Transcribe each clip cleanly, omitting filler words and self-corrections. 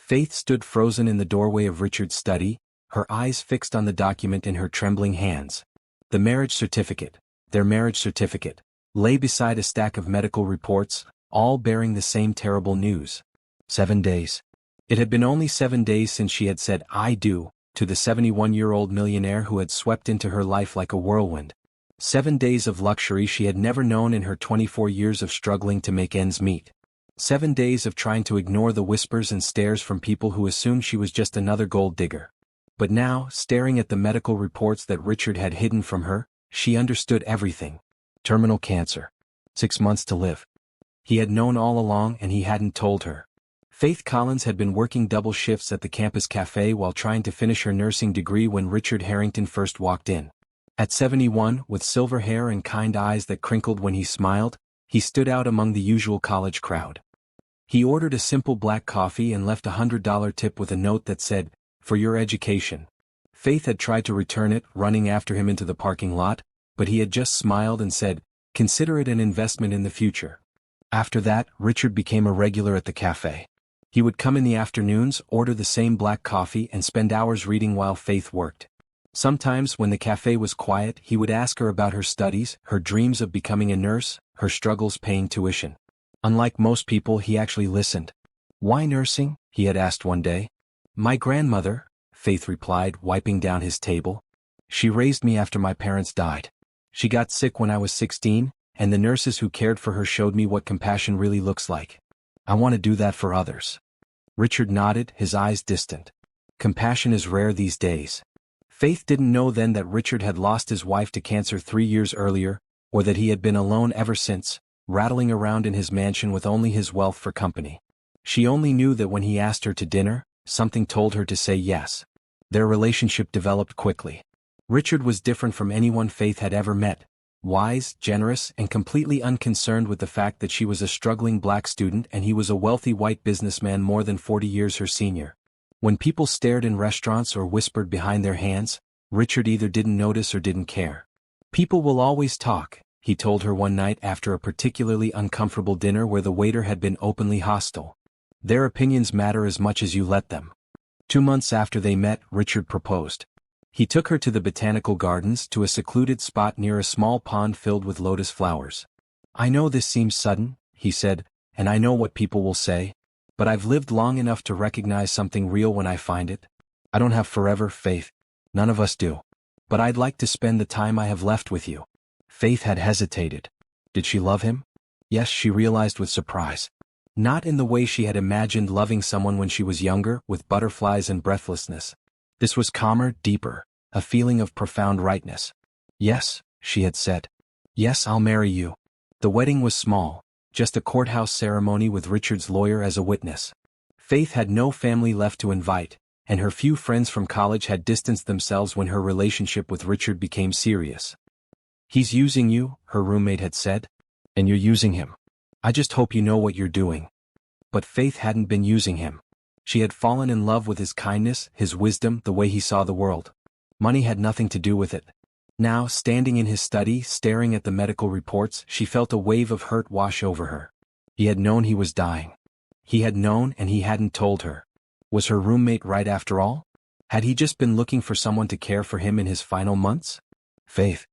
Faith stood frozen in the doorway of Richard's study, her eyes fixed on the document in her trembling hands. The marriage certificate, their marriage certificate, lay beside a stack of medical reports, all bearing the same terrible news. 7 days. It had been only 7 days since she had said "I do" to the 71-year-old millionaire who had swept into her life like a whirlwind. 7 days of luxury she had never known in her 24 years of struggling to make ends meet. 7 days of trying to ignore the whispers and stares from people who assumed she was just another gold digger. But now, staring at the medical reports that Richard had hidden from her, she understood everything. Terminal cancer. 6 months to live. He had known all along and he hadn't told her. Faith Collins had been working double shifts at the campus cafe while trying to finish her nursing degree when Richard Harrington first walked in. At 71, with silver hair and kind eyes that crinkled when he smiled, he stood out among the usual college crowd. He ordered a simple black coffee and left a $100 tip with a note that said, "For your education." Faith had tried to return it, running after him into the parking lot, but he had just smiled and said, "Consider it an investment in the future." After that, Richard became a regular at the cafe. He would come in the afternoons, order the same black coffee and spend hours reading while Faith worked. Sometimes, when the cafe was quiet, he would ask her about her studies, her dreams of becoming a nurse, her struggles paying tuition. Unlike most people, he actually listened. "Why nursing?" he had asked one day. "My grandmother," Faith replied, wiping down his table. "She raised me after my parents died. She got sick when I was 16, and the nurses who cared for her showed me what compassion really looks like. I want to do that for others." Richard nodded, his eyes distant. Compassion is rare these days. Faith didn't know then that Richard had lost his wife to cancer 3 years earlier, or that he had been alone ever since, rattling around in his mansion with only his wealth for company. She only knew that when he asked her to dinner, something told her to say yes. Their relationship developed quickly. Richard was different from anyone Faith had ever met. Wise, generous, and completely unconcerned with the fact that she was a struggling black student and he was a wealthy white businessman more than 40 years her senior. When people stared in restaurants or whispered behind their hands, Richard either didn't notice or didn't care. "People will always talk," he told her one night after a particularly uncomfortable dinner where the waiter had been openly hostile. "Their opinions matter as much as you let them." 2 months after they met, Richard proposed. He took her to the botanical gardens, to a secluded spot near a small pond filled with lotus flowers. "I know this seems sudden," he said, "and I know what people will say. But I've lived long enough to recognize something real when I find it. I don't have forever, Faith. None of us do. But I'd like to spend the time I have left with you." Faith had hesitated. Did she love him? Yes, she realized with surprise. Not in the way she had imagined loving someone when she was younger, with butterflies and breathlessness. This was calmer, deeper, a feeling of profound rightness. "Yes," she had said. "Yes, I'll marry you." The wedding was small, just a courthouse ceremony with Richard's lawyer as a witness. Faith had no family left to invite, and her few friends from college had distanced themselves when her relationship with Richard became serious. "He's using you," her roommate had said. "And you're using him. I just hope you know what you're doing." But Faith hadn't been using him. She had fallen in love with his kindness, his wisdom, the way he saw the world. Money had nothing to do with it. Now, standing in his study, staring at the medical reports, she felt a wave of hurt wash over her. He had known he was dying. He had known and he hadn't told her. Was her roommate right after all? Had he just been looking for someone to care for him in his final months? "Faith."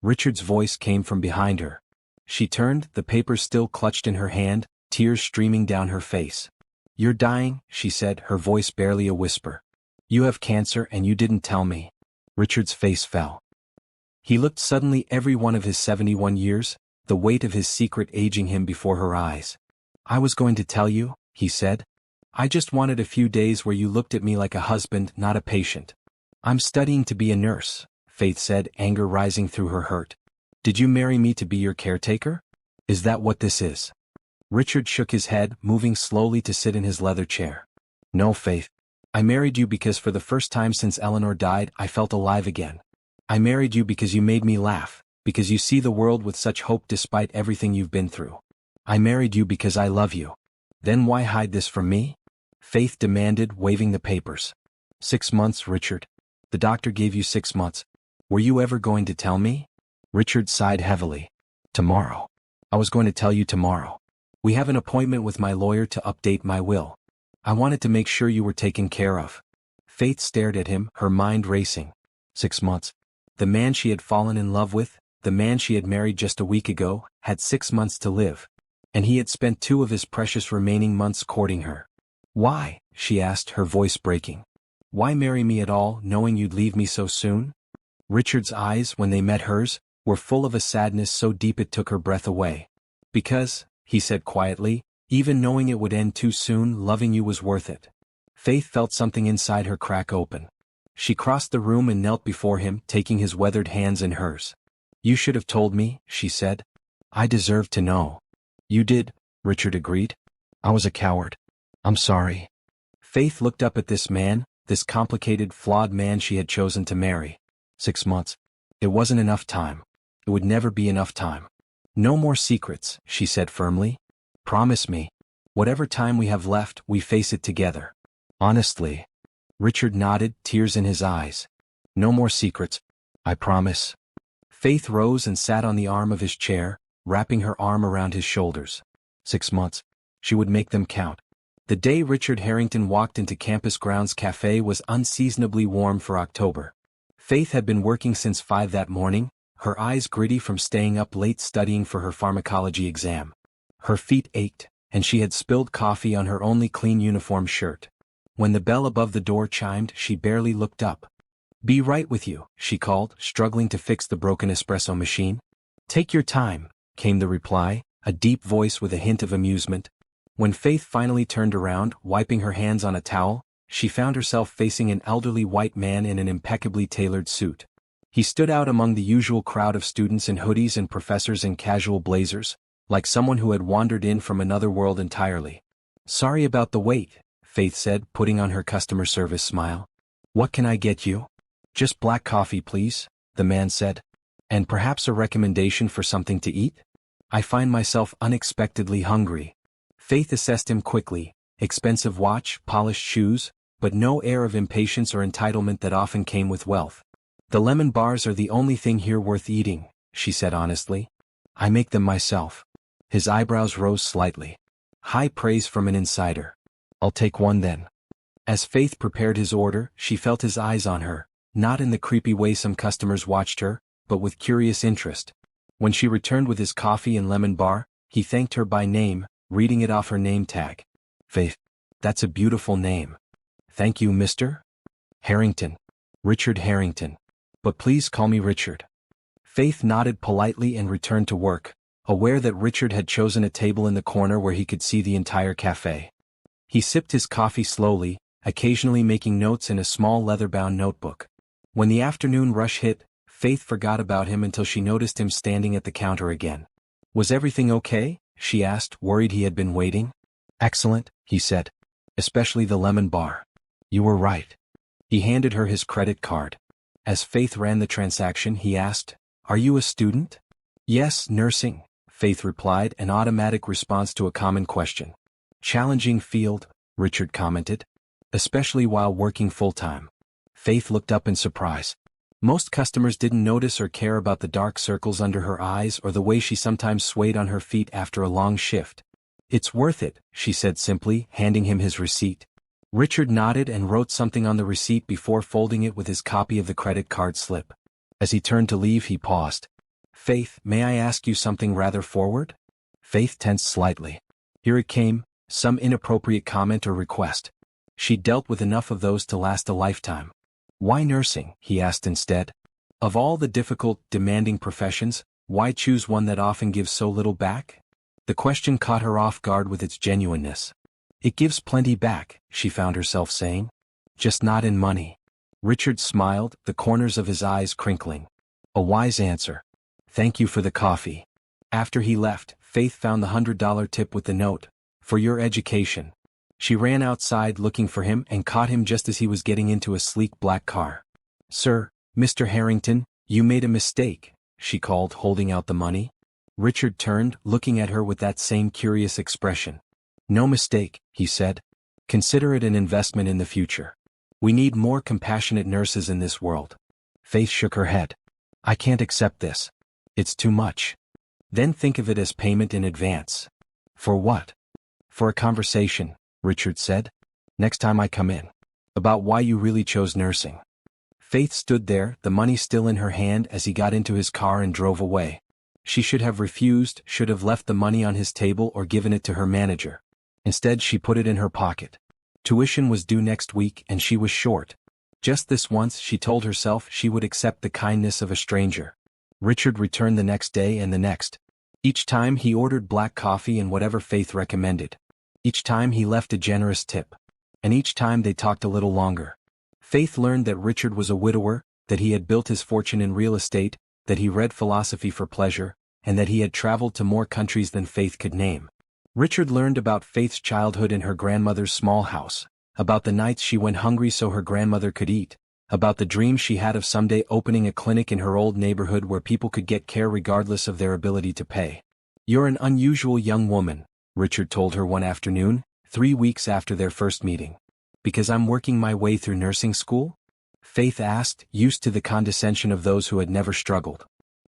Richard's voice came from behind her. She turned, the papers still clutched in her hand, tears streaming down her face. "You're dying," she said, her voice barely a whisper. "You have cancer and you didn't tell me." Richard's face fell. He looked suddenly every one of his 71 years, the weight of his secret aging him before her eyes. "I was going to tell you," he said. "I just wanted a few days where you looked at me like a husband, not a patient." "I'm studying to be a nurse," Faith said, anger rising through her hurt. "Did you marry me to be your caretaker? Is that what this is?" Richard shook his head, moving slowly to sit in his leather chair. "No, Faith. I married you because for the first time since Eleanor died, I felt alive again. I married you because you made me laugh, because you see the world with such hope despite everything you've been through. I married you because I love you. Then why hide this from me?" Faith demanded, waving the papers. 6 months, Richard. The doctor gave you 6 months. Were you ever going to tell me?" Richard sighed heavily. "Tomorrow. I was going to tell you tomorrow. We have an appointment with my lawyer to update my will." I wanted to make sure you were taken care of. Faith stared at him, her mind racing. 6 months. The man she had fallen in love with, the man she had married just a week ago, had 6 months to live. And he had spent 2 of his precious remaining months courting her. Why? She asked, her voice breaking. Why marry me at all, knowing you'd leave me so soon? Richard's eyes, when they met hers, were full of a sadness so deep it took her breath away. Because, he said quietly, even knowing it would end too soon, loving you was worth it. Faith felt something inside her crack open. She crossed the room and knelt before him, taking his weathered hands in hers. You should have told me, she said. I deserve to know. You did, Richard agreed. I was a coward. I'm sorry. Faith looked up at this man, this complicated, flawed man she had chosen to marry. 6 months. It wasn't enough time. It would never be enough time. No more secrets, she said firmly. Promise me. Whatever time we have left, we face it together. Honestly. Richard nodded, tears in his eyes. No more secrets. I promise. Faith rose and sat on the arm of his chair, wrapping her arm around his shoulders. 6 months. She would make them count. The day Richard Harrington walked into Campus Grounds Cafe was unseasonably warm for October. Faith had been working since 5 that morning, her eyes gritty from staying up late studying for her pharmacology exam. Her feet ached, and she had spilled coffee on her only clean uniform shirt. When the bell above the door chimed, she barely looked up. Be right with you, she called, struggling to fix the broken espresso machine. Take your time, came the reply, a deep voice with a hint of amusement. When Faith finally turned around, wiping her hands on a towel, she found herself facing an elderly white man in an impeccably tailored suit. He stood out among the usual crowd of students in hoodies and professors in casual blazers, like someone who had wandered in from another world entirely. Sorry about the wait, Faith said, putting on her customer service smile. What can I get you? Just black coffee, please, the man said. And perhaps a recommendation for something to eat? I find myself unexpectedly hungry. Faith assessed him quickly, expensive watch, polished shoes, but no air of impatience or entitlement that often came with wealth. The lemon bars are the only thing here worth eating, she said honestly. I make them myself. His eyebrows rose slightly. High praise from an insider. I'll take one then. As Faith prepared his order, she felt his eyes on her, not in the creepy way some customers watched her, but with curious interest. When she returned with his coffee and lemon bar, he thanked her by name, reading it off her name tag. Faith. That's a beautiful name. Thank you, Mr. Harrington. Richard Harrington. But please call me Richard. Faith nodded politely and returned to work, aware that Richard had chosen a table in the corner where he could see the entire cafe. He sipped his coffee slowly, occasionally making notes in a small leather-bound notebook. When the afternoon rush hit, Faith forgot about him until she noticed him standing at the counter again. Was everything okay? She asked, worried he had been waiting. Excellent, he said. Especially the lemon bar. You were right. He handed her his credit card. As Faith ran the transaction, he asked, Are you a student? Yes, nursing, Faith replied, an automatic response to a common question. Challenging field, Richard commented. Especially while working full-time. Faith looked up in surprise. Most customers didn't notice or care about the dark circles under her eyes or the way she sometimes swayed on her feet after a long shift. It's worth it, she said simply, handing him his receipt. Richard nodded and wrote something on the receipt before folding it with his copy of the credit card slip. As he turned to leave, he paused. Faith, may I ask you something rather forward? Faith tensed slightly. Here it came, some inappropriate comment or request. She'd dealt with enough of those to last a lifetime. Why nursing? He asked instead. Of all the difficult, demanding professions, why choose one that often gives so little back? The question caught her off guard with its genuineness. It gives plenty back, she found herself saying. Just not in money. Richard smiled, the corners of his eyes crinkling. A wise answer. Thank you for the coffee. After he left, Faith found the $100 tip with the note. For your education. She ran outside looking for him and caught him just as he was getting into a sleek black car. Sir, Mr. Harrington, you made a mistake, she called, holding out the money. Richard turned, looking at her with that same curious expression. No mistake, he said. Consider it an investment in the future. We need more compassionate nurses in this world. Faith shook her head. I can't accept this. It's too much. Then think of it as payment in advance. For what? For a conversation, Richard said. next time I come in. About why you really chose nursing. Faith stood there, the money still in her hand as he got into his car and drove away. She should have refused, should have left the money on his table or given it to her manager. Instead she put it in her pocket. Tuition was due next week and she was short. Just this once she told herself she would accept the kindness of a stranger. Richard returned the next day and the next. Each time he ordered black coffee and whatever Faith recommended. Each time he left a generous tip. And each time they talked a little longer. Faith learned that Richard was a widower, that he had built his fortune in real estate, that he read philosophy for pleasure, and that he had traveled to more countries than Faith could name. Richard learned about Faith's childhood in her grandmother's small house, about the nights she went hungry so her grandmother could eat, about the dream she had of someday opening a clinic in her old neighborhood where people could get care regardless of their ability to pay. "You're an unusual young woman," Richard told her one afternoon, 3 weeks after their first meeting. "Because I'm working my way through nursing school?" Faith asked, used to the condescension of those who had never struggled.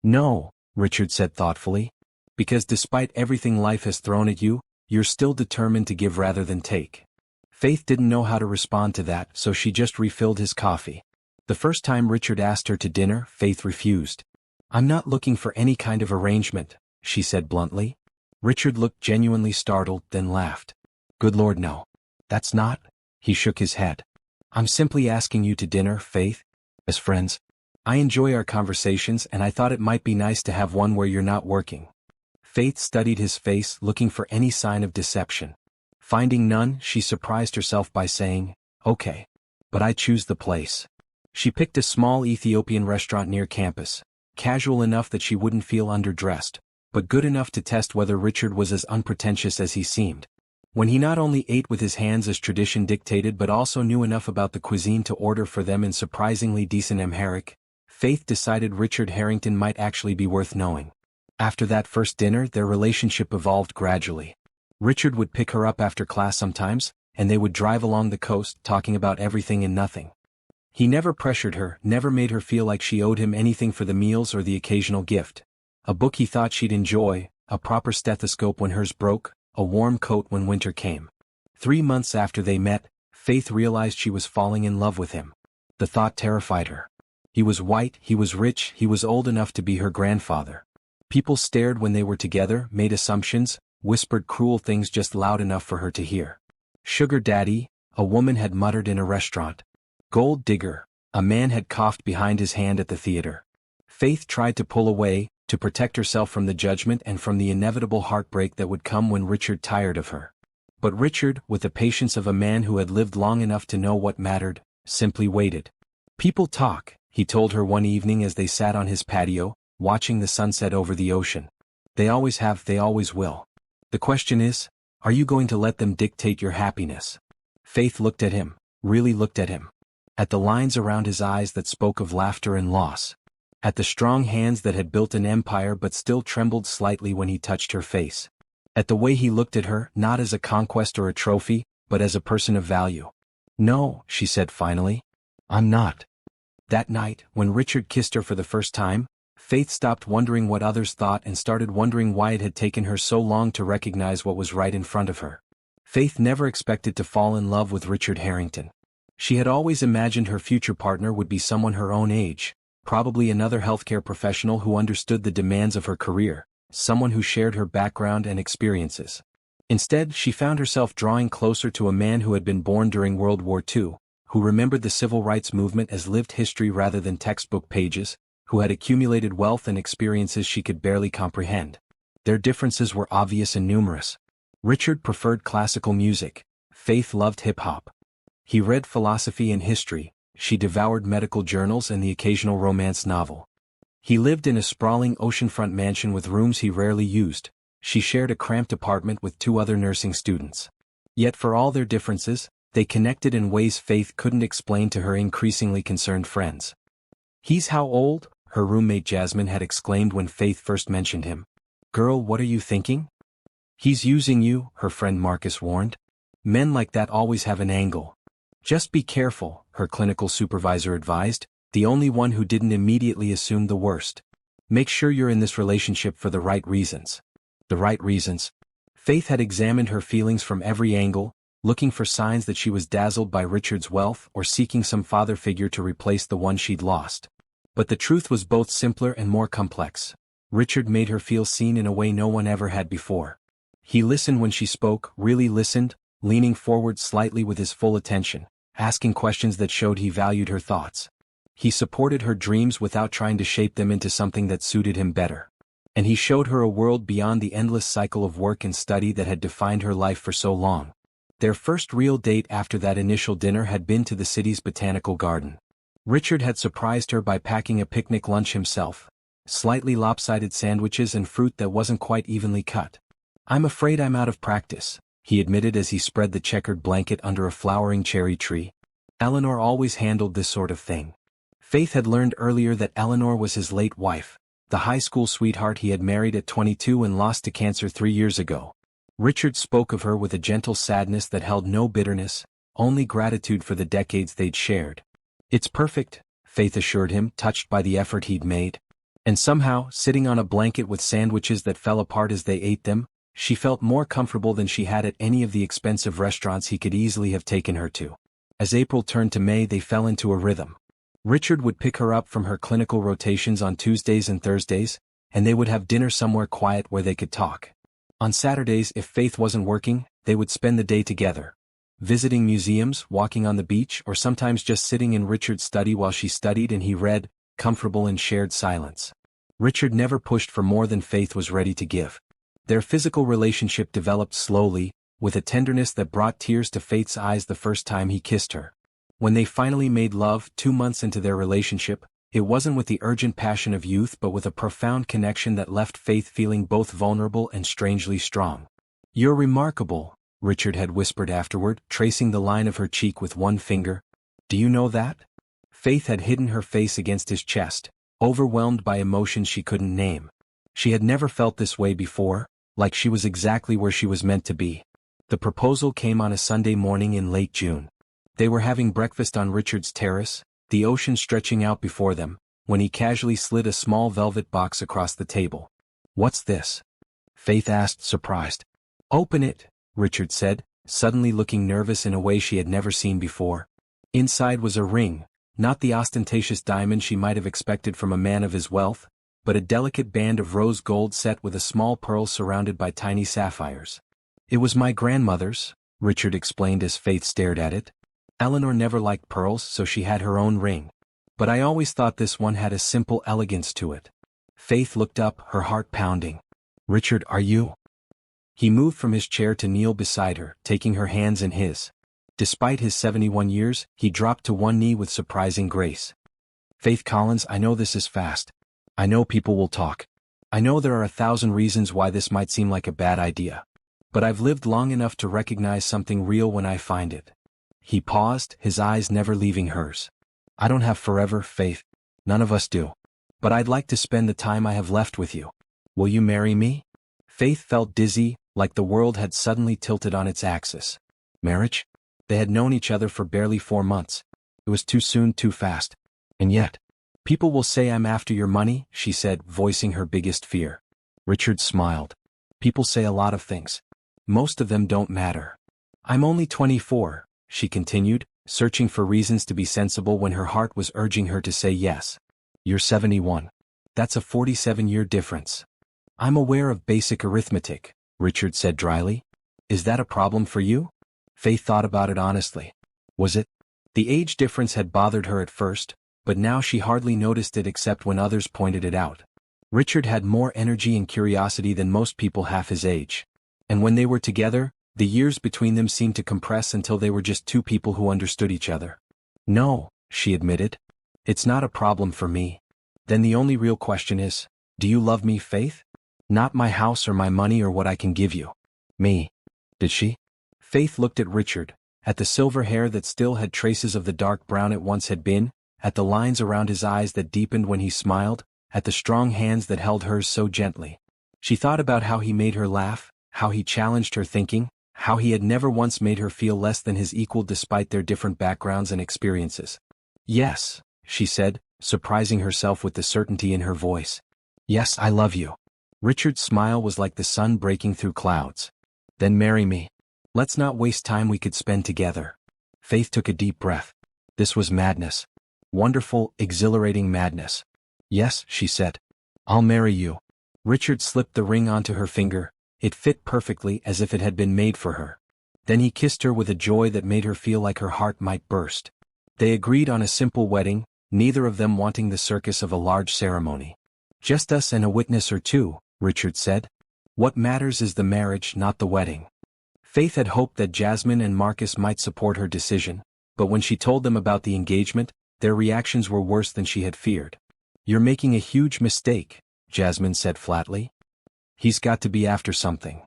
"No," Richard said thoughtfully. "Because despite everything life has thrown at you, you're still determined to give rather than take." Faith didn't know how to respond to that, so she just refilled his coffee. The first time Richard asked her to dinner, Faith refused. "I'm not looking for any kind of arrangement," she said bluntly. Richard looked genuinely startled, then laughed. "Good Lord, no. That's not..." He shook his head. "I'm simply asking you to dinner, Faith. As friends. I enjoy our conversations and I thought it might be nice to have one where you're not working." Faith studied his face, looking for any sign of deception. Finding none, she surprised herself by saying, "Okay. But I choose the place." She picked a small Ethiopian restaurant near campus, casual enough that she wouldn't feel underdressed, but good enough to test whether Richard was as unpretentious as he seemed. When he not only ate with his hands as tradition dictated but also knew enough about the cuisine to order for them in surprisingly decent Amharic, Faith decided Richard Harrington might actually be worth knowing. After that first dinner, their relationship evolved gradually. Richard would pick her up after class sometimes, and they would drive along the coast talking about everything and nothing. He never pressured her, never made her feel like she owed him anything for the meals or the occasional gift. A book he thought she'd enjoy, a proper stethoscope when hers broke, a warm coat when winter came. 3 months after they met, Faith realized she was falling in love with him. The thought terrified her. He was white, he was rich, he was old enough to be her grandfather. People stared when they were together, made assumptions, whispered cruel things just loud enough for her to hear. "Sugar daddy," a woman had muttered in a restaurant. "Gold digger," a man had coughed behind his hand at the theater. Faith tried to pull away, to protect herself from the judgment and from the inevitable heartbreak that would come when Richard tired of her. But Richard, with the patience of a man who had lived long enough to know what mattered, simply waited. "People talk," he told her one evening as they sat on his patio, watching the sunset over the ocean. "They always have, they always will. The question is, are you going to let them dictate your happiness?" Faith looked at him, really looked at him. At the lines around his eyes that spoke of laughter and loss. At the strong hands that had built an empire but still trembled slightly when he touched her face. At the way he looked at her, not as a conquest or a trophy, but as a person of value. "No," she said finally. "I'm not." That night, when Richard kissed her for the first time, Faith stopped wondering what others thought and started wondering why it had taken her so long to recognize what was right in front of her. Faith never expected to fall in love with Richard Harrington. She had always imagined her future partner would be someone her own age, probably another healthcare professional who understood the demands of her career, someone who shared her background and experiences. Instead, she found herself drawing closer to a man who had been born during World War II, who remembered the civil rights movement as lived history rather than textbook pages, who had accumulated wealth and experiences she could barely comprehend. Their differences were obvious and numerous. Richard preferred classical music. Faith loved hip-hop. He read philosophy and history. She devoured medical journals and the occasional romance novel. He lived in a sprawling oceanfront mansion with rooms he rarely used. She shared a cramped apartment with 2 other nursing students. Yet for all their differences, they connected in ways Faith couldn't explain to her increasingly concerned friends. "He's how old?" her roommate Jasmine had exclaimed when Faith first mentioned him. "Girl, what are you thinking?" "He's using you," her friend Marcus warned. "Men like that always have an angle." "Just be careful," her clinical supervisor advised, the only one who didn't immediately assume the worst. "Make sure you're in this relationship for the right reasons." The right reasons. Faith had examined her feelings from every angle, looking for signs that she was dazzled by Richard's wealth or seeking some father figure to replace the one she'd lost. But the truth was both simpler and more complex. Richard made her feel seen in a way no one ever had before. He listened when she spoke, really listened, leaning forward slightly with his full attention, asking questions that showed he valued her thoughts. He supported her dreams without trying to shape them into something that suited him better. And he showed her a world beyond the endless cycle of work and study that had defined her life for so long. Their first real date after that initial dinner had been to the city's botanical garden. Richard had surprised her by packing a picnic lunch himself, slightly lopsided sandwiches and fruit that wasn't quite evenly cut. "I'm afraid I'm out of practice," he admitted as he spread the checkered blanket under a flowering cherry tree. Eleanor always handled this sort of thing. Faith had learned earlier that Eleanor was his late wife, the high school sweetheart he had married at 22 and lost to cancer 3 years ago. Richard spoke of her with a gentle sadness that held no bitterness, only gratitude for the decades they'd shared. "It's perfect," Faith assured him, touched by the effort he'd made. And somehow, sitting on a blanket with sandwiches that fell apart as they ate them, she felt more comfortable than she had at any of the expensive restaurants he could easily have taken her to. As April turned to May, they fell into a rhythm. Richard would pick her up from her clinical rotations on Tuesdays and Thursdays, and they would have dinner somewhere quiet where they could talk. On Saturdays, if Faith wasn't working, they would spend the day together, visiting museums, walking on the beach, or sometimes just sitting in Richard's study while she studied and he read, comfortable in shared silence. Richard never pushed for more than Faith was ready to give. Their physical relationship developed slowly, with a tenderness that brought tears to Faith's eyes the first time he kissed her. When they finally made love 2 months into their relationship, it wasn't with the urgent passion of youth but with a profound connection that left Faith feeling both vulnerable and strangely strong. "You're remarkable," Richard had whispered afterward, tracing the line of her cheek with one finger. "Do you know that?" Faith had hidden her face against his chest, overwhelmed by emotions she couldn't name. She had never felt this way before, like she was exactly where she was meant to be. The proposal came on a Sunday morning in late June. They were having breakfast on Richard's terrace, the ocean stretching out before them, when he casually slid a small velvet box across the table. "What's this?" Faith asked, surprised. "Open it," Richard said, suddenly looking nervous in a way she had never seen before. Inside was a ring, not the ostentatious diamond she might have expected from a man of his wealth, but a delicate band of rose gold set with a small pearl surrounded by tiny sapphires. "It was my grandmother's," Richard explained as Faith stared at it. "Eleanor never liked pearls, so she had her own ring. But I always thought this one had a simple elegance to it." Faith looked up, her heart pounding. "Richard, are you?" He moved from his chair to kneel beside her, taking her hands in his. Despite his 71 years, he dropped to one knee with surprising grace. "Faith Collins, I know this is fast. I know people will talk. I know there are 1,000 reasons why this might seem like a bad idea. But I've lived long enough to recognize something real when I find it." He paused, his eyes never leaving hers. "I don't have forever, Faith. None of us do. But I'd like to spend the time I have left with you. Will you marry me?" Faith felt dizzy, like the world had suddenly tilted on its axis. Marriage? They had known each other for barely 4 months. It was too soon, too fast. And yet, "People will say I'm after your money," she said, voicing her biggest fear. Richard smiled. "People say a lot of things. Most of them don't matter." "I'm only 24, she continued, searching for reasons to be sensible when her heart was urging her to say yes. "You're 71. That's a 47-year difference." "I'm aware of basic arithmetic," Richard said dryly. "Is that a problem for you?" Faith thought about it honestly. Was it? The age difference had bothered her at first, but now she hardly noticed it except when others pointed it out. Richard had more energy and curiosity than most people half his age. And when they were together, the years between them seemed to compress until they were just two people who understood each other. "No," she admitted. "It's not a problem for me." "Then the only real question is, do you love me, Faith? Not my house or my money or what I can give you. Me." Did she? Faith looked at Richard, at the silver hair that still had traces of the dark brown it once had been, at the lines around his eyes that deepened when he smiled, at the strong hands that held hers so gently. She thought about how he made her laugh, how he challenged her thinking, how he had never once made her feel less than his equal despite their different backgrounds and experiences. "Yes," she said, surprising herself with the certainty in her voice. "Yes, I love you." Richard's smile was like the sun breaking through clouds. "Then marry me." Let's not waste time we could spend together. Faith took a deep breath. This was madness. Wonderful, exhilarating madness. Yes, she said. I'll marry you. Richard slipped the ring onto her finger. It fit perfectly as if it had been made for her. Then he kissed her with a joy that made her feel like her heart might burst. They agreed on a simple wedding, neither of them wanting the circus of a large ceremony. Just us and a witness or two, Richard said. What matters is the marriage, not the wedding. Faith had hoped that Jasmine and Marcus might support her decision, but when she told them about the engagement, their reactions were worse than she had feared. You're making a huge mistake, Jasmine said flatly. He's got to be after something.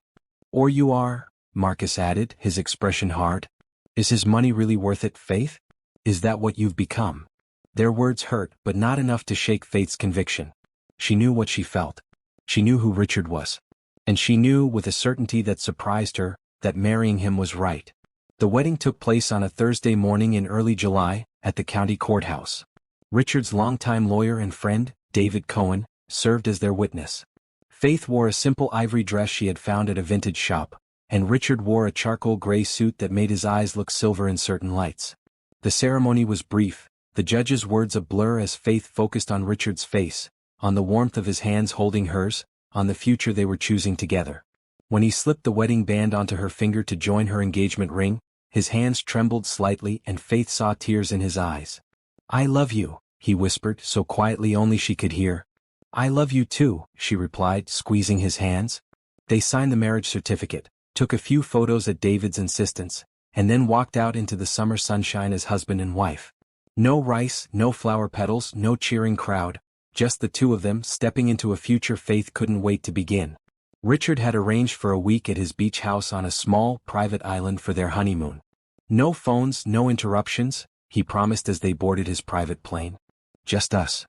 Or you are, Marcus added, his expression hard. Is his money really worth it, Faith? Is that what you've become? Their words hurt, but not enough to shake Faith's conviction. She knew what she felt. She knew who Richard was. And she knew, with a certainty that surprised her, that marrying him was right. The wedding took place on a Thursday morning in early July, at the county courthouse. Richard's longtime lawyer and friend, David Cohen, served as their witness. Faith wore a simple ivory dress she had found at a vintage shop, and Richard wore a charcoal gray suit that made his eyes look silver in certain lights. The ceremony was brief, the judge's words a blur as Faith focused on Richard's face, on the warmth of his hands holding hers, on the future they were choosing together. When he slipped the wedding band onto her finger to join her engagement ring, his hands trembled slightly and Faith saw tears in his eyes. I love you, he whispered so quietly only she could hear. I love you too, she replied, squeezing his hands. They signed the marriage certificate, took a few photos at David's insistence, and then walked out into the summer sunshine as husband and wife. No rice, no flower petals, no cheering crowd, just the two of them stepping into a future Faith couldn't wait to begin. Richard had arranged for a week at his beach house on a small, private island for their honeymoon. No phones, no interruptions, he promised as they boarded his private plane. Just us.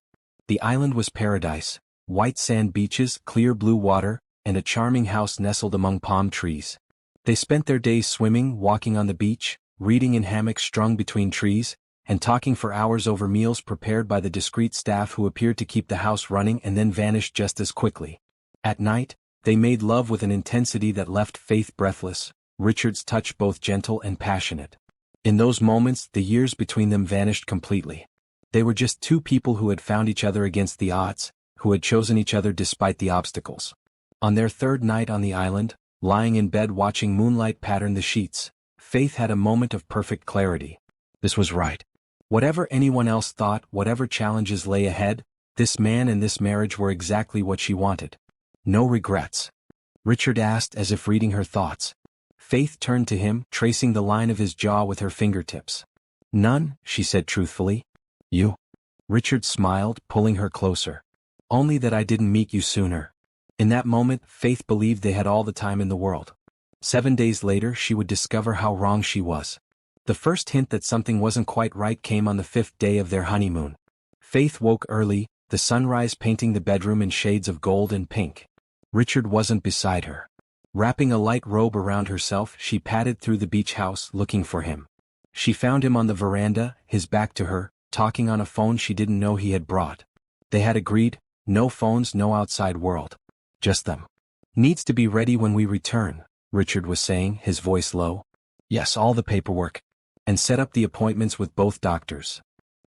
The island was paradise, white sand beaches, clear blue water, and a charming house nestled among palm trees. They spent their days swimming, walking on the beach, reading in hammocks strung between trees, and talking for hours over meals prepared by the discreet staff who appeared to keep the house running and then vanished just as quickly. At night, they made love with an intensity that left Faith breathless, Richard's touch both gentle and passionate. In those moments, the years between them vanished completely. They were just two people who had found each other against the odds, who had chosen each other despite the obstacles. On their third night on the island, lying in bed watching moonlight pattern the sheets, Faith had a moment of perfect clarity. This was right. Whatever anyone else thought, whatever challenges lay ahead, this man and this marriage were exactly what she wanted. No regrets? Richard asked as if reading her thoughts. Faith turned to him, tracing the line of his jaw with her fingertips. None, she said truthfully. You? Richard smiled, pulling her closer. Only that I didn't meet you sooner. In that moment, Faith believed they had all the time in the world. 7 days later she would discover how wrong she was. The first hint that something wasn't quite right came on the 5th day of their honeymoon. Faith woke early, the sunrise painting the bedroom in shades of gold and pink. Richard wasn't beside her. Wrapping a light robe around herself, she padded through the beach house looking for him. She found him on the veranda, his back to her, talking on a phone she didn't know he had brought. They had agreed, no phones, no outside world. Just them. Needs to be ready when we return, Richard was saying, his voice low. Yes, all the paperwork. And set up the appointments with both doctors.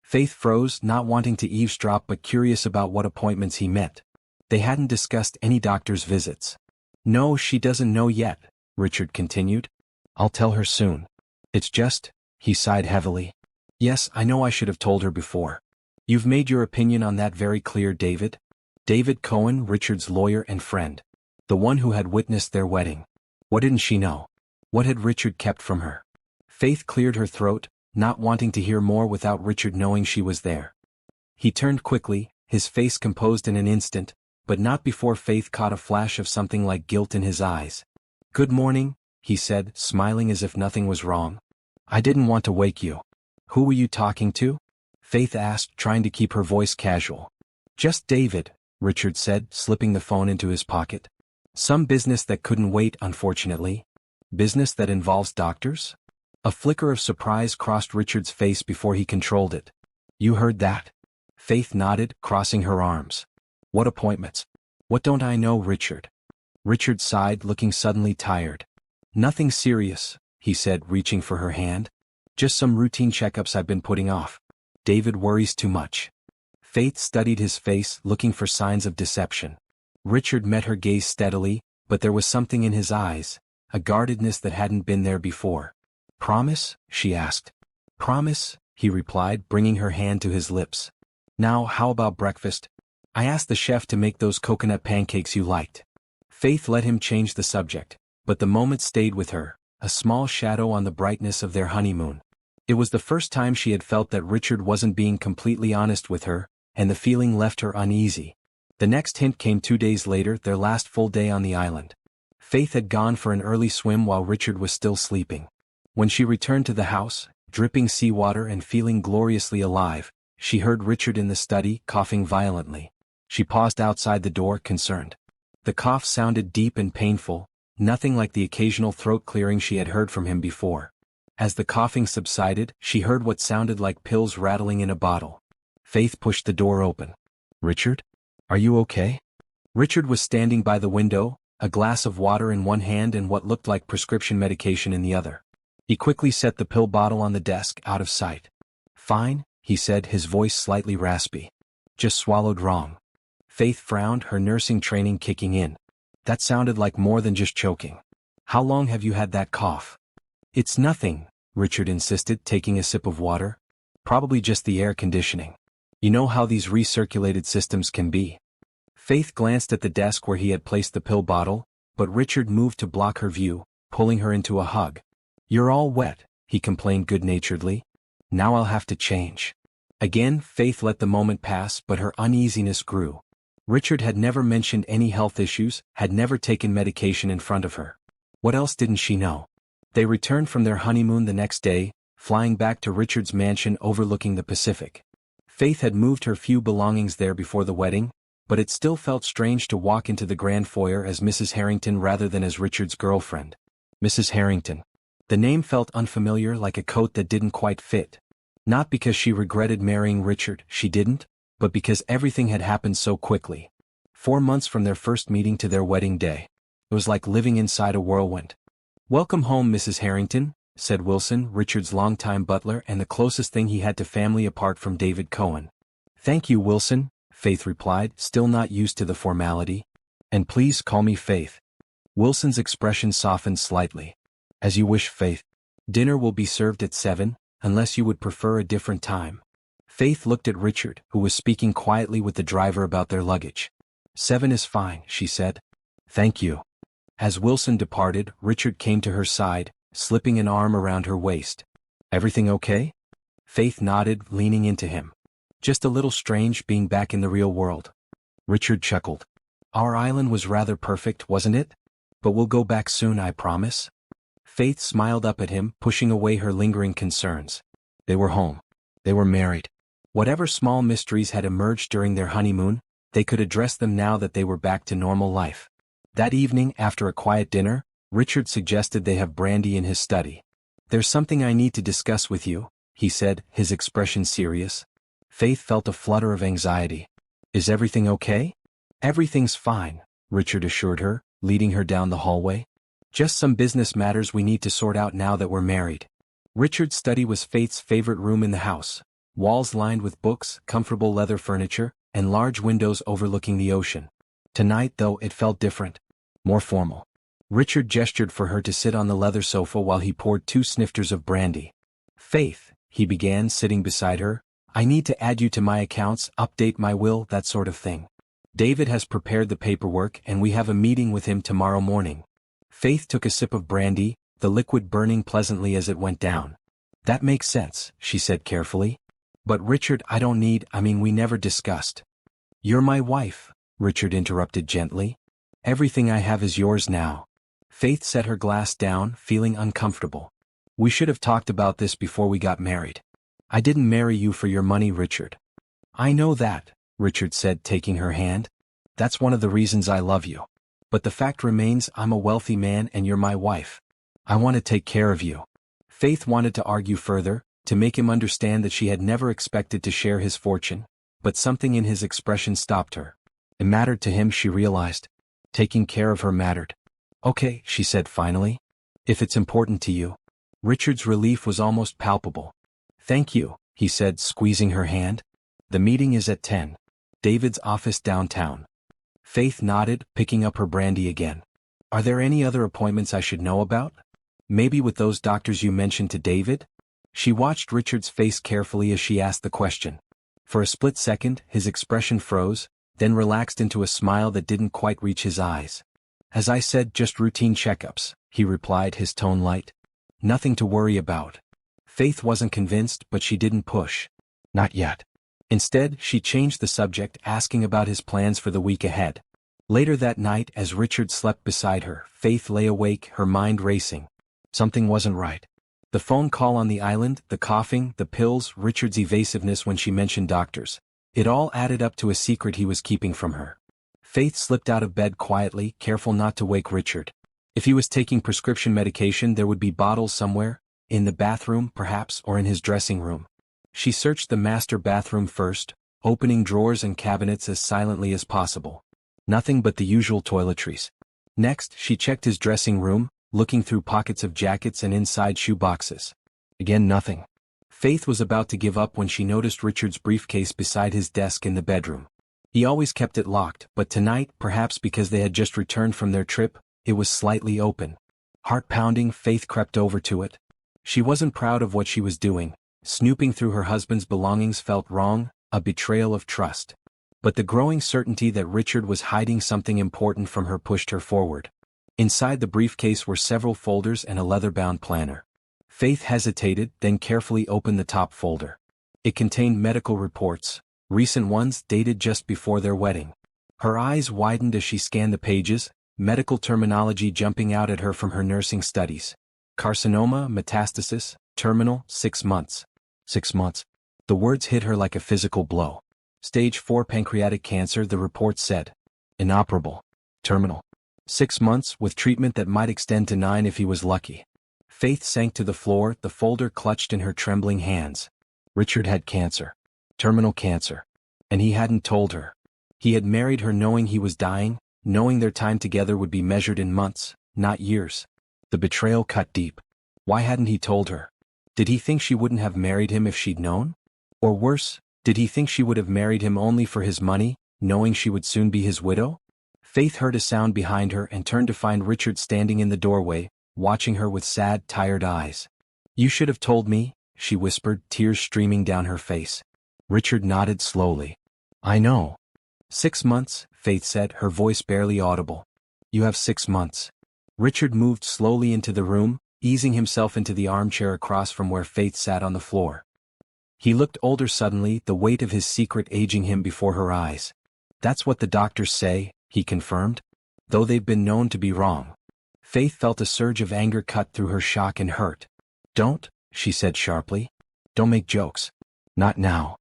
Faith froze, not wanting to eavesdrop but curious about what appointments he meant. They hadn't discussed any doctor's visits. No, she doesn't know yet, Richard continued. I'll tell her soon. It's just, he sighed heavily. Yes, I know I should have told her before. You've made your opinion on that very clear, David. David Cohen, Richard's lawyer and friend. The one who had witnessed their wedding. What didn't she know? What had Richard kept from her? Faith cleared her throat, not wanting to hear more without Richard knowing she was there. He turned quickly, his face composed in an instant, but not before Faith caught a flash of something like guilt in his eyes. Good morning, he said, smiling as if nothing was wrong. I didn't want to wake you. Who were you talking to? Faith asked, trying to keep her voice casual. Just David, Richard said, slipping the phone into his pocket. Some business that couldn't wait, unfortunately. Business that involves doctors? A flicker of surprise crossed Richard's face before he controlled it. You heard that? Faith nodded, crossing her arms. What appointments? What don't I know, Richard? Richard sighed, looking suddenly tired. Nothing serious, he said, reaching for her hand. Just some routine checkups I've been putting off. David worries too much. Faith studied his face, looking for signs of deception. Richard met her gaze steadily, but there was something in his eyes, a guardedness that hadn't been there before. Promise? She asked. Promise, he replied, bringing her hand to his lips. Now, how about breakfast? I asked the chef to make those coconut pancakes you liked. Faith let him change the subject, but the moment stayed with her, a small shadow on the brightness of their honeymoon. It was the first time she had felt that Richard wasn't being completely honest with her, and the feeling left her uneasy. The next hint came 2 days later, their last full day on the island. Faith had gone for an early swim while Richard was still sleeping. When she returned to the house, dripping seawater and feeling gloriously alive, she heard Richard in the study, coughing violently. She paused outside the door, concerned. The cough sounded deep and painful, nothing like the occasional throat clearing she had heard from him before. As the coughing subsided, she heard what sounded like pills rattling in a bottle. Faith pushed the door open. Richard? Are you okay? Richard was standing by the window, a glass of water in one hand and what looked like prescription medication in the other. He quickly set the pill bottle on the desk, out of sight. Fine, he said, his voice slightly raspy. Just swallowed wrong. Faith frowned, her nursing training kicking in. That sounded like more than just choking. How long have you had that cough? It's nothing, Richard insisted, taking a sip of water. Probably just the air conditioning. You know how these recirculated systems can be. Faith glanced at the desk where he had placed the pill bottle, but Richard moved to block her view, pulling her into a hug. You're all wet, he complained good-naturedly. Now I'll have to change. Again, Faith let the moment pass, but her uneasiness grew. Richard had never mentioned any health issues, had never taken medication in front of her. What else didn't she know? They returned from their honeymoon the next day, flying back to Richard's mansion overlooking the Pacific. Faith had moved her few belongings there before the wedding, but it still felt strange to walk into the grand foyer as Mrs. Harrington rather than as Richard's girlfriend. Mrs. Harrington. The name felt unfamiliar, like a coat that didn't quite fit. Not because she regretted marrying Richard, she didn't, but because everything had happened so quickly. 4 months from their first meeting to their wedding day. It was like living inside a whirlwind. Welcome home, Mrs. Harrington, said Wilson, Richard's longtime butler and the closest thing he had to family apart from David Cohen. Thank you, Wilson, Faith replied, still not used to the formality. And please call me Faith. Wilson's expression softened slightly. As you wish, Faith. Dinner will be served at 7, unless you would prefer a different time. Faith looked at Richard, who was speaking quietly with the driver about their luggage. 7 is fine, she said. Thank you. As Wilson departed, Richard came to her side, slipping an arm around her waist. Everything okay? Faith nodded, leaning into him. Just a little strange being back in the real world. Richard chuckled. Our island was rather perfect, wasn't it? But we'll go back soon, I promise. Faith smiled up at him, pushing away her lingering concerns. They were home. They were married. Whatever small mysteries had emerged during their honeymoon, they could address them now that they were back to normal life. That evening, after a quiet dinner, Richard suggested they have brandy in his study. There's something I need to discuss with you, he said, his expression serious. Faith felt a flutter of anxiety. Is everything okay? Everything's fine, Richard assured her, leading her down the hallway. Just some business matters we need to sort out now that we're married. Richard's study was Faith's favorite room in the house. Walls lined with books, comfortable leather furniture, and large windows overlooking the ocean. Tonight, though, it felt different. More formal. Richard gestured for her to sit on the leather sofa while he poured 2 snifters of brandy. Faith, he began, sitting beside her, I need to add you to my accounts, update my will, that sort of thing. David has prepared the paperwork and we have a meeting with him tomorrow morning. Faith took a sip of brandy, the liquid burning pleasantly as it went down. That makes sense, she said carefully. But Richard, we never discussed. You're my wife, Richard interrupted gently. Everything I have is yours now. Faith set her glass down, feeling uncomfortable. We should have talked about this before we got married. I didn't marry you for your money, Richard. I know that, Richard said, taking her hand. That's one of the reasons I love you. But the fact remains, I'm a wealthy man and you're my wife. I want to take care of you. Faith wanted to argue further, to make him understand that she had never expected to share his fortune, but something in his expression stopped her. It mattered to him, she realized. Taking care of her mattered. Okay, she said finally. If it's important to you. Richard's relief was almost palpable. Thank you, he said, squeezing her hand. The meeting is at 10. David's office downtown. Faith nodded, picking up her brandy again. Are there any other appointments I should know about? Maybe with those doctors you mentioned to David? She watched Richard's face carefully as she asked the question. For a split second, his expression froze, then relaxed into a smile that didn't quite reach his eyes. As I said, just routine checkups, he replied, his tone light. Nothing to worry about. Faith wasn't convinced, but she didn't push. Not yet. Instead, she changed the subject, asking about his plans for the week ahead. Later that night, as Richard slept beside her, Faith lay awake, her mind racing. Something wasn't right. The phone call on the island, the coughing, the pills, Richard's evasiveness when she mentioned doctors. It all added up to a secret he was keeping from her. Faith slipped out of bed quietly, careful not to wake Richard. If he was taking prescription medication, there would be bottles somewhere, in the bathroom, perhaps, or in his dressing room. She searched the master bathroom first, opening drawers and cabinets as silently as possible. Nothing but the usual toiletries. Next, she checked his dressing room, looking through pockets of jackets and inside shoe boxes. Again, nothing. Faith was about to give up when she noticed Richard's briefcase beside his desk in the bedroom. He always kept it locked, but tonight, perhaps because they had just returned from their trip, it was slightly open. Heart pounding, Faith crept over to it. She wasn't proud of what she was doing. Snooping through her husband's belongings felt wrong, a betrayal of trust. But the growing certainty that Richard was hiding something important from her pushed her forward. Inside the briefcase were several folders and a leather-bound planner. Faith hesitated, then carefully opened the top folder. It contained medical reports, recent ones dated just before their wedding. Her eyes widened as she scanned the pages, medical terminology jumping out at her from her nursing studies. Carcinoma, metastasis, terminal, 6 months. 6 months. The words hit her like a physical blow. Stage 4 pancreatic cancer, the report said. Inoperable. Terminal. 6 months, with treatment that might extend to 9 if he was lucky. Faith sank to the floor, the folder clutched in her trembling hands. Richard had cancer. Terminal cancer. And he hadn't told her. He had married her knowing he was dying, knowing their time together would be measured in months, not years. The betrayal cut deep. Why hadn't he told her? Did he think she wouldn't have married him if she'd known? Or worse, did he think she would have married him only for his money, knowing she would soon be his widow? Faith heard a sound behind her and turned to find Richard standing in the doorway, watching her with sad, tired eyes. You should have told me, she whispered, tears streaming down her face. Richard nodded slowly. I know. 6 months, Faith said, her voice barely audible. You have 6 months. Richard moved slowly into the room, easing himself into the armchair across from where Faith sat on the floor. He looked older suddenly, the weight of his secret aging him before her eyes. That's what the doctors say, he confirmed, though they've been known to be wrong. Faith felt a surge of anger cut through her shock and hurt. Don't, she said sharply. Don't make jokes. Not now.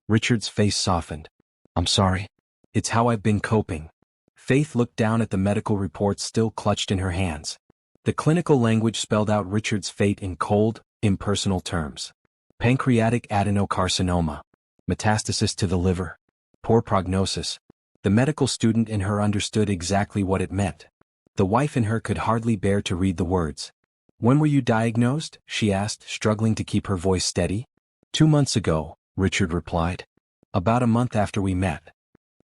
Richard's face softened. I'm sorry. It's how I've been coping. Faith looked down at the medical reports still clutched in her hands. The clinical language spelled out Richard's fate in cold, impersonal terms. Pancreatic adenocarcinoma. Metastasis to the liver. Poor prognosis. The medical student in her understood exactly what it meant. The wife in her could hardly bear to read the words. When were you diagnosed? She asked, struggling to keep her voice steady. 2 months ago, Richard replied. About a month after we met.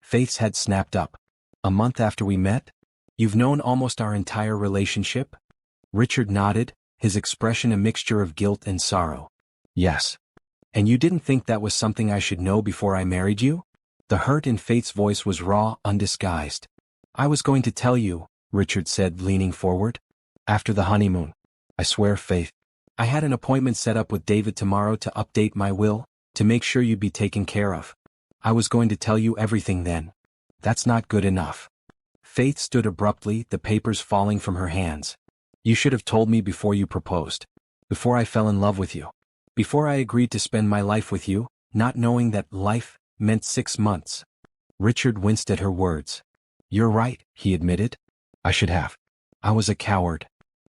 Faith's head snapped up. A month after we met? You've known almost our entire relationship? Richard nodded, his expression a mixture of guilt and sorrow. Yes. And you didn't think that was something I should know before I married you? The hurt in Faith's voice was raw, undisguised. I was going to tell you, Richard said, leaning forward. After the honeymoon. I swear, Faith. I had an appointment set up with David tomorrow to update my will, to make sure you'd be taken care of. I was going to tell you everything then. That's not good enough. Faith stood abruptly, the papers falling from her hands. You should have told me before you proposed. Before I fell in love with you. Before I agreed to spend my life with you, not knowing that life meant 6 months. Richard winced at her words. You're right, he admitted. I should have. I was a coward.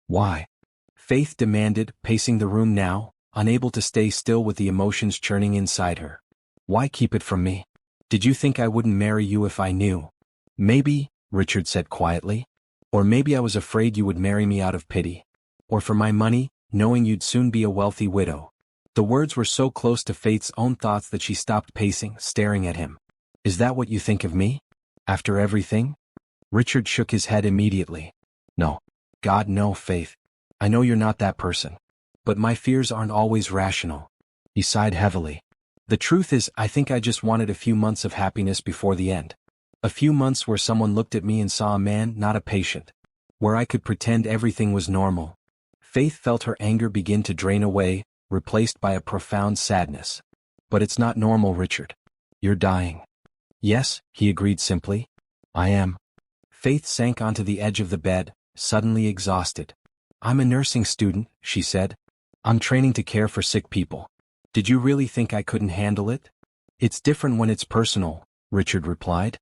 Why? Faith demanded, pacing the room now, unable to stay still with the emotions churning inside her. Why keep it from me? Did you think I wouldn't marry you if I knew? Maybe, Richard said quietly. Or maybe I was afraid you would marry me out of pity. Or for my money, knowing you'd soon be a wealthy widow. The words were so close to Faith's own thoughts that she stopped pacing, staring at him. Is that what you think of me? After everything? Richard shook his head immediately. No. God, no, Faith. I know you're not that person. But my fears aren't always rational. He sighed heavily. The truth is, I think I just wanted a few months of happiness before the end. A few months where someone looked at me and saw a man, not a patient. Where I could pretend everything was normal. Faith felt her anger begin to drain away, replaced by a profound sadness. But it's not normal, Richard. You're dying. Yes, he agreed simply. I am. Faith sank onto the edge of the bed, suddenly exhausted. I'm a nursing student, she said. I'm training to care for sick people. Did you really think I couldn't handle it? It's different when it's personal, Richard replied.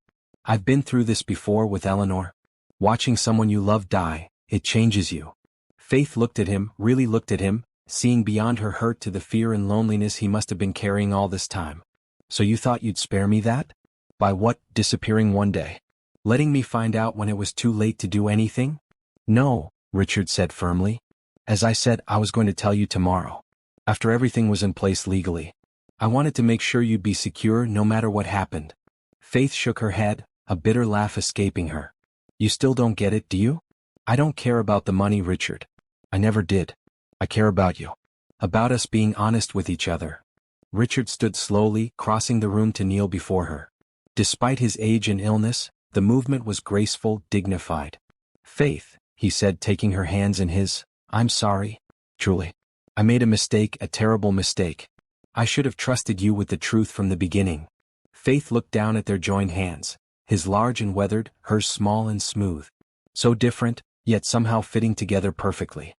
I've been through this before with Eleanor. Watching someone you love die, it changes you. Faith looked at him, really looked at him, seeing beyond her hurt to the fear and loneliness he must have been carrying all this time. So you thought you'd spare me that? By what, disappearing one day? Letting me find out when it was too late to do anything? No, Richard said firmly. As I said, I was going to tell you tomorrow. After everything was in place legally. I wanted to make sure you'd be secure no matter what happened. Faith shook her head, a bitter laugh escaping her. You still don't get it, do you? I don't care about the money, Richard. I never did. I care about you. About us being honest with each other. Richard stood slowly, crossing the room to kneel before her. Despite his age and illness, the movement was graceful, dignified. Faith, he said, taking her hands in his, I'm sorry. Truly. I made a mistake, a terrible mistake. I should have trusted you with the truth from the beginning. Faith looked down at their joined hands, his large and weathered, hers small and smooth. So different, yet somehow fitting together perfectly.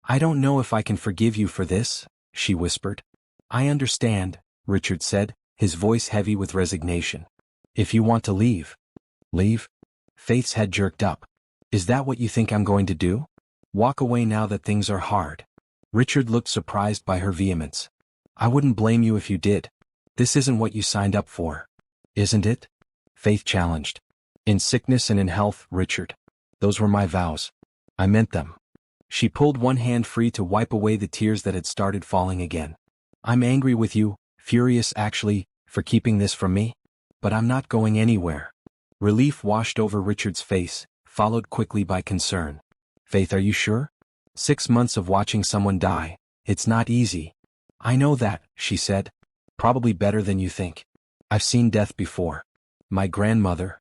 I don't know if I can forgive you for this, she whispered. I understand, Richard said, his voice heavy with resignation. If you want to leave. Leave? Faith's head jerked up. Is that what you think I'm going to do? Walk away now that things are hard? Richard looked surprised by her vehemence. I wouldn't blame you if you did. This isn't what you signed up for. Isn't it? Faith challenged. In sickness and in health, Richard. Those were my vows. I meant them. She pulled one hand free to wipe away the tears that had started falling again. I'm angry with you, furious actually, for keeping this from me. But I'm not going anywhere. Relief washed over Richard's face, followed quickly by concern. Faith, are you sure? 6 months of watching someone die, it's not easy. I know that, she said. Probably better than you think. I've seen death before. My grandmother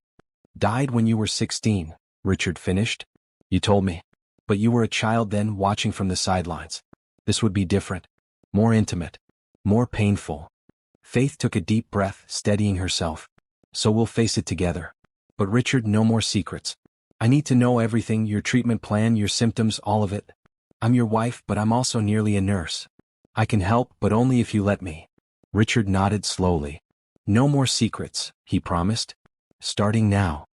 died when you were 16, Richard finished. You told me. But you were a child then, watching from the sidelines. This would be different. More intimate. More painful. Faith took a deep breath, steadying herself. So we'll face it together. But Richard, no more secrets. I need to know everything, your treatment plan, your symptoms, all of it. I'm your wife, but I'm also nearly a nurse. I can help, but only if you let me. Richard nodded slowly. No more secrets, he promised. Starting now.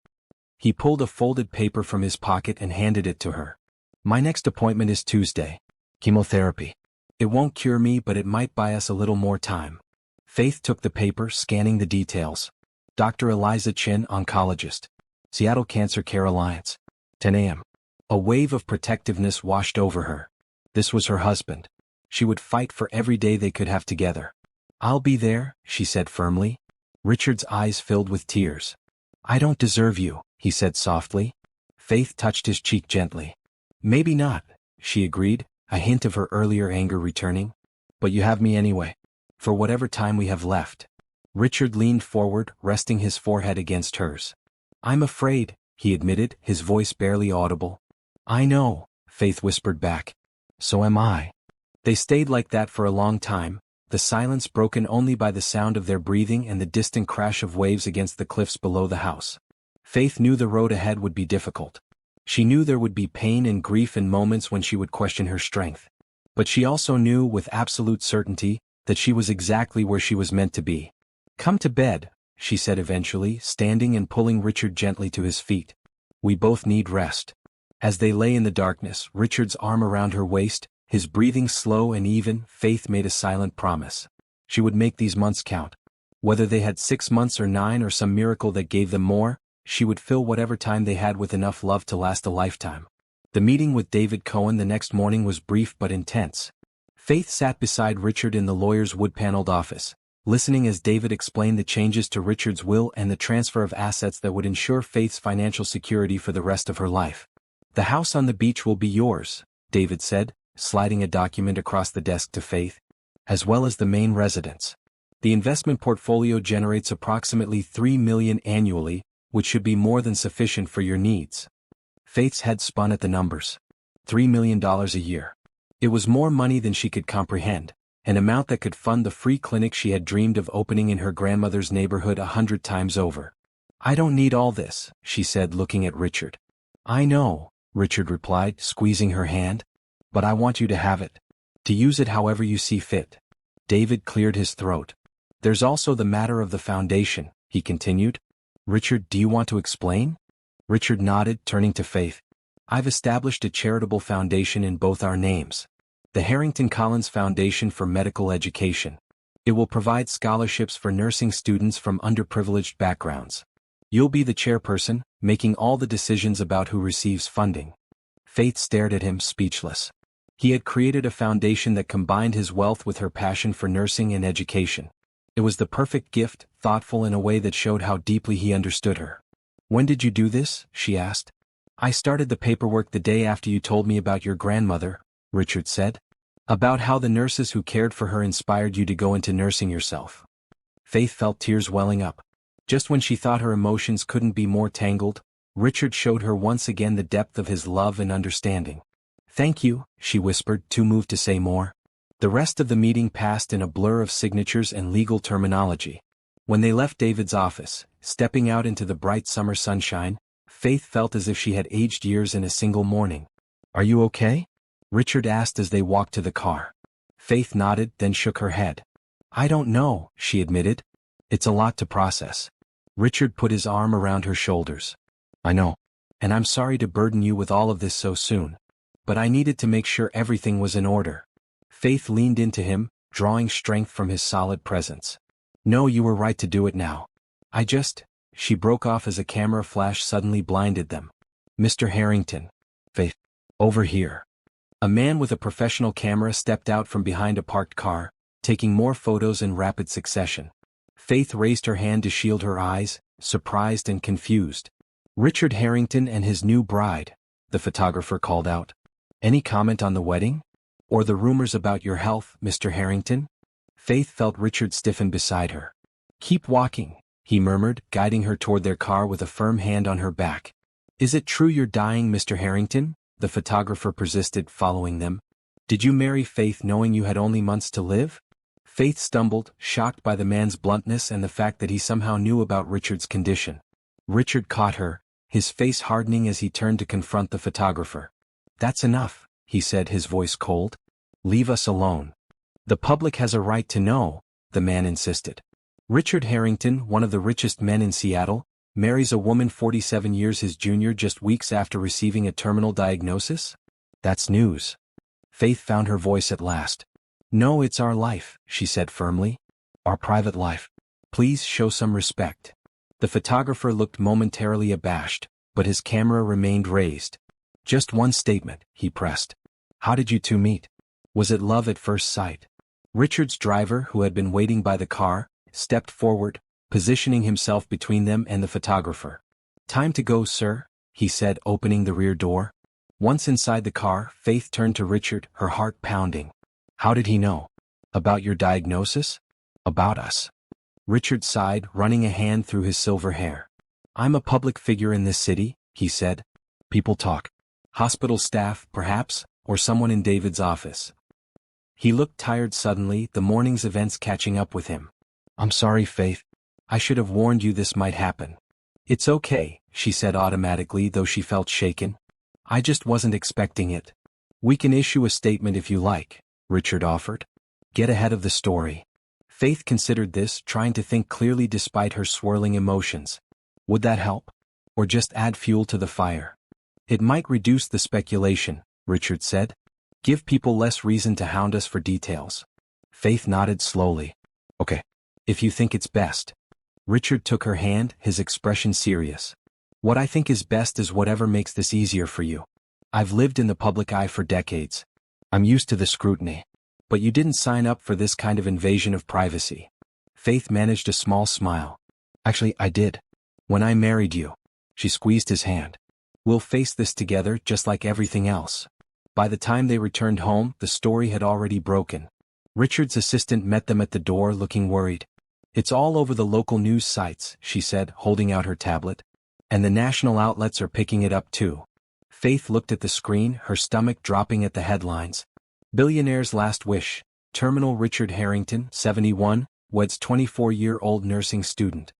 He pulled a folded paper from his pocket and handed it to her. My next appointment is Tuesday. Chemotherapy. It won't cure me, but it might buy us a little more time. Faith took the paper, scanning the details. Dr. Eliza Chin, oncologist. Seattle Cancer Care Alliance. 10 a.m. A wave of protectiveness washed over her. This was her husband. She would fight for every day they could have together. I'll be there, she said firmly. Richard's eyes filled with tears. I don't deserve you, he said softly. Faith touched his cheek gently. Maybe not, she agreed, a hint of her earlier anger returning. But you have me anyway. For whatever time we have left. Richard leaned forward, resting his forehead against hers. I'm afraid, he admitted, his voice barely audible. I know, Faith whispered back. So am I. They stayed like that for a long time, the silence broken only by the sound of their breathing and the distant crash of waves against the cliffs below the house. Faith knew the road ahead would be difficult. She knew there would be pain and grief and moments when she would question her strength. But she also knew with absolute certainty that she was exactly where she was meant to be. Come to bed, she said eventually, standing and pulling Richard gently to his feet. We both need rest. As they lay in the darkness, Richard's arm around her waist, his breathing slow and even, Faith made a silent promise. She would make these months count. Whether they had 6 months or 9 or some miracle that gave them more, she would fill whatever time they had with enough love to last a lifetime. The meeting with David Cohen the next morning was brief but intense. Faith sat beside Richard in the lawyer's wood-paneled office, listening as David explained the changes to Richard's will and the transfer of assets that would ensure Faith's financial security for the rest of her life. "The house on the beach will be yours," David said, sliding a document across the desk to Faith, "as well as the main residence. The investment portfolio generates approximately $3 million annually, which should be more than sufficient for your needs." Faith's head spun at the numbers. $3 million a year. It was more money than she could comprehend, an amount that could fund the free clinic she had dreamed of opening in her grandmother's neighborhood 100 times over. "I don't need all this," she said, looking at Richard. "I know," Richard replied, squeezing her hand. "But I want you to have it. To use it however you see fit." David cleared his throat. "There's also the matter of the foundation," he continued. "Richard, do you want to explain?" Richard nodded, turning to Faith. "I've established a charitable foundation in both our names. The Harrington Collins Foundation for Medical Education. It will provide scholarships for nursing students from underprivileged backgrounds. You'll be the chairperson, making all the decisions about who receives funding." Faith stared at him, speechless. He had created a foundation that combined his wealth with her passion for nursing and education. It was the perfect gift, thoughtful in a way that showed how deeply he understood her. "When did you do this?" she asked. "I started the paperwork the day after you told me about your grandmother," Richard said. "About how the nurses who cared for her inspired you to go into nursing yourself." Faith felt tears welling up. Just when she thought her emotions couldn't be more tangled, Richard showed her once again the depth of his love and understanding. "Thank you," she whispered, too moved to say more. The rest of the meeting passed in a blur of signatures and legal terminology. When they left David's office, stepping out into the bright summer sunshine, Faith felt as if she had aged years in a single morning. "Are you okay?" Richard asked as they walked to the car. Faith nodded, then shook her head. "I don't know," she admitted. "It's a lot to process." Richard put his arm around her shoulders. "I know. And I'm sorry to burden you with all of this so soon. But I needed to make sure everything was in order." Faith leaned into him, drawing strength from his solid presence. "No, you were right to do it now. She broke off as a camera flash suddenly blinded them. "Mr. Harrington." "Faith. Over here." A man with a professional camera stepped out from behind a parked car, taking more photos in rapid succession. Faith raised her hand to shield her eyes, surprised and confused. "Richard Harrington and his new bride," the photographer called out. "Any comment on the wedding? Or the rumors about your health, Mr. Harrington?" Faith felt Richard stiffen beside her. "Keep walking," he murmured, guiding her toward their car with a firm hand on her back. "Is it true you're dying, Mr. Harrington?" the photographer persisted, following them. "Did you marry Faith knowing you had only months to live?" Faith stumbled, shocked by the man's bluntness and the fact that he somehow knew about Richard's condition. Richard caught her, his face hardening as he turned to confront the photographer. "That's enough," he said, his voice cold. "Leave us alone." "The public has a right to know," the man insisted. "Richard Harrington, one of the richest men in Seattle, marries a woman 47 years his junior just weeks after receiving a terminal diagnosis? That's news." Faith found her voice at last. "No, it's our life," she said firmly. "Our private life. Please show some respect." The photographer looked momentarily abashed, but his camera remained raised. "Just one statement," he pressed. "How did you two meet? Was it love at first sight?" Richard's driver, who had been waiting by the car, stepped forward, positioning himself between them and the photographer. "Time to go, sir," he said, opening the rear door. Once inside the car, Faith turned to Richard, her heart pounding. "How did he know? About your diagnosis? About us?" Richard sighed, running a hand through his silver hair. "I'm a public figure in this city," he said. "People talk. Hospital staff, perhaps, or someone in David's office." He looked tired suddenly, the morning's events catching up with him. "I'm sorry, Faith. I should have warned you this might happen." "It's okay," she said automatically, though she felt shaken. "I just wasn't expecting it." "We can issue a statement if you like," Richard offered. "Get ahead of the story." Faith considered this, trying to think clearly despite her swirling emotions. Would that help? Or just add fuel to the fire? "It might reduce the speculation," Richard said. "Give people less reason to hound us for details." Faith nodded slowly. "Okay. If you think it's best." Richard took her hand, his expression serious. "What I think is best is whatever makes this easier for you." I've lived in the public eye for decades. I'm used to the scrutiny. But you didn't sign up for this kind of invasion of privacy. Faith managed a small smile. Actually, I did. When I married you. She squeezed his hand. We'll face this together just like everything else. By the time they returned home, the story had already broken. Richard's assistant met them at the door looking worried. It's all over the local news sites, she said, holding out her tablet. And the national outlets are picking it up too. Faith looked at the screen, her stomach dropping at the headlines. Billionaire's last wish. Terminal Richard Harrington, 71, weds 24-year-old nursing student.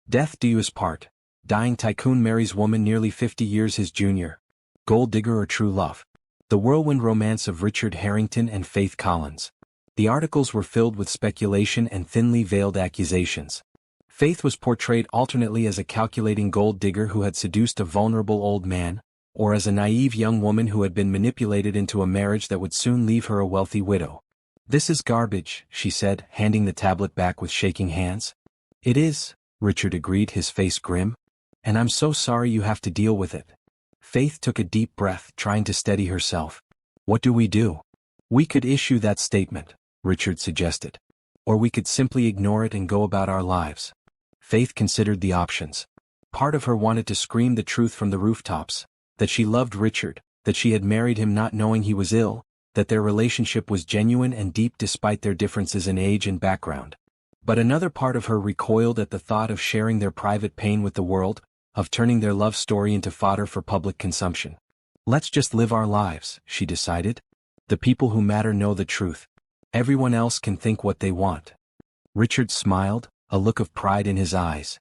Death do us part. Dying tycoon marries woman nearly 50 years his junior. Gold digger or true love. The whirlwind romance of Richard Harrington and Faith Collins. The articles were filled with speculation and thinly veiled accusations. Faith was portrayed alternately as a calculating gold digger who had seduced a vulnerable old man, or as a naive young woman who had been manipulated into a marriage that would soon leave her a wealthy widow. This is garbage, she said, handing the tablet back with shaking hands. It is, Richard agreed, his face grim. And I'm so sorry you have to deal with it. Faith took a deep breath, trying to steady herself. What do we do? We could issue that statement, Richard suggested. Or we could simply ignore it and go about our lives. Faith considered the options. Part of her wanted to scream the truth from the rooftops, that she loved Richard, that she had married him not knowing he was ill, that their relationship was genuine and deep despite their differences in age and background. But another part of her recoiled at the thought of sharing their private pain with the world, of turning their love story into fodder for public consumption. Let's just live our lives, she decided. The people who matter know the truth. Everyone else can think what they want. Richard smiled, a look of pride in his eyes.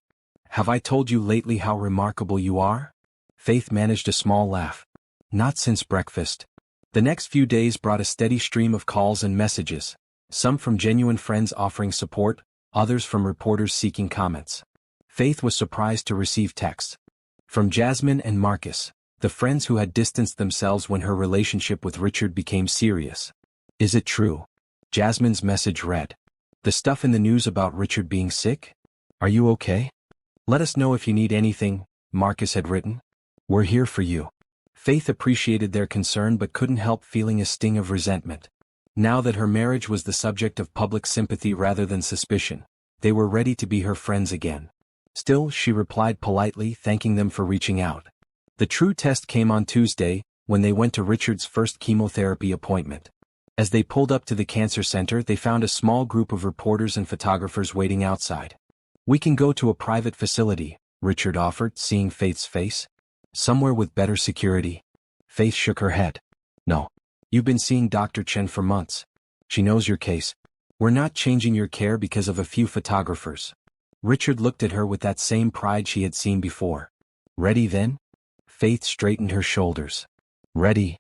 Have I told you lately how remarkable you are? Faith managed a small laugh. Not since breakfast. The next few days brought a steady stream of calls and messages, some from genuine friends offering support, others from reporters seeking comments. Faith was surprised to receive texts from Jasmine and Marcus, the friends who had distanced themselves when her relationship with Richard became serious. Is it true? Jasmine's message read. The stuff in the news about Richard being sick? Are you okay? Let us know if you need anything, Marcus had written. We're here for you. Faith appreciated their concern but couldn't help feeling a sting of resentment. Now that her marriage was the subject of public sympathy rather than suspicion, they were ready to be her friends again. Still, she replied politely, thanking them for reaching out. The true test came on Tuesday, when they went to Richard's first chemotherapy appointment. As they pulled up to the cancer center, they found a small group of reporters and photographers waiting outside. We can go to a private facility, Richard offered, seeing Faith's face. Somewhere with better security. Faith shook her head. No. You've been seeing Dr. Chen for months. She knows your case. We're not changing your care because of a few photographers. Richard looked at her with that same pride she had seen before. Ready then? Faith straightened her shoulders. Ready.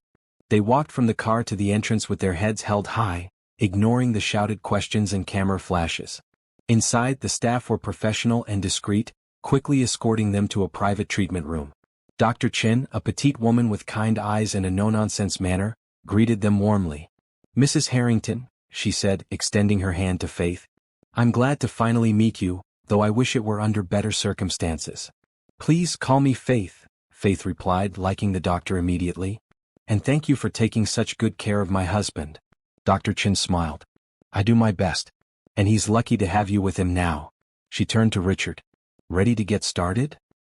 They walked from the car to the entrance with their heads held high, ignoring the shouted questions and camera flashes. Inside, the staff were professional and discreet, quickly escorting them to a private treatment room. Dr. Chen, a petite woman with kind eyes and a no-nonsense manner, greeted them warmly. Mrs. Harrington, she said, extending her hand to Faith. I'm glad to finally meet you, though I wish it were under better circumstances. Please call me Faith, Faith replied, liking the doctor immediately. And thank you for taking such good care of my husband. Dr. Chen smiled. I do my best. And he's lucky to have you with him now. She turned to Richard. Ready to get started?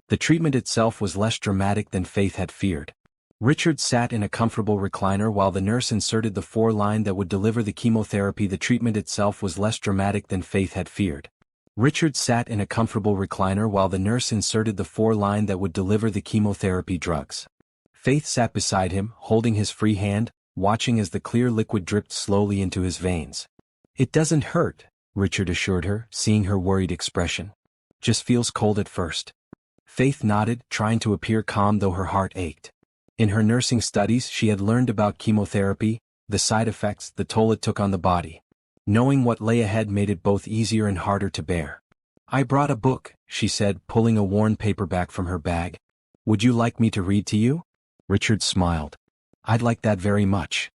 The treatment itself was less dramatic than Faith had feared. Richard sat in a comfortable recliner while the nurse inserted the 4-line that would deliver the chemotherapy. The treatment itself was less dramatic than Faith had feared. Richard sat in a comfortable recliner while the nurse inserted the 4-line that would deliver the chemotherapy drugs. Faith sat beside him, holding his free hand, watching as the clear liquid dripped slowly into his veins. It doesn't hurt, Richard assured her, seeing her worried expression. Just feels cold at first. Faith nodded, trying to appear calm though her heart ached. In her nursing studies she had learned about chemotherapy, the side effects, the toll it took on the body. Knowing what lay ahead made it both easier and harder to bear. I brought a book, she said, pulling a worn paperback from her bag. Would you like me to read to you? Richard smiled. I'd like that very much.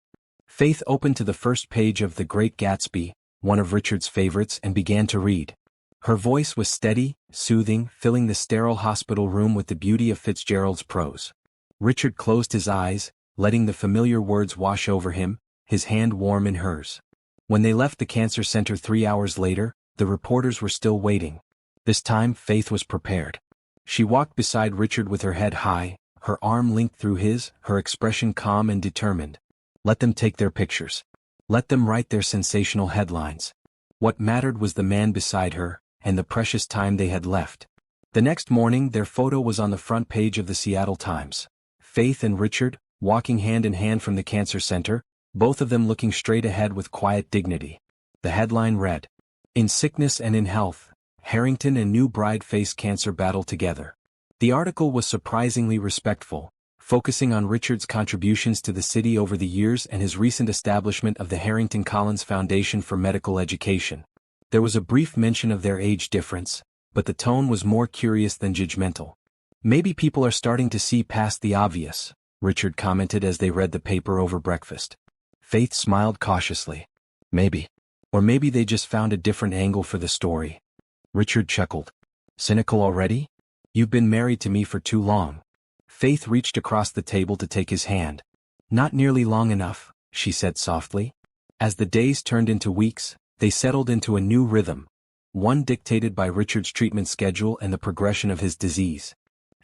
Faith opened to the first page of The Great Gatsby, one of Richard's favorites, and began to read. Her voice was steady, soothing, filling the sterile hospital room with the beauty of Fitzgerald's prose. Richard closed his eyes, letting the familiar words wash over him, his hand warm in hers. When they left the cancer center 3 hours later, the reporters were still waiting. This time, Faith was prepared. She walked beside Richard with her head high, her arm linked through his, her expression calm and determined. Let them take their pictures. Let them write their sensational headlines. What mattered was the man beside her, and the precious time they had left. The next morning, their photo was on the front page of the Seattle Times. Faith and Richard, walking hand in hand from the cancer center, both of them looking straight ahead with quiet dignity. The headline read, "In sickness and in health, Harrington and new bride face cancer battle together." The article was surprisingly respectful, focusing on Richard's contributions to the city over the years and his recent establishment of the Harrington Collins Foundation for Medical Education. There was a brief mention of their age difference, but the tone was more curious than judgmental. "Maybe people are starting to see past the obvious," Richard commented as they read the paper over breakfast. Faith smiled cautiously. "Maybe. Or maybe they just found a different angle for the story." Richard chuckled. "Cynical already? You've been married to me for too long." Faith reached across the table to take his hand. "Not nearly long enough," she said softly. As the days turned into weeks, they settled into a new rhythm, one dictated by Richard's treatment schedule and the progression of his disease.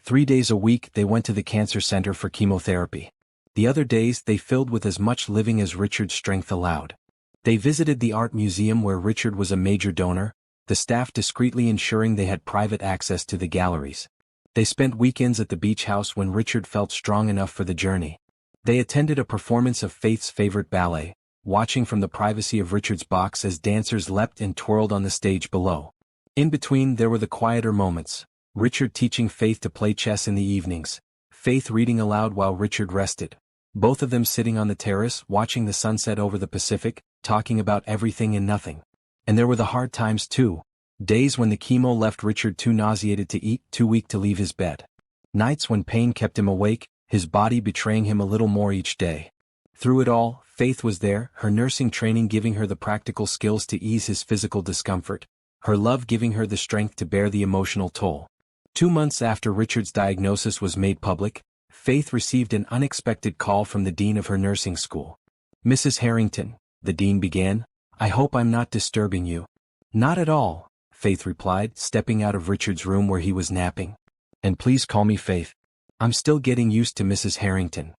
3 days a week they went to the cancer center for chemotherapy. The other days they filled with as much living as Richard's strength allowed. They visited the art museum where Richard was a major donor, the staff discreetly ensuring they had private access to the galleries. They spent weekends at the beach house when Richard felt strong enough for the journey. They attended a performance of Faith's favorite ballet, watching from the privacy of Richard's box as dancers leapt and twirled on the stage below. In between there were the quieter moments, Richard teaching Faith to play chess in the evenings, Faith reading aloud while Richard rested, both of them sitting on the terrace watching the sunset over the Pacific, talking about everything and nothing. And there were the hard times too, days when the chemo left Richard too nauseated to eat, too weak to leave his bed. Nights when pain kept him awake, his body betraying him a little more each day. Through it all, Faith was there, her nursing training giving her the practical skills to ease his physical discomfort, her love giving her the strength to bear the emotional toll. 2 months after Richard's diagnosis was made public, Faith received an unexpected call from the dean of her nursing school. "Mrs. Harrington," the dean began, "I hope I'm not disturbing you." "Not at all," Faith replied, stepping out of Richard's room where he was napping. "And please call me Faith. I'm still getting used to Mrs. Harrington."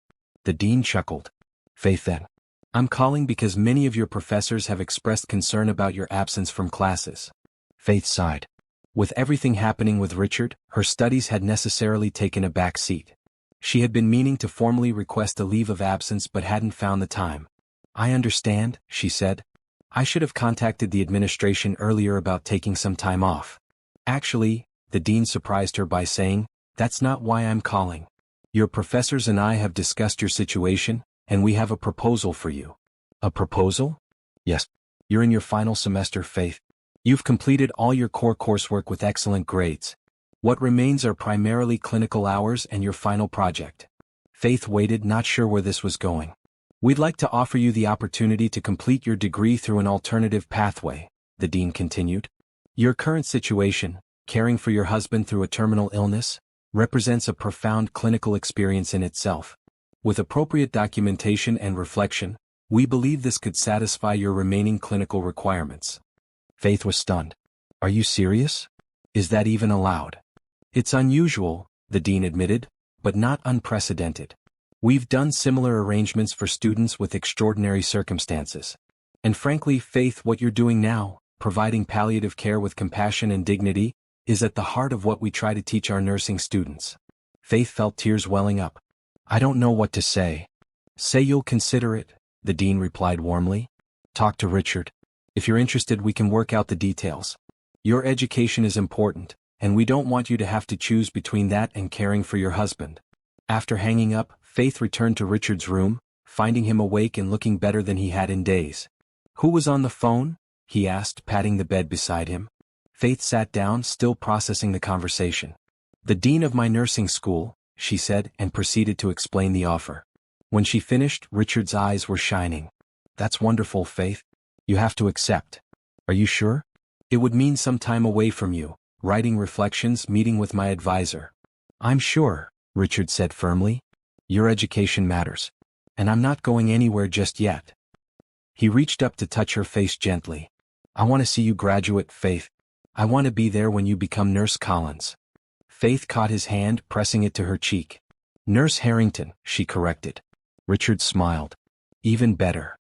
The dean chuckled. "Faith then. I'm calling because many of your professors have expressed concern about your absence from classes." Faith sighed. With everything happening with Richard, her studies had necessarily taken a back seat. She had been meaning to formally request a leave of absence but hadn't found the time. "I understand," she said. "I should have contacted the administration earlier about taking some time off." "Actually," the dean surprised her by saying, "that's not why I'm calling. Your professors and I have discussed your situation, and we have a proposal for you." "A proposal?" "Yes. You're in your final semester, Faith. You've completed all your core coursework with excellent grades. What remains are primarily clinical hours and your final project." Faith waited, not sure where this was going. "We'd like to offer you the opportunity to complete your degree through an alternative pathway," the dean continued. "Your current situation, caring for your husband through a terminal illness, represents a profound clinical experience in itself. With appropriate documentation and reflection, we believe this could satisfy your remaining clinical requirements." Faith was stunned. "Are you serious? Is that even allowed?" "It's unusual," the dean admitted, "but not unprecedented. We've done similar arrangements for students with extraordinary circumstances. And frankly, Faith, what you're doing now, providing palliative care with compassion and dignity, is at the heart of what we try to teach our nursing students." Faith felt tears welling up. "I don't know what to say." "Say you'll consider it," the dean replied warmly. "Talk to Richard. If you're interested, we can work out the details. Your education is important, and we don't want you to have to choose between that and caring for your husband." After hanging up, Faith returned to Richard's room, finding him awake and looking better than he had in days. "Who was on the phone?" he asked, patting the bed beside him. Faith sat down, still processing the conversation. "The dean of my nursing school," she said, and proceeded to explain the offer. When she finished, Richard's eyes were shining. "That's wonderful, Faith. You have to accept." "Are you sure?" "It would mean some time away from you, writing reflections, meeting with my advisor." "I'm sure," Richard said firmly. "Your education matters. And I'm not going anywhere just yet. He reached up to touch her face gently. I want to see you graduate, Faith. I want to be there when you become Nurse Collins. Faith caught his hand, pressing it to her cheek. Nurse Harrington, she corrected. Richard smiled. Even better.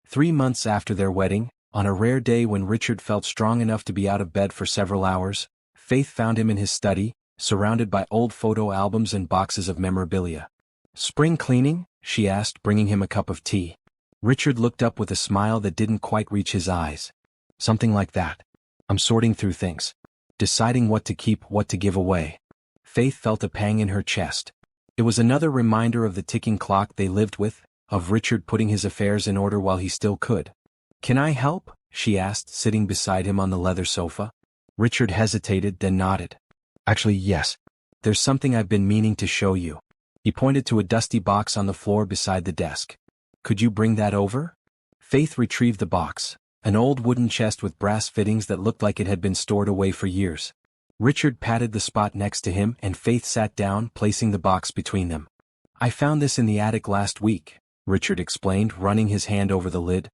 3 months after their wedding, on a rare day when Richard felt strong enough to be out of bed for several hours, Faith found him in his study, surrounded by old photo albums and boxes of memorabilia. Spring cleaning? She asked, bringing him a cup of tea. Richard looked up with a smile that didn't quite reach his eyes. Something like that. I'm sorting through things. Deciding what to keep, what to give away. Faith felt a pang in her chest. It was another reminder of the ticking clock they lived with, of Richard putting his affairs in order while he still could. Can I help? She asked, sitting beside him on the leather sofa. Richard hesitated, then nodded. Actually, yes. There's something I've been meaning to show you. He pointed to a dusty box on the floor beside the desk. Could you bring that over? Faith retrieved the box, an old wooden chest with brass fittings that looked like it had been stored away for years. Richard patted the spot next to him and Faith sat down, placing the box between them. I found this in the attic last week, Richard explained, running his hand over the lid.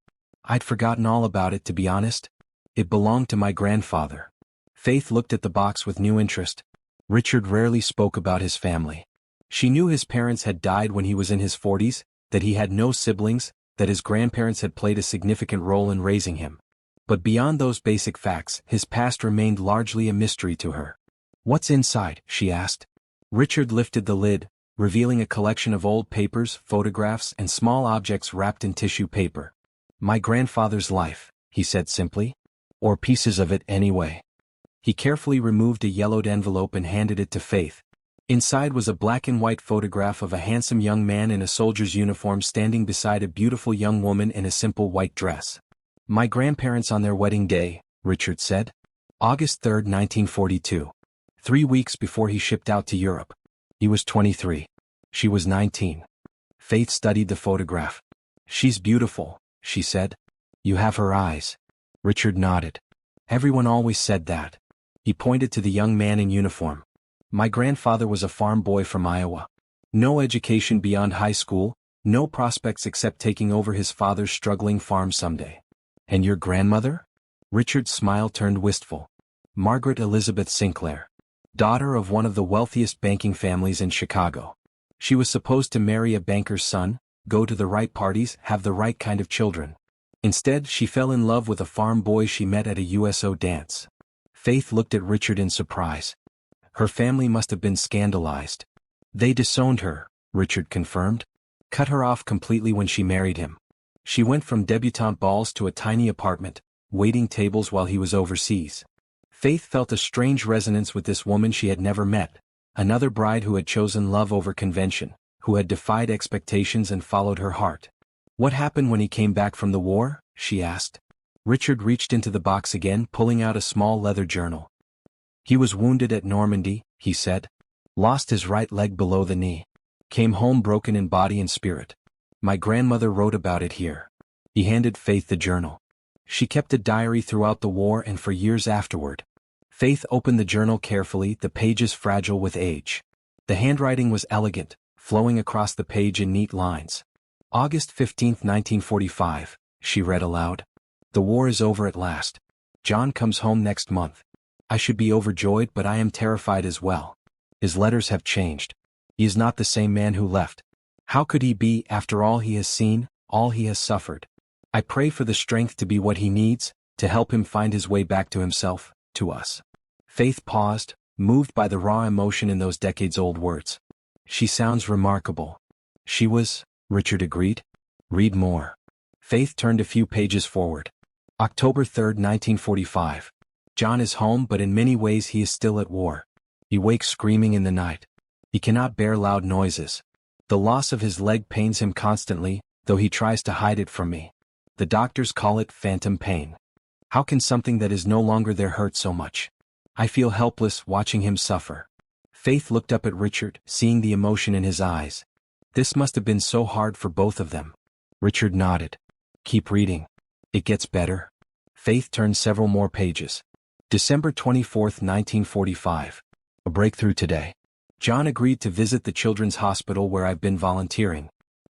I'd forgotten all about it, to be honest. It belonged to my grandfather. Faith looked at the box with new interest. Richard rarely spoke about his family. She knew his parents had died when he was in his 40s, that he had no siblings, that his grandparents had played a significant role in raising him. But beyond those basic facts, his past remained largely a mystery to her. What's inside? She asked. Richard lifted the lid, revealing a collection of old papers, photographs, and small objects wrapped in tissue paper. My grandfather's life, he said simply. Or pieces of it anyway. He carefully removed a yellowed envelope and handed it to Faith. Inside was a black and white photograph of a handsome young man in a soldier's uniform standing beside a beautiful young woman in a simple white dress. My grandparents on their wedding day, Richard said. August 3, 1942. 3 weeks before he shipped out to Europe. He was 23. She was 19. Faith studied the photograph. She's beautiful, she said. You have her eyes. Richard nodded. Everyone always said that. He pointed to the young man in uniform. My grandfather was a farm boy from Iowa. No education beyond high school, no prospects except taking over his father's struggling farm someday. And your grandmother? Richard's smile turned wistful. Margaret Elizabeth Sinclair. Daughter of one of the wealthiest banking families in Chicago. She was supposed to marry a banker's son, go to the right parties, have the right kind of children. Instead, she fell in love with a farm boy she met at a USO dance. Faith looked at Richard in surprise. Her family must have been scandalized. They disowned her, Richard confirmed. Cut her off completely when she married him. She went from debutante balls to a tiny apartment, waiting tables while he was overseas. Faith felt a strange resonance with this woman she had never met, another bride who had chosen love over convention, who had defied expectations and followed her heart. What happened when he came back from the war? She asked. Richard reached into the box again, pulling out a small leather journal. He was wounded at Normandy, he said. Lost his right leg below the knee. Came home broken in body and spirit. My grandmother wrote about it here. He handed Faith the journal. She kept a diary throughout the war and for years afterward. Faith opened the journal carefully, the pages fragile with age. The handwriting was elegant, flowing across the page in neat lines. August 15, 1945, she read aloud. The war is over at last. John comes home next month. I should be overjoyed, but I am terrified as well. His letters have changed. He is not the same man who left. How could he be after all he has seen, all he has suffered? I pray for the strength to be what he needs, to help him find his way back to himself, to us. Faith paused, moved by the raw emotion in those decades-old words. She sounds remarkable. She was, Richard agreed. Read more. Faith turned a few pages forward. October 3, 1945. John is home, but in many ways he is still at war. He wakes screaming in the night. He cannot bear loud noises. The loss of his leg pains him constantly, though he tries to hide it from me. The doctors call it phantom pain. How can something that is no longer there hurt so much? I feel helpless watching him suffer. Faith looked up at Richard, seeing the emotion in his eyes. This must have been so hard for both of them. Richard nodded. Keep reading. It gets better. Faith turned several more pages. December 24, 1945. A breakthrough today. John agreed to visit the children's hospital where I've been volunteering.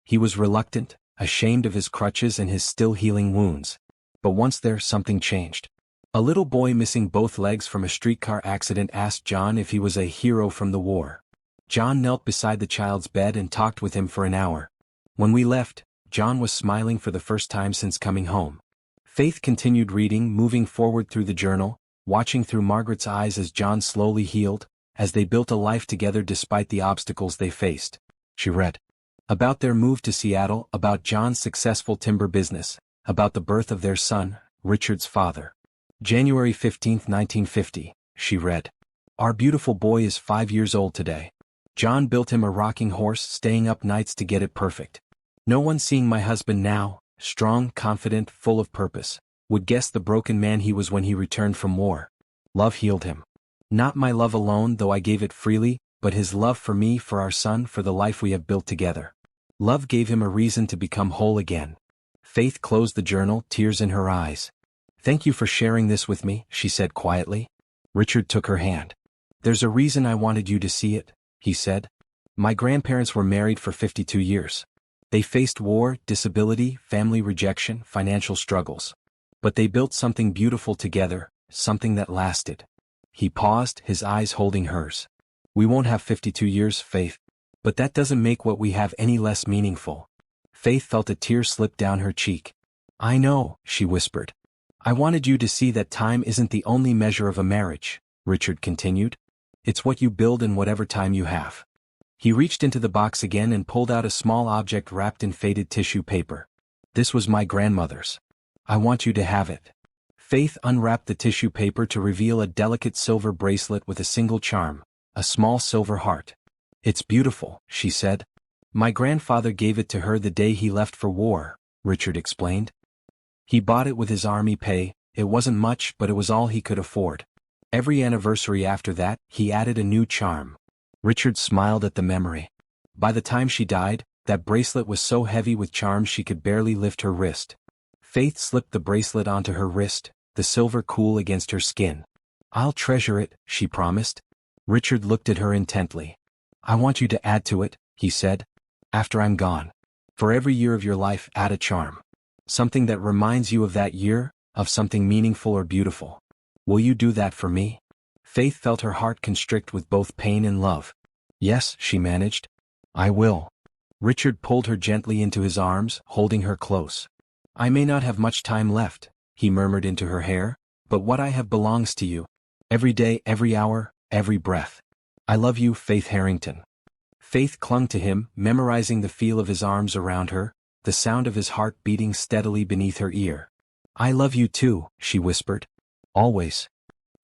He was reluctant, ashamed of his crutches and his still healing wounds. But once there, something changed. A little boy missing both legs from a streetcar accident asked John if he was a hero from the war. John knelt beside the child's bed and talked with him for an hour. When we left, John was smiling for the first time since coming home. Faith continued reading, moving forward through the journal, watching through Margaret's eyes as John slowly healed, as they built a life together despite the obstacles they faced. She read about their move to Seattle, about John's successful timber business, about the birth of their son, Richard's father. January 15, 1950, she read. Our beautiful boy is 5 years old today. John built him a rocking horse, staying up nights to get it perfect. No one seeing my husband now, strong, confident, full of purpose, would guess the broken man he was when he returned from war. Love healed him. Not my love alone, though I gave it freely, but his love for me, for our son, for the life we have built together. Love gave him a reason to become whole again. Faith closed the journal, tears in her eyes. Thank you for sharing this with me, she said quietly. Richard took her hand. There's a reason I wanted you to see it, he said. My grandparents were married for 52 years. They faced war, disability, family rejection, financial struggles. But they built something beautiful together, something that lasted. He paused, his eyes holding hers. We won't have 52 years, Faith. But that doesn't make what we have any less meaningful. Faith felt a tear slip down her cheek. I know, she whispered. I wanted you to see that time isn't the only measure of a marriage, Richard continued. It's what you build in whatever time you have. He reached into the box again and pulled out a small object wrapped in faded tissue paper. This was my grandmother's. I want you to have it. Faith unwrapped the tissue paper to reveal a delicate silver bracelet with a single charm, a small silver heart. It's beautiful, she said. My grandfather gave it to her the day he left for war, Richard explained. He bought it with his army pay. It wasn't much, but it was all he could afford. Every anniversary after that, he added a new charm. Richard smiled at the memory. By the time she died, that bracelet was so heavy with charms she could barely lift her wrist. Faith slipped the bracelet onto her wrist, the silver cool against her skin. I'll treasure it, she promised. Richard looked at her intently. I want you to add to it, he said. After I'm gone. For every year of your life, add a charm. Something that reminds you of that year, of something meaningful or beautiful. Will you do that for me? Faith felt her heart constrict with both pain and love. Yes, she managed. I will. Richard pulled her gently into his arms, holding her close. I may not have much time left, he murmured into her hair, but what I have belongs to you. Every day, every hour, every breath. I love you, Faith Harrington. Faith clung to him, memorizing the feel of his arms around her, the sound of his heart beating steadily beneath her ear. I love you too, she whispered. Always.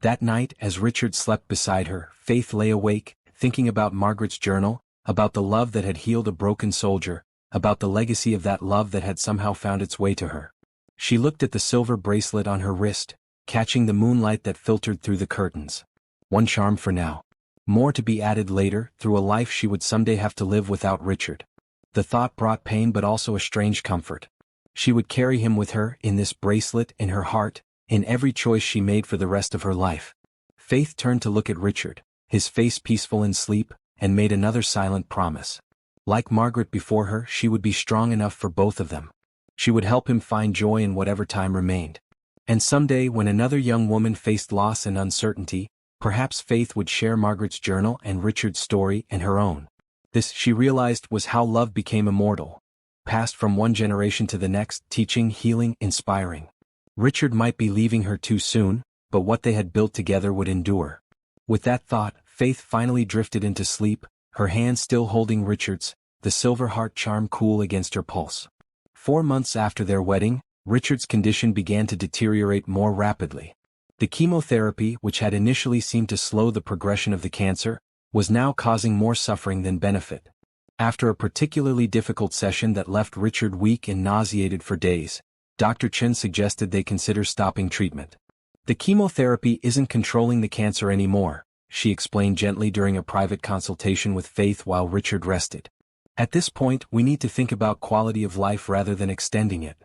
That night, as Richard slept beside her, Faith lay awake, thinking about Margaret's journal, about the love that had healed a broken soldier, about the legacy of that love that had somehow found its way to her. She looked at the silver bracelet on her wrist, catching the moonlight that filtered through the curtains. One charm for now. More to be added later, through a life she would someday have to live without Richard. The thought brought pain but also a strange comfort. She would carry him with her, in this bracelet, in her heart, in every choice she made for the rest of her life. Faith turned to look at Richard, his face peaceful in sleep, and made another silent promise. Like Margaret before her, she would be strong enough for both of them. She would help him find joy in whatever time remained. And someday, when another young woman faced loss and uncertainty, perhaps Faith would share Margaret's journal and Richard's story and her own. This, she realized, was how love became immortal. Passed from one generation to the next, teaching, healing, inspiring. Richard might be leaving her too soon, but what they had built together would endure. With that thought, Faith finally drifted into sleep, her hand still holding Richard's, the silver heart charm cool against her pulse. 4 months after their wedding, Richard's condition began to deteriorate more rapidly. The chemotherapy, which had initially seemed to slow the progression of the cancer, was now causing more suffering than benefit. After a particularly difficult session that left Richard weak and nauseated for days, Dr. Chen suggested they consider stopping treatment. The chemotherapy isn't controlling the cancer anymore, she explained gently during a private consultation with Faith while Richard rested. At this point, we need to think about quality of life rather than extending it.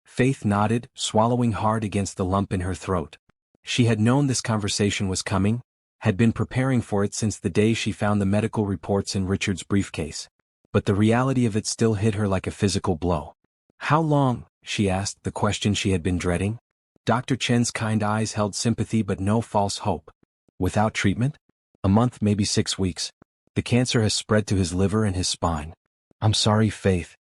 Faith nodded, swallowing hard against the lump in her throat. She had known this conversation was coming, had been preparing for it since the day she found the medical reports in Richard's briefcase. but the reality of it still hit her like a physical blow. "How long?" she asked, the question she had been dreading. Dr. Chen's kind eyes held sympathy but no false hope. "Without treatment? A month, maybe 6 weeks. The cancer has spread to his liver and his spine." "I'm sorry, Faith."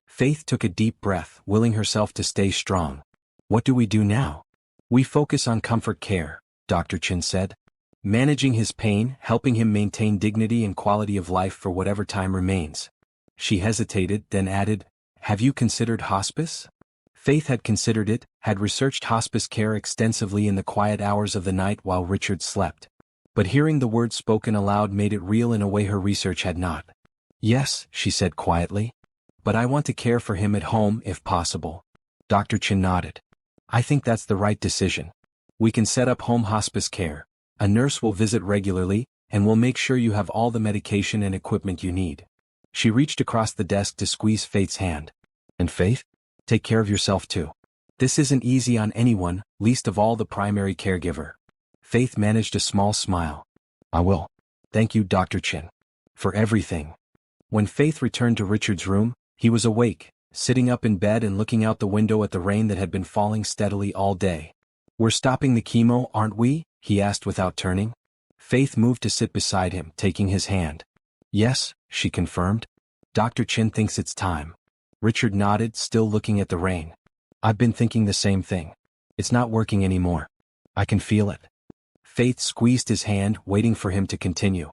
Faith took a deep breath, willing herself to stay strong. "What do we do now?" "We focus on comfort care," Dr. Chen said. "Managing his pain, helping him maintain dignity and quality of life for whatever time remains." She hesitated, then added, "Have you considered hospice?" Faith had considered it, had researched hospice care extensively in the quiet hours of the night while Richard slept. But hearing the word spoken aloud made it real in a way her research had not. "Yes," she said quietly. "But I want to care for him at home if possible." Dr. Chen nodded. "I think that's the right decision. We can set up home hospice care. A nurse will visit regularly, and we'll make sure you have all the medication and equipment you need." She reached across the desk to squeeze Faith's hand. "And Faith? Take care of yourself too. This isn't easy on anyone, least of all the primary caregiver." Faith managed a small smile. "I will. Thank you, Dr. Chen. For everything." When Faith returned to Richard's room, he was awake, sitting up in bed and looking out the window at the rain that had been falling steadily all day. "We're stopping the chemo, aren't we?" he asked without turning. Faith moved to sit beside him, taking his hand. "Yes," she confirmed. "Dr. Chen thinks it's time." Richard nodded, still looking at the rain. "I've been thinking the same thing. It's not working anymore. I can feel it." Faith squeezed his hand, waiting for him to continue.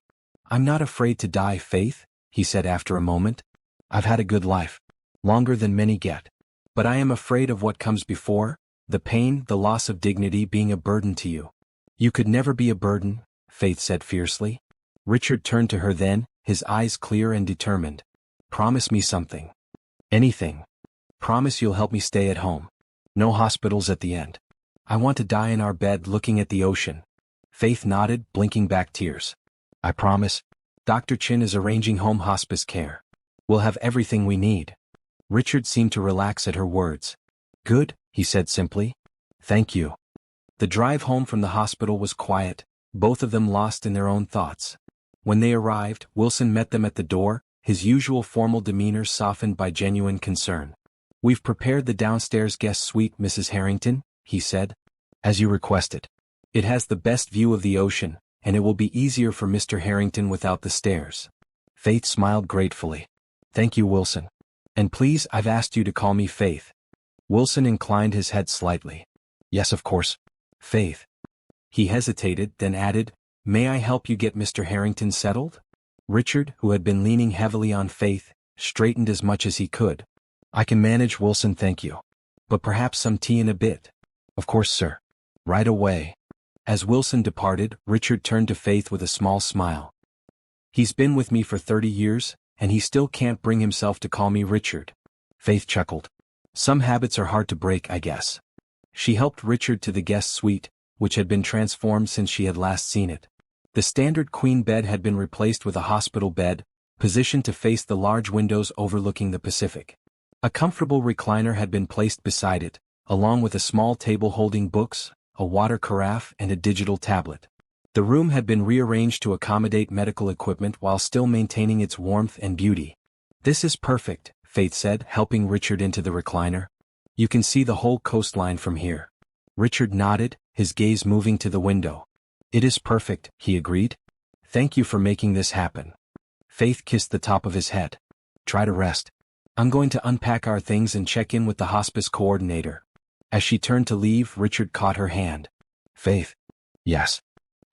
"I'm not afraid to die, Faith," he said after a moment. "I've had a good life. Longer than many get. But I am afraid of what comes before, the pain, the loss of dignity being a burden to you." "You could never be a burden," Faith said fiercely. Richard turned to her then, his eyes clear and determined. "Promise me something." "Anything. Promise you'll help me stay at home. No hospitals at the end. I want to die in our bed looking at the ocean." Faith nodded, blinking back tears. "I promise. Dr. Chin is arranging home hospice care. We'll have everything we need." Richard seemed to relax at her words. "Good," he said simply. "Thank you." The drive home from the hospital was quiet, both of them lost in their own thoughts. When they arrived, Wilson met them at the door, his usual formal demeanor softened by genuine concern. "We've prepared the downstairs guest suite, Mrs. Harrington," he said. "As you requested. It has the best view of the ocean, and it will be easier for Mr. Harrington without the stairs." Faith smiled gratefully. "Thank you, Wilson. And please, I've asked you to call me Faith." Wilson inclined his head slightly. "Yes, of course. Faith." He hesitated, then added, "May I help you get Mr. Harrington settled?" Richard, who had been leaning heavily on Faith, straightened as much as he could. "I can manage, Wilson, thank you. But perhaps some tea in a bit." "Of course, sir. Right away." As Wilson departed, Richard turned to Faith with a small smile. "He's been with me for 30 years, and he still can't bring himself to call me Richard." Faith chuckled. "Some habits are hard to break, I guess." She helped Richard to the guest suite, which had been transformed since she had last seen it. The standard queen bed had been replaced with a hospital bed, positioned to face the large windows overlooking the Pacific. A comfortable recliner had been placed beside it, along with a small table holding books, a water carafe, and a digital tablet. The room had been rearranged to accommodate medical equipment while still maintaining its warmth and beauty. "This is perfect," Faith said, helping Richard into the recliner. "You can see the whole coastline from here." Richard nodded, his gaze moving to the window. "It is perfect," he agreed. "Thank you for making this happen." Faith kissed the top of his head. "Try to rest. I'm going to unpack our things and check in with the hospice coordinator." As she turned to leave, Richard caught her hand. "Faith." "Yes."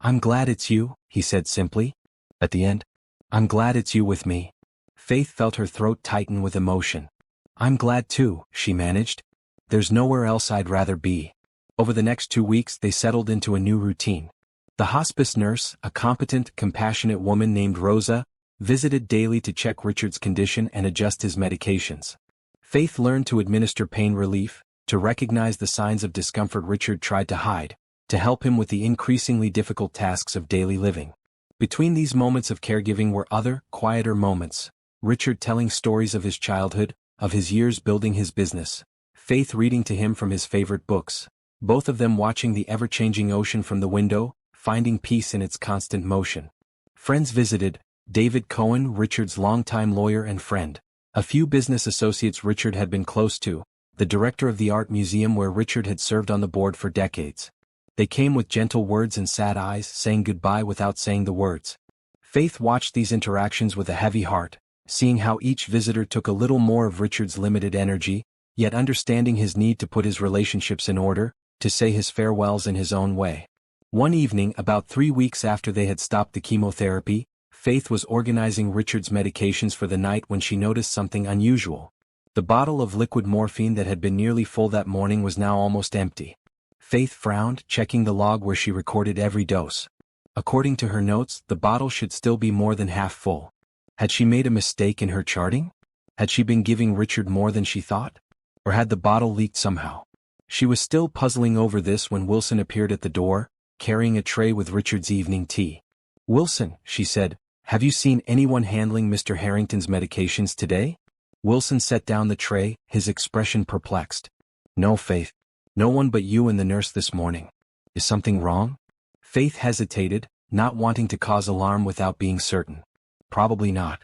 "I'm glad it's you," he said simply. At the end, "I'm glad it's you with me." Faith felt her throat tighten with emotion. "I'm glad too," she managed. "There's nowhere else I'd rather be." Over the next 2 weeks they settled into a new routine. The hospice nurse, a competent, compassionate woman named Rosa, visited daily to check Richard's condition and adjust his medications. Faith learned to administer pain relief, to recognize the signs of discomfort Richard tried to hide, to help him with the increasingly difficult tasks of daily living. Between these moments of caregiving were other, quieter moments. Richard telling stories of his childhood, of his years building his business. Faith reading to him from his favorite books. Both of them watching the ever-changing ocean from the window, finding peace in its constant motion. Friends visited, David Cohen, Richard's longtime lawyer and friend. A few business associates Richard had been close to, the director of the art museum where Richard had served on the board for decades. They came with gentle words and sad eyes, saying goodbye without saying the words. Faith watched these interactions with a heavy heart, seeing how each visitor took a little more of Richard's limited energy, yet understanding his need to put his relationships in order, to say his farewells in his own way. One evening, about 3 weeks after they had stopped the chemotherapy, Faith was organizing Richard's medications for the night when she noticed something unusual. The bottle of liquid morphine that had been nearly full that morning was now almost empty. Faith frowned, checking the log where she recorded every dose. According to her notes, the bottle should still be more than half full. Had she made a mistake in her charting? Had she been giving Richard more than she thought? Or had the bottle leaked somehow? She was still puzzling over this when Wilson appeared at the door, carrying a tray with Richard's evening tea. "Wilson," she said, "have you seen anyone handling Mr. Harrington's medications today?" Wilson set down the tray, his expression perplexed. "No, Faith. No one but you and the nurse this morning. Is something wrong?" Faith hesitated, not wanting to cause alarm without being certain. "Probably not.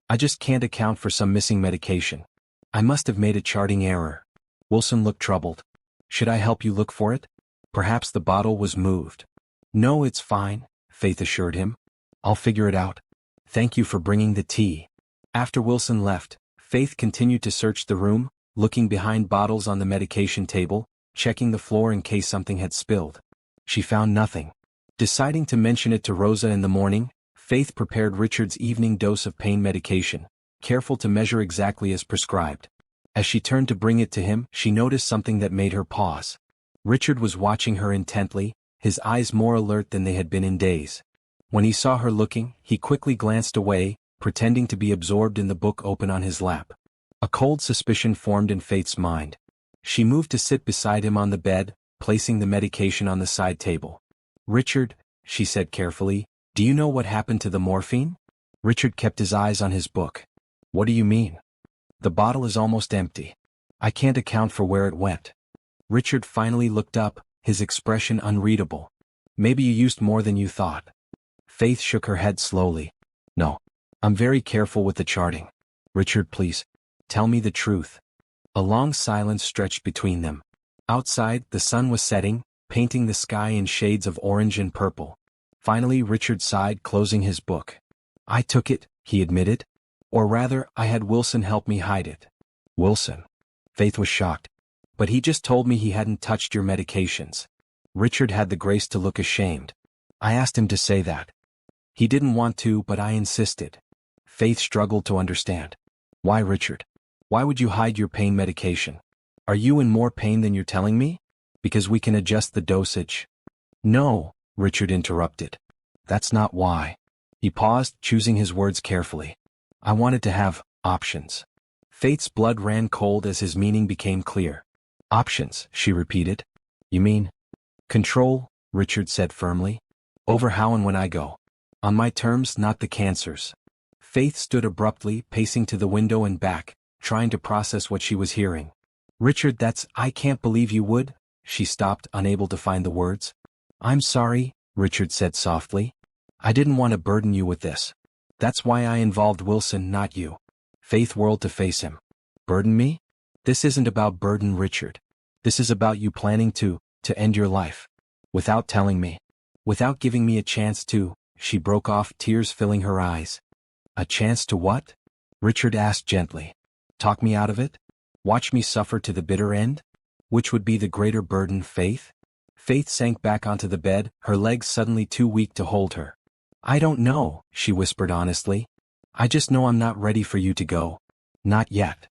I just can't account for some missing medication. I must have made a charting error." Wilson looked troubled. "Should I help you look for it? Perhaps the bottle was moved." "No, it's fine," Faith assured him. "I'll figure it out. Thank you for bringing the tea." After Wilson left, Faith continued to search the room, looking behind bottles on the medication table, checking the floor in case something had spilled. She found nothing. Deciding to mention it to Rosa in the morning, Faith prepared Richard's evening dose of pain medication, careful to measure exactly as prescribed. As she turned to bring it to him, she noticed something that made her pause. Richard was watching her intently, his eyes more alert than they had been in days. When he saw her looking, he quickly glanced away, pretending to be absorbed in the book open on his lap. A cold suspicion formed in Faith's mind. She moved to sit beside him on the bed, placing the medication on the side table. "Richard," she said carefully, "do you know what happened to the morphine?" Richard kept his eyes on his book. "What do you mean?" "The bottle is almost empty. I can't account for where it went." Richard finally looked up, his expression unreadable. "Maybe you used more than you thought." Faith shook her head slowly. "No. I'm very careful with the charting. Richard, please, tell me the truth." A long silence stretched between them. Outside, the sun was setting, painting the sky in shades of orange and purple. Finally, Richard sighed, closing his book. "I took it," he admitted. "Or rather, I had Wilson help me hide it." "Wilson?" Faith was shocked. "But he just told me he hadn't touched your medications." Richard had the grace to look ashamed. "I asked him to say that. He didn't want to, but I insisted." Faith struggled to understand. "Why, Richard? Why would you hide your pain medication? Are you in more pain than you're telling me? Because we can adjust the dosage." "No," Richard interrupted. "That's not why." He paused, choosing his words carefully. "I wanted to have options." Faith's blood ran cold as his meaning became clear. "Options," she repeated. "You mean?" "Control," Richard said firmly. "Over how and when I go. On my terms, not the cancer's." Faith stood abruptly, pacing to the window and back, trying to process what she was hearing. "Richard, I can't believe you would." She stopped, unable to find the words. "I'm sorry," Richard said softly. "I didn't want to burden you with this. That's why I involved Wilson, not you." Faith whirled to face him. "Burden me? This isn't about burden, Richard. This is about you planning to end your life. Without telling me. Without giving me a chance to." She broke off, tears filling her eyes. "A chance to what?" Richard asked gently. "Talk me out of it? Watch me suffer to the bitter end? Which would be the greater burden, Faith?" Faith sank back onto the bed, her legs suddenly too weak to hold her. "I don't know," she whispered honestly. "I just know I'm not ready for you to go. Not yet."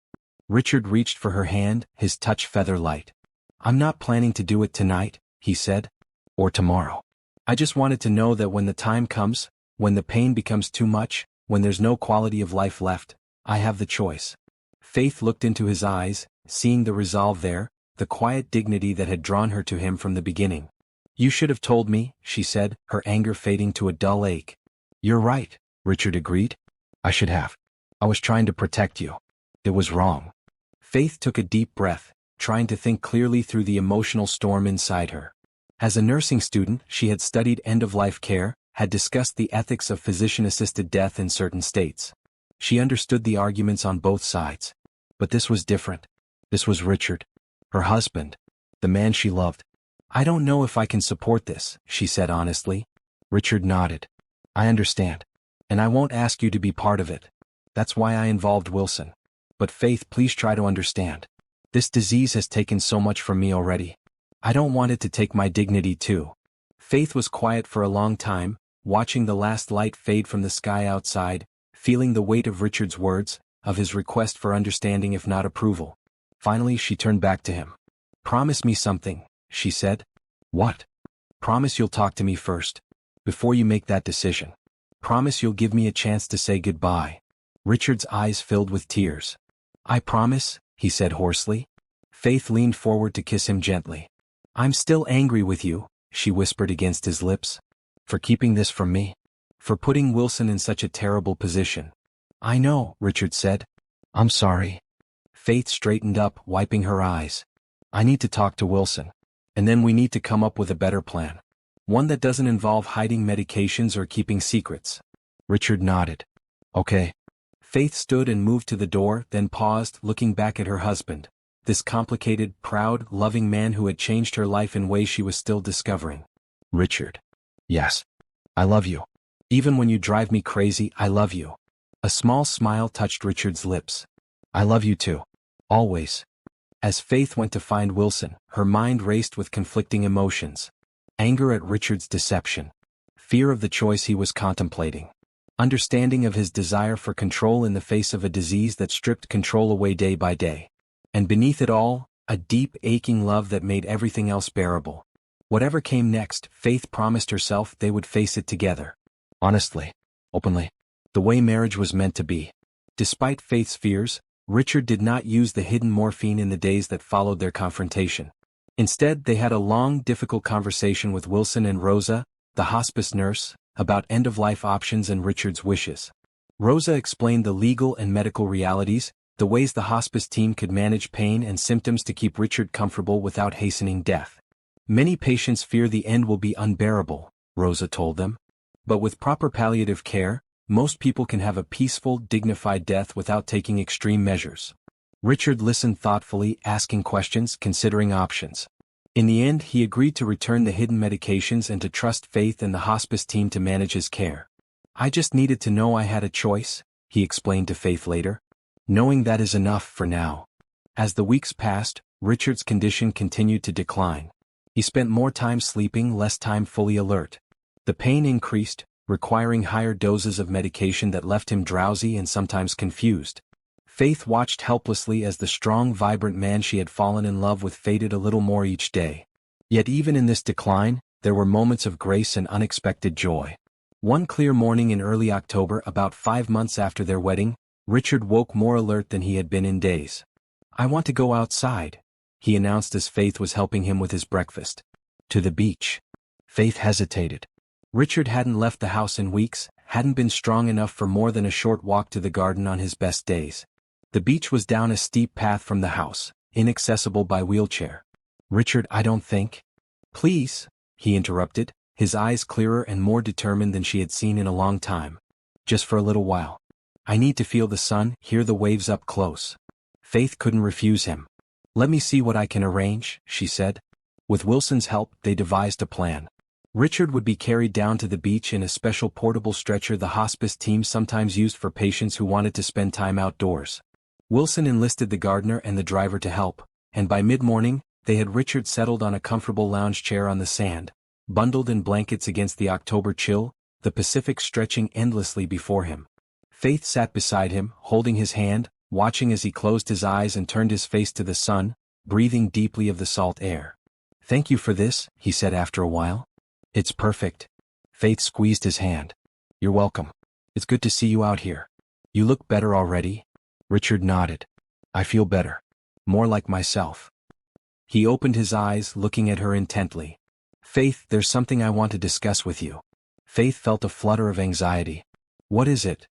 Richard reached for her hand, his touch feather light. "I'm not planning to do it tonight," he said. "Or tomorrow. I just wanted to know that when the time comes, when the pain becomes too much, when there's no quality of life left, I have the choice." Faith looked into his eyes, seeing the resolve there, the quiet dignity that had drawn her to him from the beginning. "You should have told me," she said, her anger fading to a dull ache. "You're right," Richard agreed. "I should have. I was trying to protect you. It was wrong." Faith took a deep breath, trying to think clearly through the emotional storm inside her. As a nursing student, she had studied end-of-life care, had discussed the ethics of physician-assisted death in certain states. She understood the arguments on both sides. But this was different. This was Richard. Her husband. The man she loved. "I don't know if I can support this," she said honestly. Richard nodded. "I understand. And I won't ask you to be part of it. That's why I involved Wilson. But Faith, please try to understand. This disease has taken so much from me already. I don't want it to take my dignity too." Faith was quiet for a long time, watching the last light fade from the sky outside, feeling the weight of Richard's words, of his request for understanding if not approval. Finally she turned back to him. "Promise me something," she said. "What?" "Promise you'll talk to me first. Before you make that decision. Promise you'll give me a chance to say goodbye." Richard's eyes filled with tears. "I promise," he said hoarsely. Faith leaned forward to kiss him gently. "I'm still angry with you," she whispered against his lips. "For keeping this from me? For putting Wilson in such a terrible position?" "I know," Richard said. "I'm sorry." Faith straightened up, wiping her eyes. "I need to talk to Wilson. And then we need to come up with a better plan. One that doesn't involve hiding medications or keeping secrets." Richard nodded. "Okay." Faith stood and moved to the door, then paused, looking back at her husband. This complicated, proud, loving man who had changed her life in ways she was still discovering. "Richard. Yes. I love you. Even when you drive me crazy, I love you." A small smile touched Richard's lips. "I love you too. Always." As Faith went to find Wilson, her mind raced with conflicting emotions. Anger at Richard's deception. Fear of the choice he was contemplating. Understanding of his desire for control in the face of a disease that stripped control away day by day. And beneath it all, a deep, aching love that made everything else bearable. Whatever came next, Faith promised herself they would face it together. Honestly. Openly. The way marriage was meant to be. Despite Faith's fears, Richard did not use the hidden morphine in the days that followed their confrontation. Instead, they had a long, difficult conversation with Wilson and Rosa, the hospice nurse, about end-of-life options and Richard's wishes. Rosa explained the legal and medical realities, the ways the hospice team could manage pain and symptoms to keep Richard comfortable without hastening death. "Many patients fear the end will be unbearable," Rosa told them. "But with proper palliative care, most people can have a peaceful, dignified death without taking extreme measures." Richard listened thoughtfully, asking questions, considering options. In the end, he agreed to return the hidden medications and to trust Faith and the hospice team to manage his care. "I just needed to know I had a choice," he explained to Faith later. "Knowing that is enough for now." As the weeks passed, Richard's condition continued to decline. He spent more time sleeping, less time fully alert. The pain increased, requiring higher doses of medication that left him drowsy and sometimes confused. Faith watched helplessly as the strong, vibrant man she had fallen in love with faded a little more each day. Yet even in this decline, there were moments of grace and unexpected joy. One clear morning in early October, about 5 months after their wedding, Richard woke more alert than he had been in days. "I want to go outside," he announced as Faith was helping him with his breakfast. "To the beach." Faith hesitated. Richard hadn't left the house in weeks, hadn't been strong enough for more than a short walk to the garden on his best days. The beach was down a steep path from the house, inaccessible by wheelchair. "Richard, I don't think." "Please," he interrupted, his eyes clearer and more determined than she had seen in a long time. "Just for a little while. I need to feel the sun, hear the waves up close." Faith couldn't refuse him. "Let me see what I can arrange," she said. With Wilson's help, they devised a plan. Richard would be carried down to the beach in a special portable stretcher the hospice team sometimes used for patients who wanted to spend time outdoors. Wilson enlisted the gardener and the driver to help, and by mid-morning, they had Richard settled on a comfortable lounge chair on the sand, bundled in blankets against the October chill, the Pacific stretching endlessly before him. Faith sat beside him, holding his hand, watching as he closed his eyes and turned his face to the sun, breathing deeply of the salt air. "Thank you for this," he said after a while. "It's perfect." Faith squeezed his hand. "You're welcome. It's good to see you out here. You look better already." Richard nodded. "I feel better. More like myself." He opened his eyes, looking at her intently. "Faith, there's something I want to discuss with you." Faith felt a flutter of anxiety. "What is it?"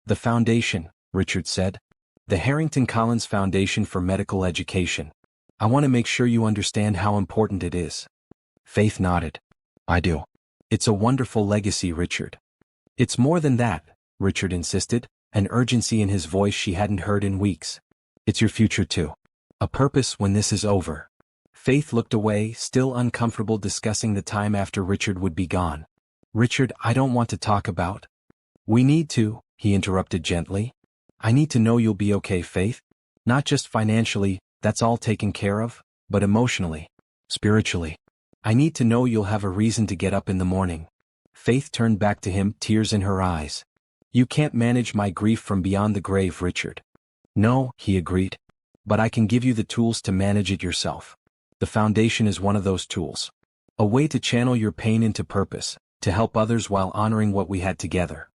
"The foundation," Richard said. "The Harrington Collins Foundation for Medical Education. I want to make sure you understand how important it is." Faith nodded. "I do. It's a wonderful legacy, Richard. It's more than that, Richard insisted, an urgency in his voice she hadn't heard in weeks. It's your future too. A purpose when this is over. Faith looked away, still uncomfortable discussing the time after Richard would be gone. Richard, I don't want to talk about. We need to, he interrupted gently. I need to know you'll be okay, Faith. Not just financially, that's all taken care of, but emotionally, spiritually. I need to know you'll have a reason to get up in the morning. Faith turned back to him, tears in her eyes. You can't manage my grief from beyond the grave, Richard. No, he agreed. But I can give you the tools to manage it yourself. The foundation is one of those tools. A way to channel your pain into purpose, to help others while honoring what we had together.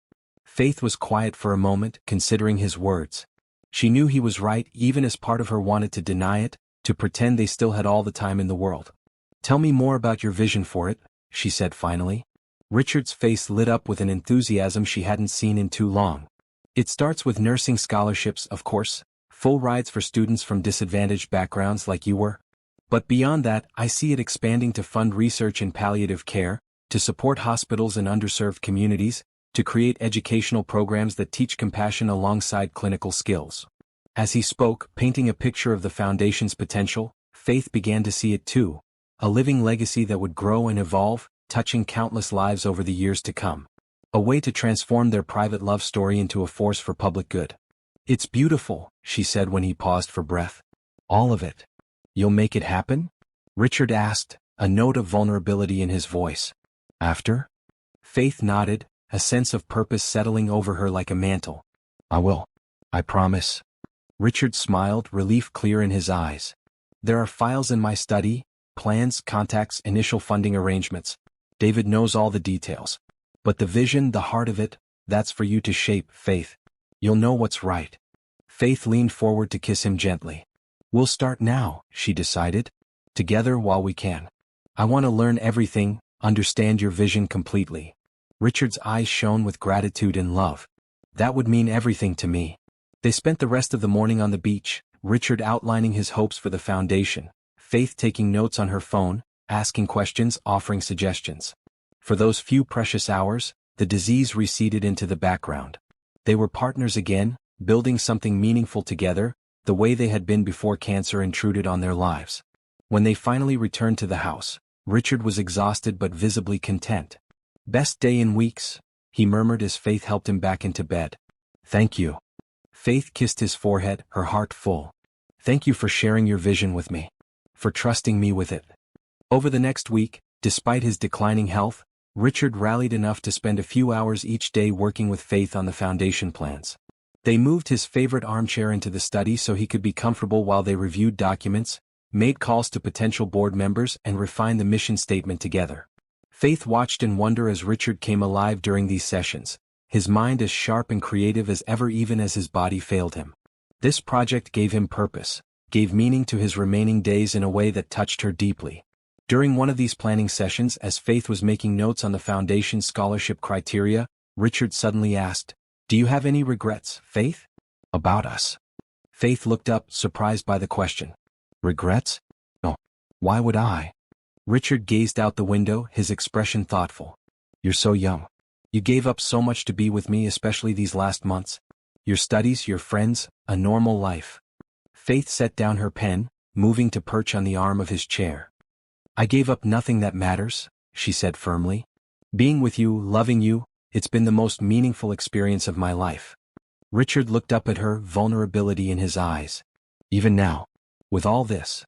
Faith was quiet for a moment, considering his words. She knew he was right, even as part of her wanted to deny it, to pretend they still had all the time in the world. Tell me more about your vision for it, she said finally. Richard's face lit up with an enthusiasm she hadn't seen in too long. It starts with nursing scholarships, of course, full rides for students from disadvantaged backgrounds like you were. But beyond that, I see it expanding to fund research in palliative care, to support hospitals in underserved communities, to create educational programs that teach compassion alongside clinical skills. As he spoke, painting a picture of the foundation's potential, Faith began to see it too, a living legacy that would grow and evolve, touching countless lives over the years to come. A way to transform their private love story into a force for public good. It's beautiful, she said when he paused for breath. All of it. You'll make it happen? Richard asked, a note of vulnerability in his voice. After? Faith nodded, a sense of purpose settling over her like a mantle. I will. I promise. Richard smiled, relief clear in his eyes. There are files in my study, plans, contacts, initial funding arrangements. David knows all the details. But the vision, the heart of it, that's for you to shape, Faith. You'll know what's right. Faith leaned forward to kiss him gently. We'll start now, she decided. Together while we can. I want to learn everything, understand your vision completely. Richard's eyes shone with gratitude and love. That would mean everything to me. They spent the rest of the morning on the beach, Richard outlining his hopes for the foundation, Faith taking notes on her phone, asking questions, offering suggestions. For those few precious hours, the disease receded into the background. They were partners again, building something meaningful together, the way they had been before cancer intruded on their lives. When they finally returned to the house, Richard was exhausted but visibly content. Best day in weeks, he murmured as Faith helped him back into bed. Thank you. Faith kissed his forehead, her heart full. Thank you for sharing your vision with me. For trusting me with it. Over the next week, despite his declining health, Richard rallied enough to spend a few hours each day working with Faith on the foundation plans. They moved his favorite armchair into the study so he could be comfortable while they reviewed documents, made calls to potential board members, and refined the mission statement together. Faith watched in wonder as Richard came alive during these sessions, his mind as sharp and creative as ever even as his body failed him. This project gave him purpose, gave meaning to his remaining days in a way that touched her deeply. During one of these planning sessions, as Faith was making notes on the foundation's scholarship criteria, Richard suddenly asked, Do you have any regrets, Faith? About us? Faith looked up, surprised by the question. Regrets? No. Why would I? Richard gazed out the window, his expression thoughtful. You're so young. You gave up so much to be with me, especially these last months. Your studies, your friends, a normal life. Faith set down her pen, moving to perch on the arm of his chair. I gave up nothing that matters, she said firmly. Being with you, loving you, it's been the most meaningful experience of my life. Richard looked up at her, vulnerability in his eyes. Even now, with all this.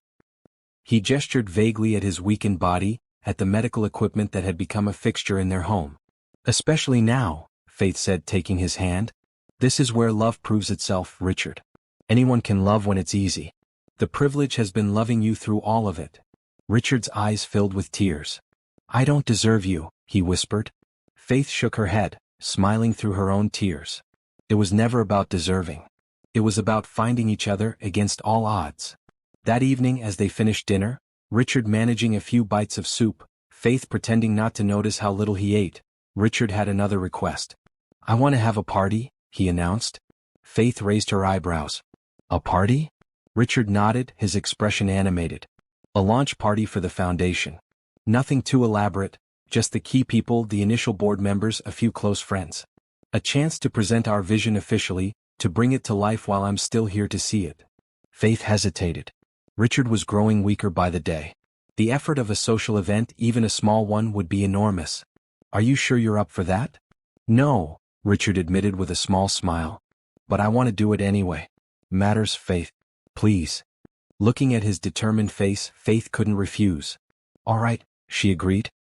He gestured vaguely at his weakened body, at the medical equipment that had become a fixture in their home. Especially now, Faith said, taking his hand. This is where love proves itself, Richard. Anyone can love when it's easy. The privilege has been loving you through all of it. Richard's eyes filled with tears. I don't deserve you, he whispered. Faith shook her head, smiling through her own tears. It was never about deserving. It was about finding each other against all odds. That evening as they finished dinner, Richard managing a few bites of soup, Faith pretending not to notice how little he ate, Richard had another request. I want to have a party, he announced. Faith raised her eyebrows. A party? Richard nodded, his expression animated. A launch party for the foundation. Nothing too elaborate, Just the key people, the initial board members, a few close friends. A chance to present our vision officially, to bring it to life while I'm still here to see it. Faith hesitated. Richard was growing weaker by the day. The effort of a social event, even a small one, would be enormous. Are you sure you're up for that? No, Richard admitted with a small smile. But I want to do it anyway. Matters, Faith. Please. Looking at his determined face, Faith couldn't refuse. All right, she agreed.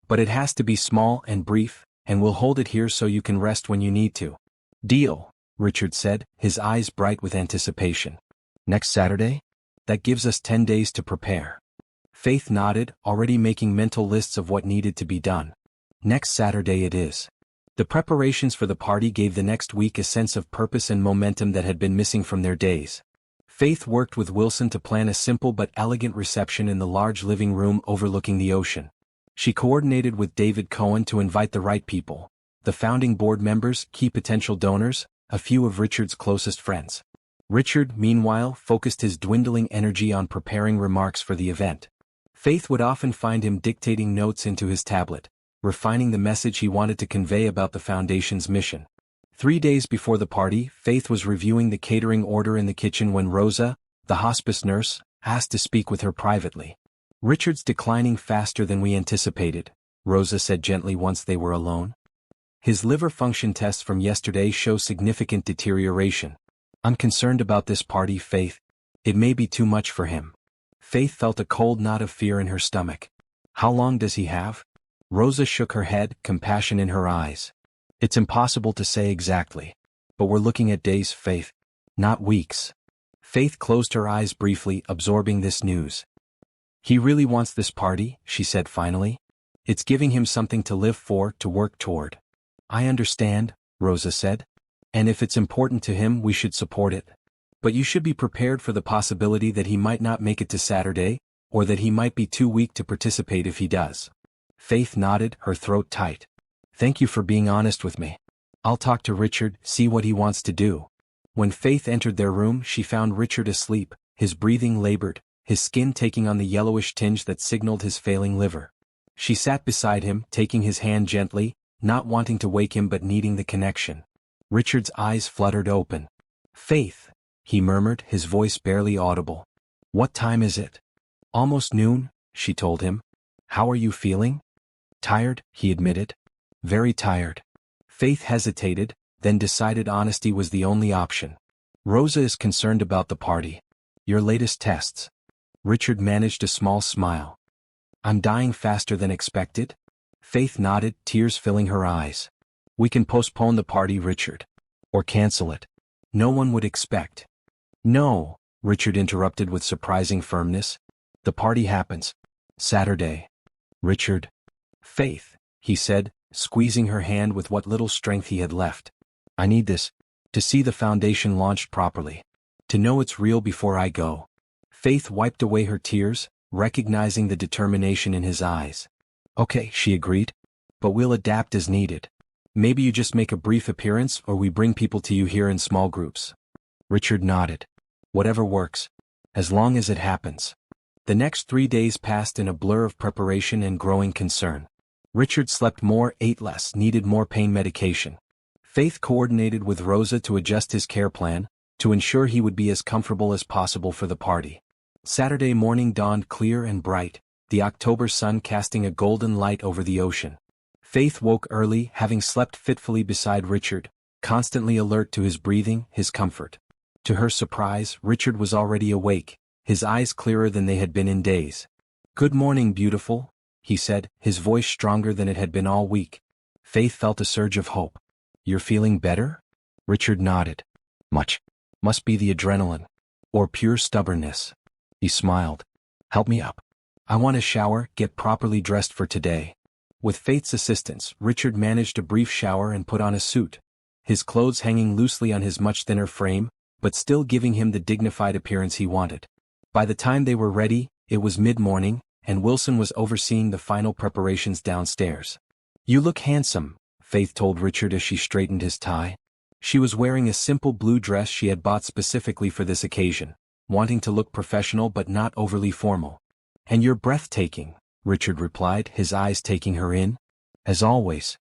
But it has to be small and brief, and we'll hold it here so you can rest when you need to. Deal, Richard said, his eyes bright with anticipation. Next Saturday? That gives us 10 days to prepare. Faith nodded, already making mental lists of what needed to be done. Next Saturday it is. The preparations for the party gave the next week a sense of purpose and momentum that had been missing from their days. Faith worked with Wilson to plan a simple but elegant reception in the large living room overlooking the ocean. She coordinated with David Cohen to invite the right people, the founding board members, key potential donors, a few of Richard's closest friends. Richard, meanwhile, focused his dwindling energy on preparing remarks for the event. Faith would often find him dictating notes into his tablet, refining the message he wanted to convey about the foundation's mission. 3 days before the party, Faith was reviewing the catering order in the kitchen when Rosa, the hospice nurse, asked to speak with her privately. Richard's declining faster than we anticipated, Rosa said gently once they were alone. His liver function tests from yesterday show significant deterioration. I'm concerned about this party, Faith. It may be too much for him. Faith felt a cold knot of fear in her stomach. How long does he have? Rosa shook her head, compassion in her eyes. It's impossible to say exactly. But we're looking at days, Faith. Not weeks. Faith closed her eyes briefly, absorbing this news. He really wants this party, she said finally. It's giving him something to live for, to work toward. I understand, Rosa said. And if it's important to him, we should support it. But you should be prepared for the possibility that he might not make it to Saturday, or that he might be too weak to participate if he does. Faith nodded, her throat tight. Thank you for being honest with me. I'll talk to Richard, see what he wants to do. When Faith entered their room, she found Richard asleep, his breathing labored, his skin taking on the yellowish tinge that signaled his failing liver. She sat beside him, taking his hand gently, not wanting to wake him but needing the connection. Richard's eyes fluttered open. Faith, he murmured, his voice barely audible. What time is it? Almost noon, she told him. How are you feeling? Tired, he admitted. Very tired. Faith hesitated, then decided honesty was the only option. Rosa is concerned about the party. Your latest tests. Richard managed a small smile. I'm dying faster than expected? Faith nodded, tears filling her eyes. We can postpone the party, Richard. Or cancel it. No one would expect. No, Richard interrupted with surprising firmness. The party happens. Saturday. Richard. Faith, he said, squeezing her hand with what little strength he had left. I need this. To see the foundation launched properly. To know it's real before I go. Faith wiped away her tears, recognizing the determination in his eyes. Okay, she agreed. But we'll adapt as needed. Maybe you just make a brief appearance or we bring people to you here in small groups. Richard nodded. Whatever works. As long as it happens. The next 3 days passed in a blur of preparation and growing concern. Richard slept more, ate less, needed more pain medication. Faith coordinated with Rosa to adjust his care plan, to ensure he would be as comfortable as possible for the party. Saturday morning dawned clear and bright, the October sun casting a golden light over the ocean. Faith woke early, having slept fitfully beside Richard, constantly alert to his breathing, his comfort. To her surprise, Richard was already awake, his eyes clearer than they had been in days. Good morning, beautiful, he said, his voice stronger than it had been all week. Faith felt a surge of hope. You're feeling better? Richard nodded. Much. Must be the adrenaline. Or pure stubbornness. He smiled. Help me up. I want a shower, get properly dressed for today. With Faith's assistance, Richard managed a brief shower and put on a suit. His clothes hanging loosely on his much thinner frame, but still giving him the dignified appearance he wanted. By the time they were ready, it was mid-morning, and Wilson was overseeing the final preparations downstairs. You look handsome, Faith told Richard as she straightened his tie. She was wearing a simple blue dress she had bought specifically for this occasion, wanting to look professional but not overly formal. And you're breathtaking, Richard replied, his eyes taking her in. as always.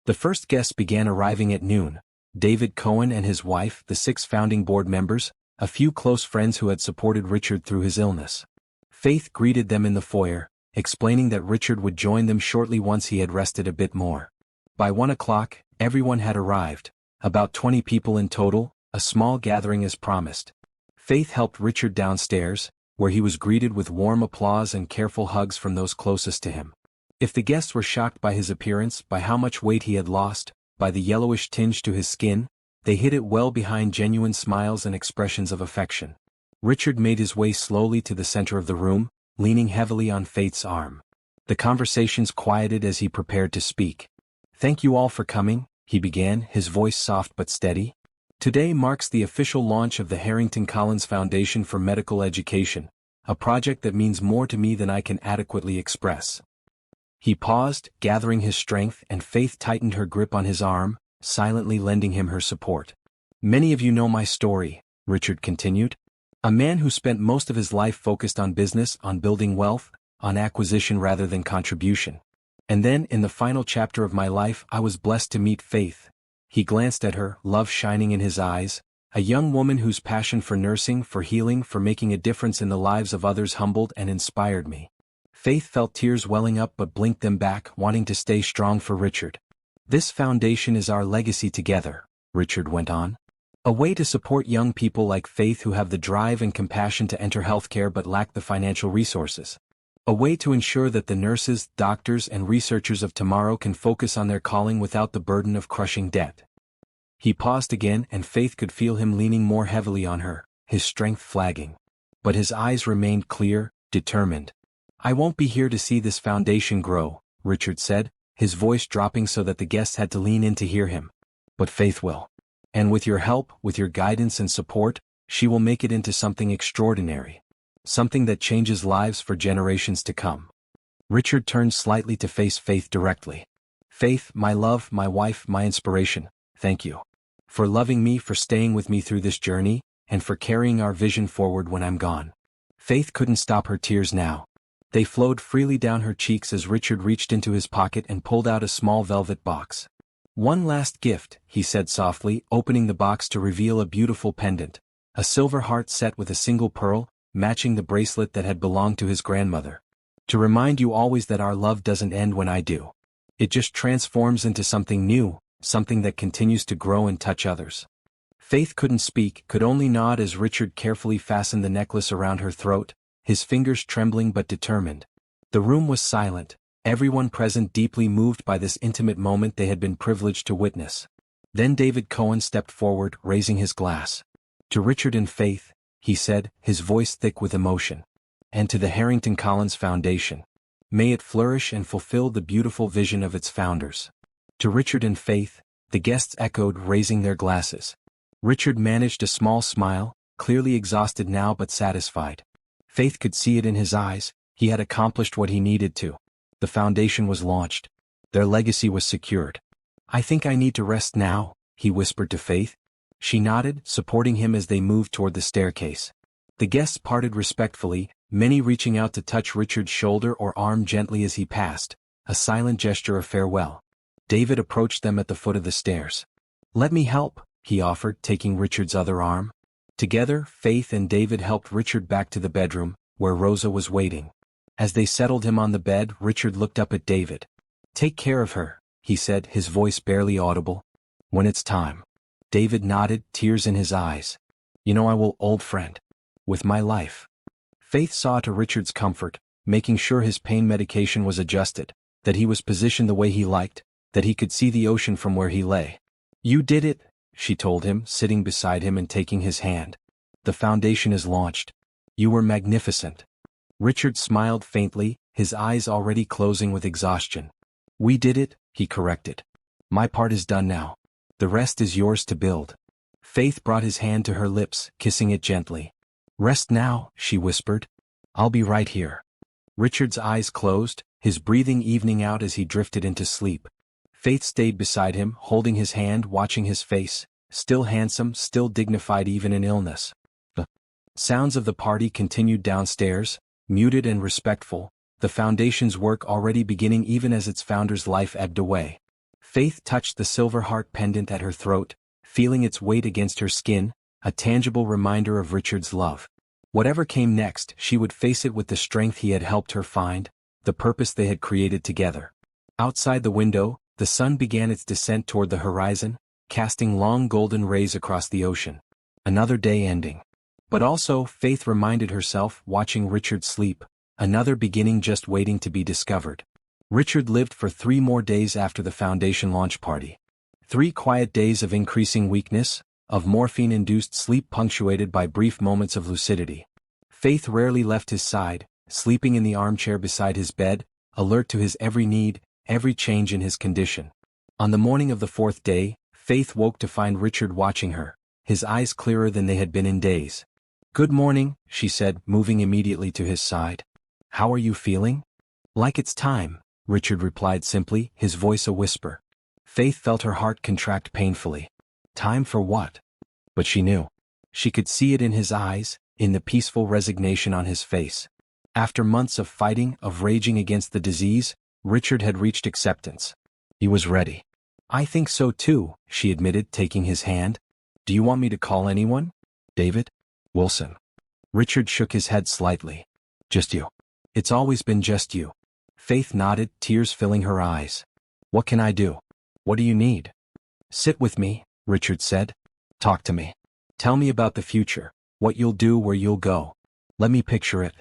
The first guests began arriving at noon: David Cohen and his wife, the 6 founding board members, a few close friends who had supported Richard through his illness. Faith greeted them in the foyer, explaining that Richard would join them shortly once he had rested a bit more. By 1 o'clock, everyone had arrived, about 20 people in total, a small gathering as promised. Faith helped Richard downstairs, where he was greeted with warm applause and careful hugs from those closest to him. If the guests were shocked by his appearance, by how much weight he had lost, by the yellowish tinge to his skin, they hid it well behind genuine smiles and expressions of affection. Richard made his way slowly to the center of the room, leaning heavily on Faith's arm. The conversations quieted as he prepared to speak. "Thank you all for coming," he began, his voice soft but steady. "Today marks the official launch of the Harrington Collins Foundation for Medical Education, a project that means more to me than I can adequately express." He paused, gathering his strength, and Faith tightened her grip on his arm, silently lending him her support. "Many of you know my story," Richard continued. "A man who spent most of his life focused on business, on building wealth, on acquisition rather than contribution. And then, in the final chapter of my life, I was blessed to meet Faith." He glanced at her, love shining in his eyes, a young woman whose passion for nursing, for healing, for making a difference in the lives of others humbled and inspired me. Faith felt tears welling up but blinked them back, wanting to stay strong for Richard. "This foundation is our legacy together," Richard went on. "A way to support young people like Faith who have the drive and compassion to enter healthcare but lack the financial resources. A way to ensure that the nurses, doctors, and researchers of tomorrow can focus on their calling without the burden of crushing debt." He paused again, and Faith could feel him leaning more heavily on her, his strength flagging. But his eyes remained clear, determined. "I won't be here to see this foundation grow," Richard said, his voice dropping so that the guests had to lean in to hear him. "But Faith will. And with your help, with your guidance and support, she will make it into something extraordinary. Something that changes lives for generations to come." Richard turned slightly to face Faith directly. "Faith, my love, my wife, my inspiration, thank you. For loving me, for staying with me through this journey, and for carrying our vision forward when I'm gone." Faith couldn't stop her tears now. They flowed freely down her cheeks as Richard reached into his pocket and pulled out a small velvet box. "One last gift," he said softly, opening the box to reveal a beautiful pendant, a silver heart set with a single pearl, matching the bracelet that had belonged to his grandmother. "To remind you always that our love doesn't end when I do. It just transforms into something new, something that continues to grow and touch others." Faith couldn't speak, could only nod as Richard carefully fastened the necklace around her throat, his fingers trembling but determined. The room was silent, everyone present deeply moved by this intimate moment they had been privileged to witness. Then David Cohen stepped forward, raising his glass. "To Richard and Faith," he said, his voice thick with emotion. "And to the Harrington Collins Foundation. May it flourish and fulfill the beautiful vision of its founders." "To Richard and Faith," the guests echoed, raising their glasses. Richard managed a small smile, clearly exhausted now but satisfied. Faith could see it in his eyes, he had accomplished what he needed to. The foundation was launched. Their legacy was secured. "I think I need to rest now," he whispered to Faith. She nodded, supporting him as they moved toward the staircase. The guests parted respectfully, many reaching out to touch Richard's shoulder or arm gently as he passed, a silent gesture of farewell. David approached them at the foot of the stairs. "Let me help," he offered, taking Richard's other arm. Together, Faith and David helped Richard back to the bedroom, where Rosa was waiting. As they settled him on the bed, Richard looked up at David. "Take care of her," he said, his voice barely audible. "When it's time." David nodded, tears in his eyes. "You know I will, old friend. With my life." Faith saw to Richard's comfort, making sure his pain medication was adjusted, that he was positioned the way he liked, that he could see the ocean from where he lay. "You did it," she told him, sitting beside him and taking his hand. "The foundation is launched. You were magnificent." Richard smiled faintly, his eyes already closing with exhaustion. "We did it," he corrected. "My part is done now. The rest is yours to build." Faith brought his hand to her lips, kissing it gently. "Rest now," she whispered. "I'll be right here." Richard's eyes closed, his breathing evening out as he drifted into sleep. Faith stayed beside him, holding his hand, watching his face, still handsome, still dignified even in illness. The sounds of the party continued downstairs, muted and respectful, the foundation's work already beginning even as its founder's life ebbed away. Faith touched the silver heart pendant at her throat, feeling its weight against her skin, a tangible reminder of Richard's love. Whatever came next, she would face it with the strength he had helped her find, the purpose they had created together. Outside the window, the sun began its descent toward the horizon, casting long golden rays across the ocean. Another day ending. But also, Faith reminded herself, watching Richard sleep, another beginning just waiting to be discovered. Richard lived for 3 more days after the foundation launch party. 3 quiet days of increasing weakness, of morphine-induced sleep punctuated by brief moments of lucidity. Faith rarely left his side, sleeping in the armchair beside his bed, alert to his every need, every change in his condition. On the morning of the 4th day, Faith woke to find Richard watching her, his eyes clearer than they had been in days. "Good morning," she said, moving immediately to his side. "How are you feeling?" "Like it's time," Richard replied simply, his voice a whisper. Faith felt her heart contract painfully. Time for what? But she knew. She could see it in his eyes, in the peaceful resignation on his face. After months of fighting, of raging against the disease, Richard had reached acceptance. He was ready. "I think so too," she admitted, taking his hand. "Do you want me to call anyone? David? Wilson?" Richard shook his head slightly. "Just you. It's always been just you." Faith nodded, tears filling her eyes. "What can I do? What do you need?" "Sit with me," Richard said. "Talk to me. Tell me about the future, what you'll do, where you'll go. Let me picture it."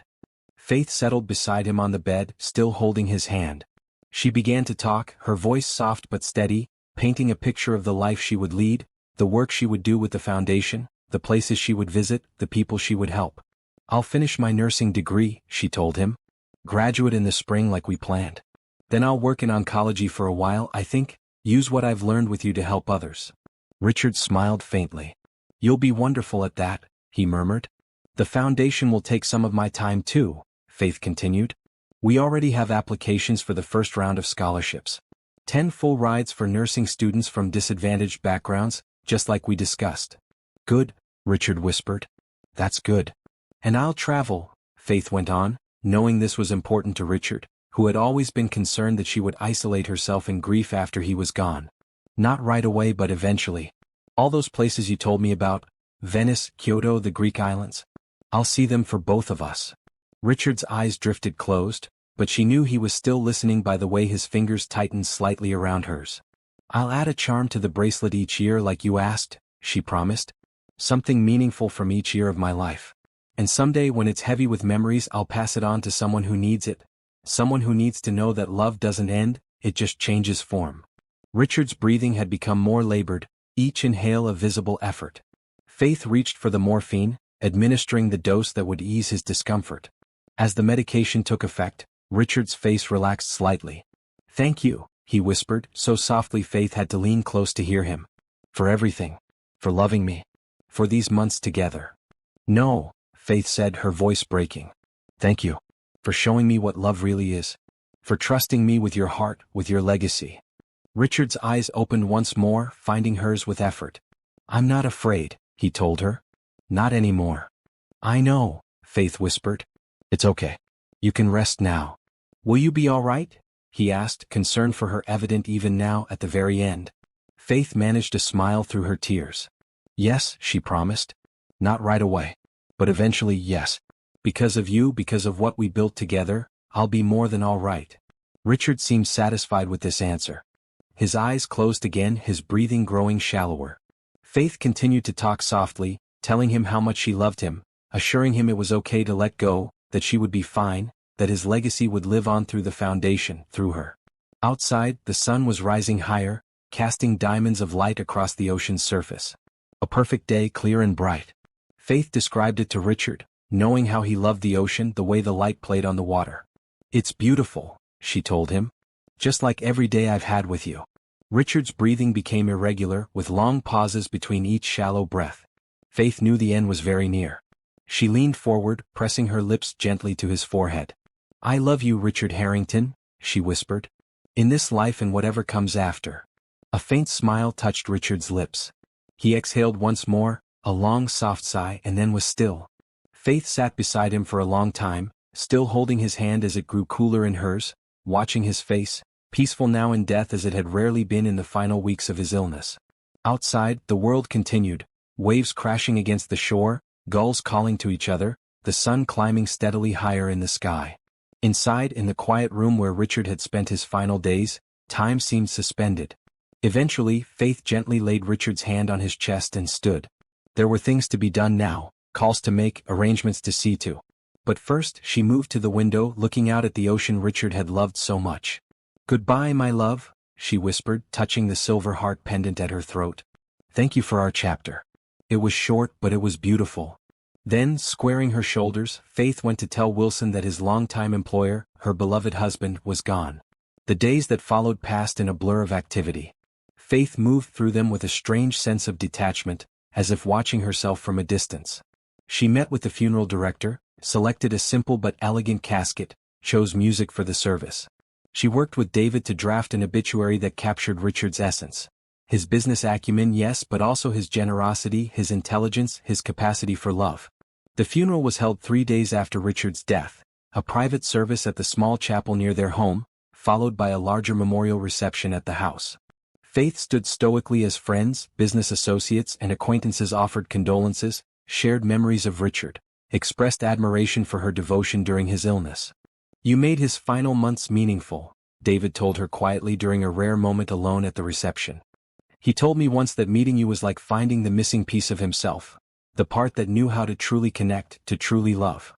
Faith settled beside him on the bed, still holding his hand. She began to talk, her voice soft but steady, painting a picture of the life she would lead, the work she would do with the foundation, the places she would visit, the people she would help. "I'll finish my nursing degree," she told him. "Graduate in the spring like we planned. Then I'll work in oncology for a while, I think, use what I've learned with you to help others." Richard smiled faintly. "You'll be wonderful at that," he murmured. "The foundation will take some of my time too," Faith continued. "We already have applications for the first round of scholarships. 10 full rides for nursing students from disadvantaged backgrounds, just like we discussed." "Good," Richard whispered. "That's good." "And I'll travel," Faith went on, knowing this was important to Richard, who had always been concerned that she would isolate herself in grief after he was gone. "Not right away but eventually. All those places you told me about, Venice, Kyoto, the Greek islands. I'll see them for both of us." Richard's eyes drifted closed, but she knew he was still listening by the way his fingers tightened slightly around hers. "I'll add a charm to the bracelet each year like you asked," she promised. "Something meaningful from each year of my life. And someday when it's heavy with memories, I'll pass it on to someone who needs it. Someone who needs to know that love doesn't end, it just changes form." Richard's breathing had become more labored, each inhale a visible effort. Faith reached for the morphine, administering the dose that would ease his discomfort. As the medication took effect, Richard's face relaxed slightly. "Thank you," he whispered, so softly Faith had to lean close to hear him. "For everything. For loving me. For these months together." "No," Faith said, her voice breaking. "Thank you. For showing me what love really is. For trusting me with your heart, with your legacy." Richard's eyes opened once more, finding hers with effort. "I'm not afraid," he told her. "Not anymore." "I know," Faith whispered. "It's okay. You can rest now." "Will you be all right?" he asked, concern for her evident even now at the very end. Faith managed a smile through her tears. "Yes," she promised. "Not right away. But eventually, yes. Because of you, because of what we built together, I'll be more than all right." Richard seemed satisfied with this answer. His eyes closed again, his breathing growing shallower. Faith continued to talk softly, telling him how much she loved him, assuring him it was okay to let go, that she would be fine, that his legacy would live on through the foundation, through her. Outside, the sun was rising higher, casting diamonds of light across the ocean's surface. A perfect day, clear and bright. Faith described it to Richard, knowing how he loved the ocean, the way the light played on the water. "It's beautiful," she told him. "Just like every day I've had with you." Richard's breathing became irregular, with long pauses between each shallow breath. Faith knew the end was very near. She leaned forward, pressing her lips gently to his forehead. "I love you, Richard Harrington," she whispered. "In this life and whatever comes after." A faint smile touched Richard's lips. He exhaled once more, a long soft sigh, and then was still. Faith sat beside him for a long time, still holding his hand as it grew cooler in hers, watching his face, peaceful now in death as it had rarely been in the final weeks of his illness. Outside, the world continued, waves crashing against the shore, gulls calling to each other, the sun climbing steadily higher in the sky. Inside, in the quiet room where Richard had spent his final days, time seemed suspended. Eventually, Faith gently laid Richard's hand on his chest and stood. There were things to be done now, calls to make, arrangements to see to. But first, she moved to the window, looking out at the ocean Richard had loved so much. "Goodbye, my love," she whispered, touching the silver heart pendant at her throat. "Thank you for our chapter." It was short, but it was beautiful. Then, squaring her shoulders, Faith went to tell Wilson that his longtime employer, her beloved husband, was gone. The days that followed passed in a blur of activity. Faith moved through them with a strange sense of detachment, as if watching herself from a distance. She met with the funeral director, selected a simple but elegant casket, chose music for the service. She worked with David to draft an obituary that captured Richard's essence. His business acumen, yes, but also his generosity, his intelligence, his capacity for love. The funeral was held 3 days after Richard's death, a private service at the small chapel near their home, followed by a larger memorial reception at the house. Faith stood stoically as friends, business associates, and acquaintances offered condolences, shared memories of Richard, expressed admiration for her devotion during his illness. "You made his final months meaningful," David told her quietly during a rare moment alone at the reception. "He told me once that meeting you was like finding the missing piece of himself, the part that knew how to truly connect, to truly love."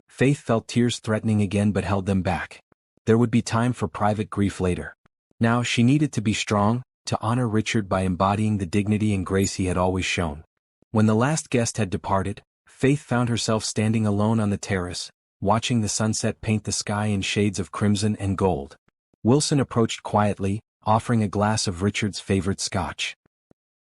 Faith felt tears threatening again but held them back. There would be time for private grief later. Now she needed to be strong, to honor Richard by embodying the dignity and grace he had always shown. When the last guest had departed, Faith found herself standing alone on the terrace, watching the sunset paint the sky in shades of crimson and gold. Wilson approached quietly, offering a glass of Richard's favorite scotch.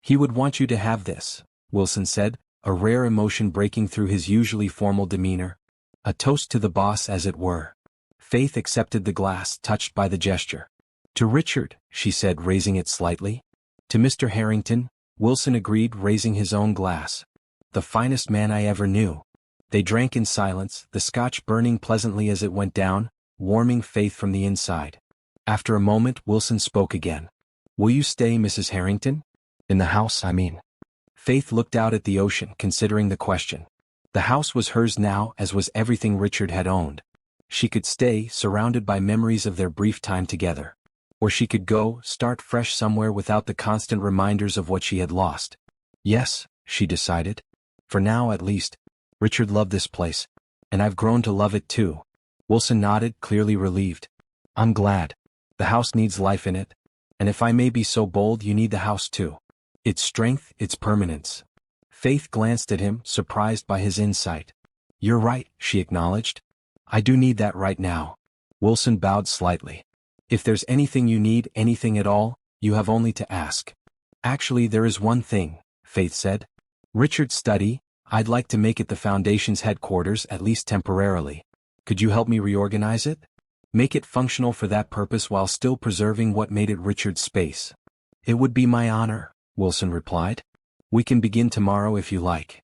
"He would want you to have this," Wilson said, a rare emotion breaking through his usually formal demeanor. A toast to the boss, as it were. Faith accepted the glass, touched by the gesture. "To Richard," she said, raising it slightly. "To Mr. Harrington," Wilson agreed, raising his own glass. "The finest man I ever knew." They drank in silence, the scotch burning pleasantly as it went down, warming Faith from the inside. After a moment, Wilson spoke again. "Will you stay, Mrs. Harrington? In the house, I mean." Faith looked out at the ocean, considering the question. The house was hers now, as was everything Richard had owned. She could stay, surrounded by memories of their brief time together. Or she could go, start fresh somewhere without the constant reminders of what she had lost. Yes, she decided. For now, at least. Richard loved this place. And I've grown to love it too. Wilson nodded, clearly relieved. "I'm glad. The house needs life in it. And if I may be so bold, you need the house too. Its strength, its permanence." Faith glanced at him, surprised by his insight. "You're right," she acknowledged. "I do need that right now." Wilson bowed slightly. "If there's anything you need, anything at all, you have only to ask." "Actually, there is one thing," Faith said. "Richard's study, I'd like to make it the Foundation's headquarters, at least temporarily. Could you help me reorganize it? Make it functional for that purpose while still preserving what made it Richard's space." "It would be my honor," Wilson replied. "We can begin tomorrow if you like."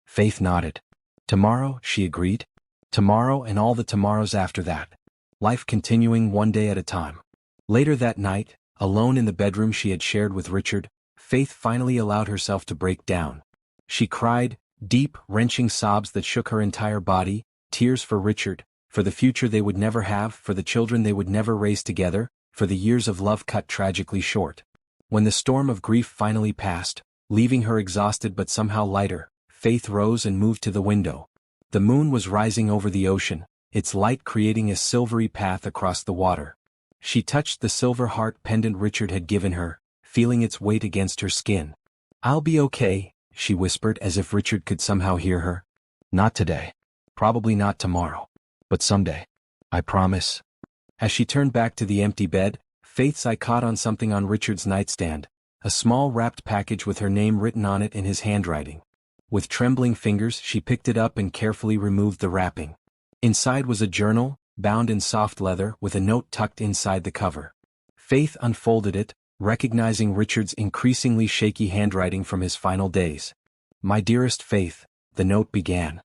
Faith nodded. "Tomorrow," she agreed. "Tomorrow and all the tomorrows after that. Life continuing one day at a time." Later that night, alone in the bedroom she had shared with Richard, Faith finally allowed herself to break down. She cried, deep, wrenching sobs that shook her entire body, tears for Richard, for the future they would never have, for the children they would never raise together, for the years of love cut tragically short. When the storm of grief finally passed, leaving her exhausted but somehow lighter, Faith rose and moved to the window. The moon was rising over the ocean, its light creating a silvery path across the water. She touched the silver heart pendant Richard had given her, feeling its weight against her skin. "I'll be okay," she whispered as if Richard could somehow hear her. "Not today. Probably not tomorrow. But someday. I promise." As she turned back to the empty bed, Faith's eye caught on something on Richard's nightstand, a small wrapped package with her name written on it in his handwriting. With trembling fingers she picked it up and carefully removed the wrapping. Inside was a journal, bound in soft leather, with a note tucked inside the cover. Faith unfolded it, recognizing Richard's increasingly shaky handwriting from his final days. "My dearest Faith," the note began.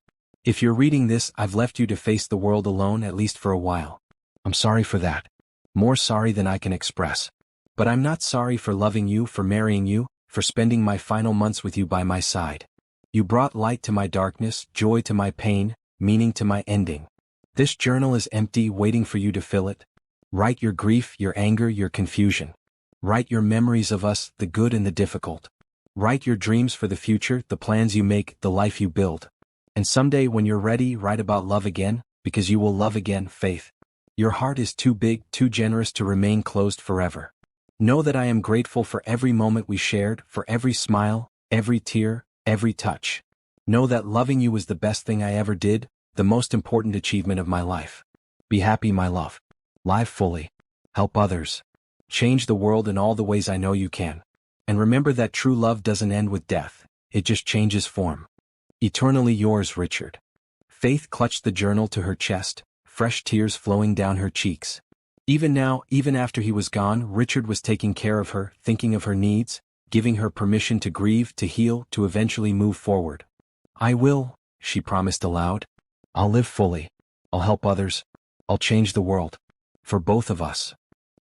If you're reading this, I've left you to face the world alone, at least for a while. I'm sorry for that. More sorry than I can express. But I'm not sorry for loving you, for marrying you, for spending my final months with you by my side. You brought light to my darkness, joy to my pain, meaning to my ending. This journal is empty, waiting for you to fill it. Write your grief, your anger, your confusion. Write your memories of us, the good and the difficult. Write your dreams for the future, the plans you make, the life you build. And someday when you're ready, write about love again, because you will love again, Faith. Your heart is too big, too generous to remain closed forever. Know that I am grateful for every moment we shared, for every smile, every tear, every touch. Know that loving you was the best thing I ever did, the most important achievement of my life. Be happy, my love. Live fully. Help others. Change the world in all the ways I know you can. And remember that true love doesn't end with death, it just changes form. Eternally yours, Richard. Faith clutched the journal to her chest, fresh tears flowing down her cheeks. Even now, even after he was gone, Richard was taking care of her, thinking of her needs, giving her permission to grieve, to heal, to eventually move forward. I will, she promised aloud. I'll live fully. I'll help others. I'll change the world. For both of us.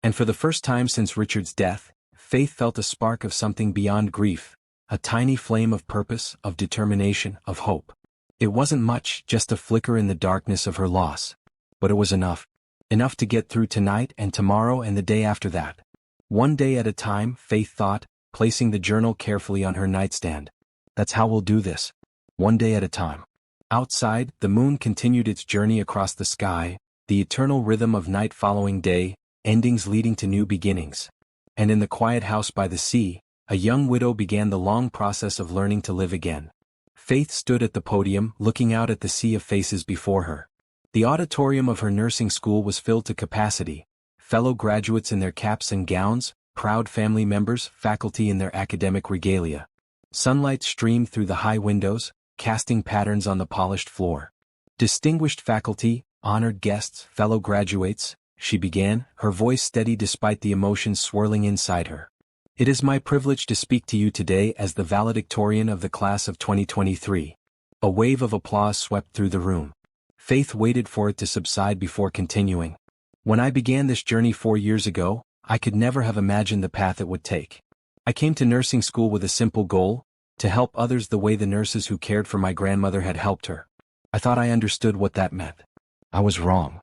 And for the first time since Richard's death, Faith felt a spark of something beyond grief, a tiny flame of purpose, of determination, of hope. It wasn't much, just a flicker in the darkness of her loss. But it was enough. Enough to get through tonight and tomorrow and the day after that. One day at a time, Faith thought, placing the journal carefully on her nightstand. That's how we'll do this. One day at a time. Outside, the moon continued its journey across the sky, the eternal rhythm of night following day, endings leading to new beginnings. And in the quiet house by the sea, a young widow began the long process of learning to live again. Faith stood at the podium, looking out at the sea of faces before her. The auditorium of her nursing school was filled to capacity, fellow graduates in their caps and gowns, proud family members, faculty in their academic regalia. Sunlight streamed through the high windows, casting patterns on the polished floor. Distinguished faculty, honored guests, fellow graduates, she began, her voice steady despite the emotions swirling inside her. It is my privilege to speak to you today as the valedictorian of the class of 2023. A wave of applause swept through the room. Faith waited for it to subside before continuing. When I began this journey 4 years ago, I could never have imagined the path it would take. I came to nursing school with a simple goal, to help others the way the nurses who cared for my grandmother had helped her. I thought I understood what that meant. I was wrong.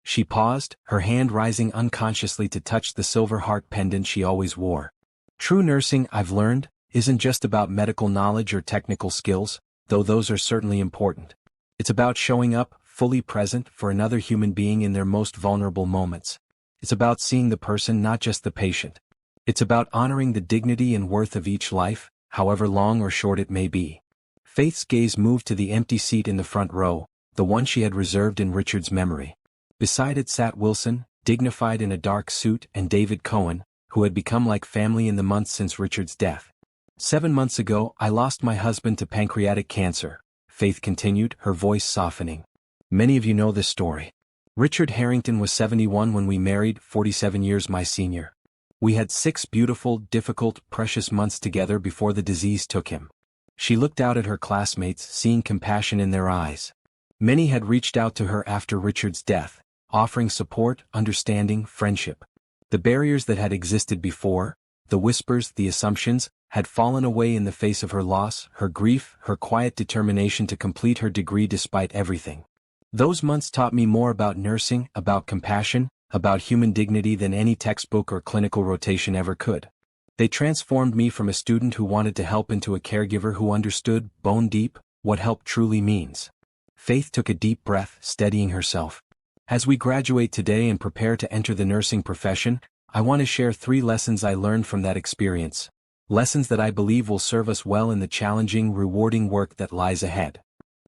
She paused, her hand rising unconsciously to touch the silver heart pendant she always wore. True nursing, I've learned, isn't just about medical knowledge or technical skills, though those are certainly important. It's about showing up, fully present for another human being in their most vulnerable moments. It's about seeing the person, not just the patient. It's about honoring the dignity and worth of each life, however long or short it may be. Faith's gaze moved to the empty seat in the front row, the one she had reserved in Richard's memory. Beside it sat Wilson, dignified in a dark suit, and David Cohen, who had become like family in the months since Richard's death. 7 months ago, I lost my husband to pancreatic cancer, Faith continued, her voice softening. Many of you know this story. Richard Harrington was 71 when we married, 47 years my senior. We had 6 beautiful, difficult, precious months together before the disease took him. She looked out at her classmates, seeing compassion in their eyes. Many had reached out to her after Richard's death, offering support, understanding, friendship. The barriers that had existed before, the whispers, the assumptions, had fallen away in the face of her loss, her grief, her quiet determination to complete her degree despite everything. Those months taught me more about nursing, about compassion, about human dignity than any textbook or clinical rotation ever could. They transformed me from a student who wanted to help into a caregiver who understood, bone deep, what help truly means. Faith took a deep breath, steadying herself. As we graduate today and prepare to enter the nursing profession, I want to share 3 lessons I learned from that experience. Lessons that I believe will serve us well in the challenging, rewarding work that lies ahead.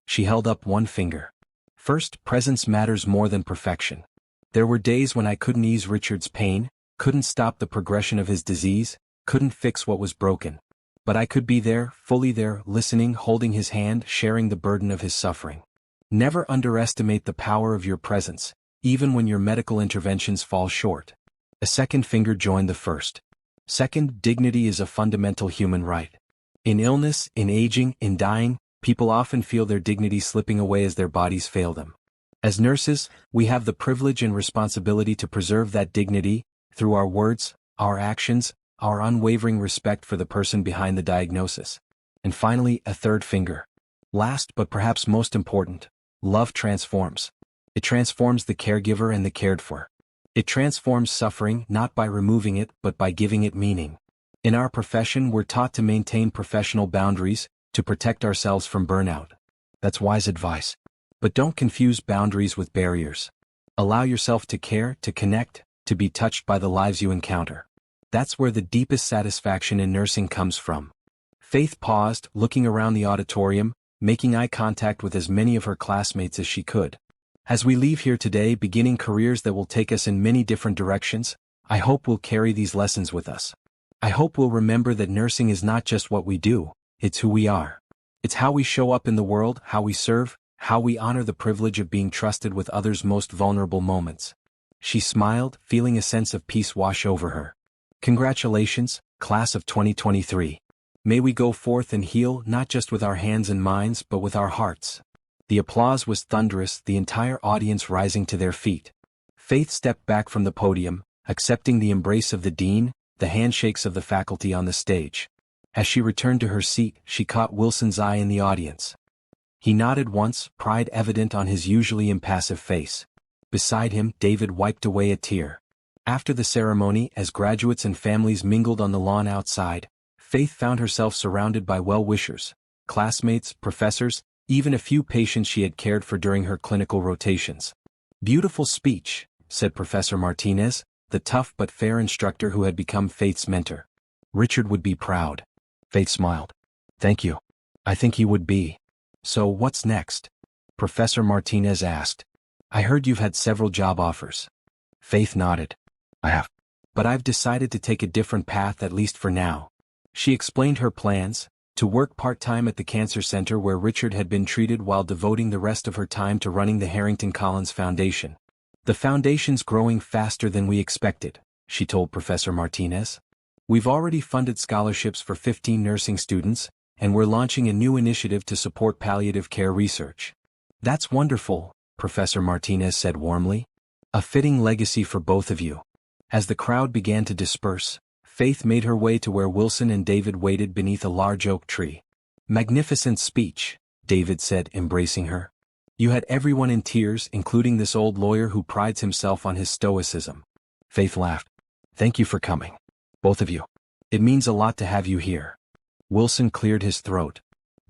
She held up one finger. First, presence matters more than perfection. There were days when I couldn't ease Richard's pain, couldn't stop the progression of his disease, couldn't fix what was broken. But I could be there, fully there, listening, holding his hand, sharing the burden of his suffering. Never underestimate the power of your presence, even when your medical interventions fall short. A second finger joined the first. Second, dignity is a fundamental human right. In illness, in aging, in dying, People often feel their dignity slipping away as their bodies fail them. As nurses, we have the privilege and responsibility to preserve that dignity, through our words, our actions, our unwavering respect for the person behind the diagnosis. And finally, a third finger. Last but perhaps most important, love transforms. It transforms the caregiver and the cared for. It transforms suffering not by removing it but by giving it meaning. In our profession, we're taught to maintain professional boundaries, to protect ourselves from burnout. That's wise advice. But don't confuse boundaries with barriers. Allow yourself to care, to connect, to be touched by the lives you encounter. That's where the deepest satisfaction in nursing comes from. Faith paused, looking around the auditorium, making eye contact with as many of her classmates as she could. As we leave here today, beginning careers that will take us in many different directions, I hope we'll carry these lessons with us. I hope we'll remember that nursing is not just what we do, it's who we are. It's how we show up in the world, how we serve, how we honor the privilege of being trusted with others' most vulnerable moments. She smiled, feeling a sense of peace wash over her. Congratulations, class of 2023. May we go forth and heal not just with our hands and minds but with our hearts. The applause was thunderous, the entire audience rising to their feet. Faith stepped back from the podium, accepting the embrace of the dean, the handshakes of the faculty on the stage. As she returned to her seat, she caught Wilson's eye in the audience. He nodded once, pride evident on his usually impassive face. Beside him, David wiped away a tear. After the ceremony, as graduates and families mingled on the lawn outside, Faith found herself surrounded by well-wishers, classmates, professors, even a few patients she had cared for during her clinical rotations. "Beautiful speech," said Professor Martinez, the tough but fair instructor who had become Faith's mentor. "Richard would be proud." Faith smiled. "Thank you. I think he would be." "So what's next?" Professor Martinez asked. "I heard you've had several job offers." Faith nodded. "I have. But I've decided to take a different path, at least for now." She explained her plans: to work part-time at the cancer center where Richard had been treated while devoting the rest of her time to running the Harrington Collins Foundation. "The foundation's growing faster than we expected," she told Professor Martinez. "We've already funded scholarships for 15 nursing students, and we're launching a new initiative to support palliative care research." "That's wonderful," Professor Martinez said warmly. "A fitting legacy for both of you." As the crowd began to disperse, Faith made her way to where Wilson and David waited beneath a large oak tree. "Magnificent speech," David said, embracing her. "You had everyone in tears, including this old lawyer who prides himself on his stoicism." Faith laughed. "Thank you for coming. Both of you. It means a lot to have you here." Wilson cleared his throat.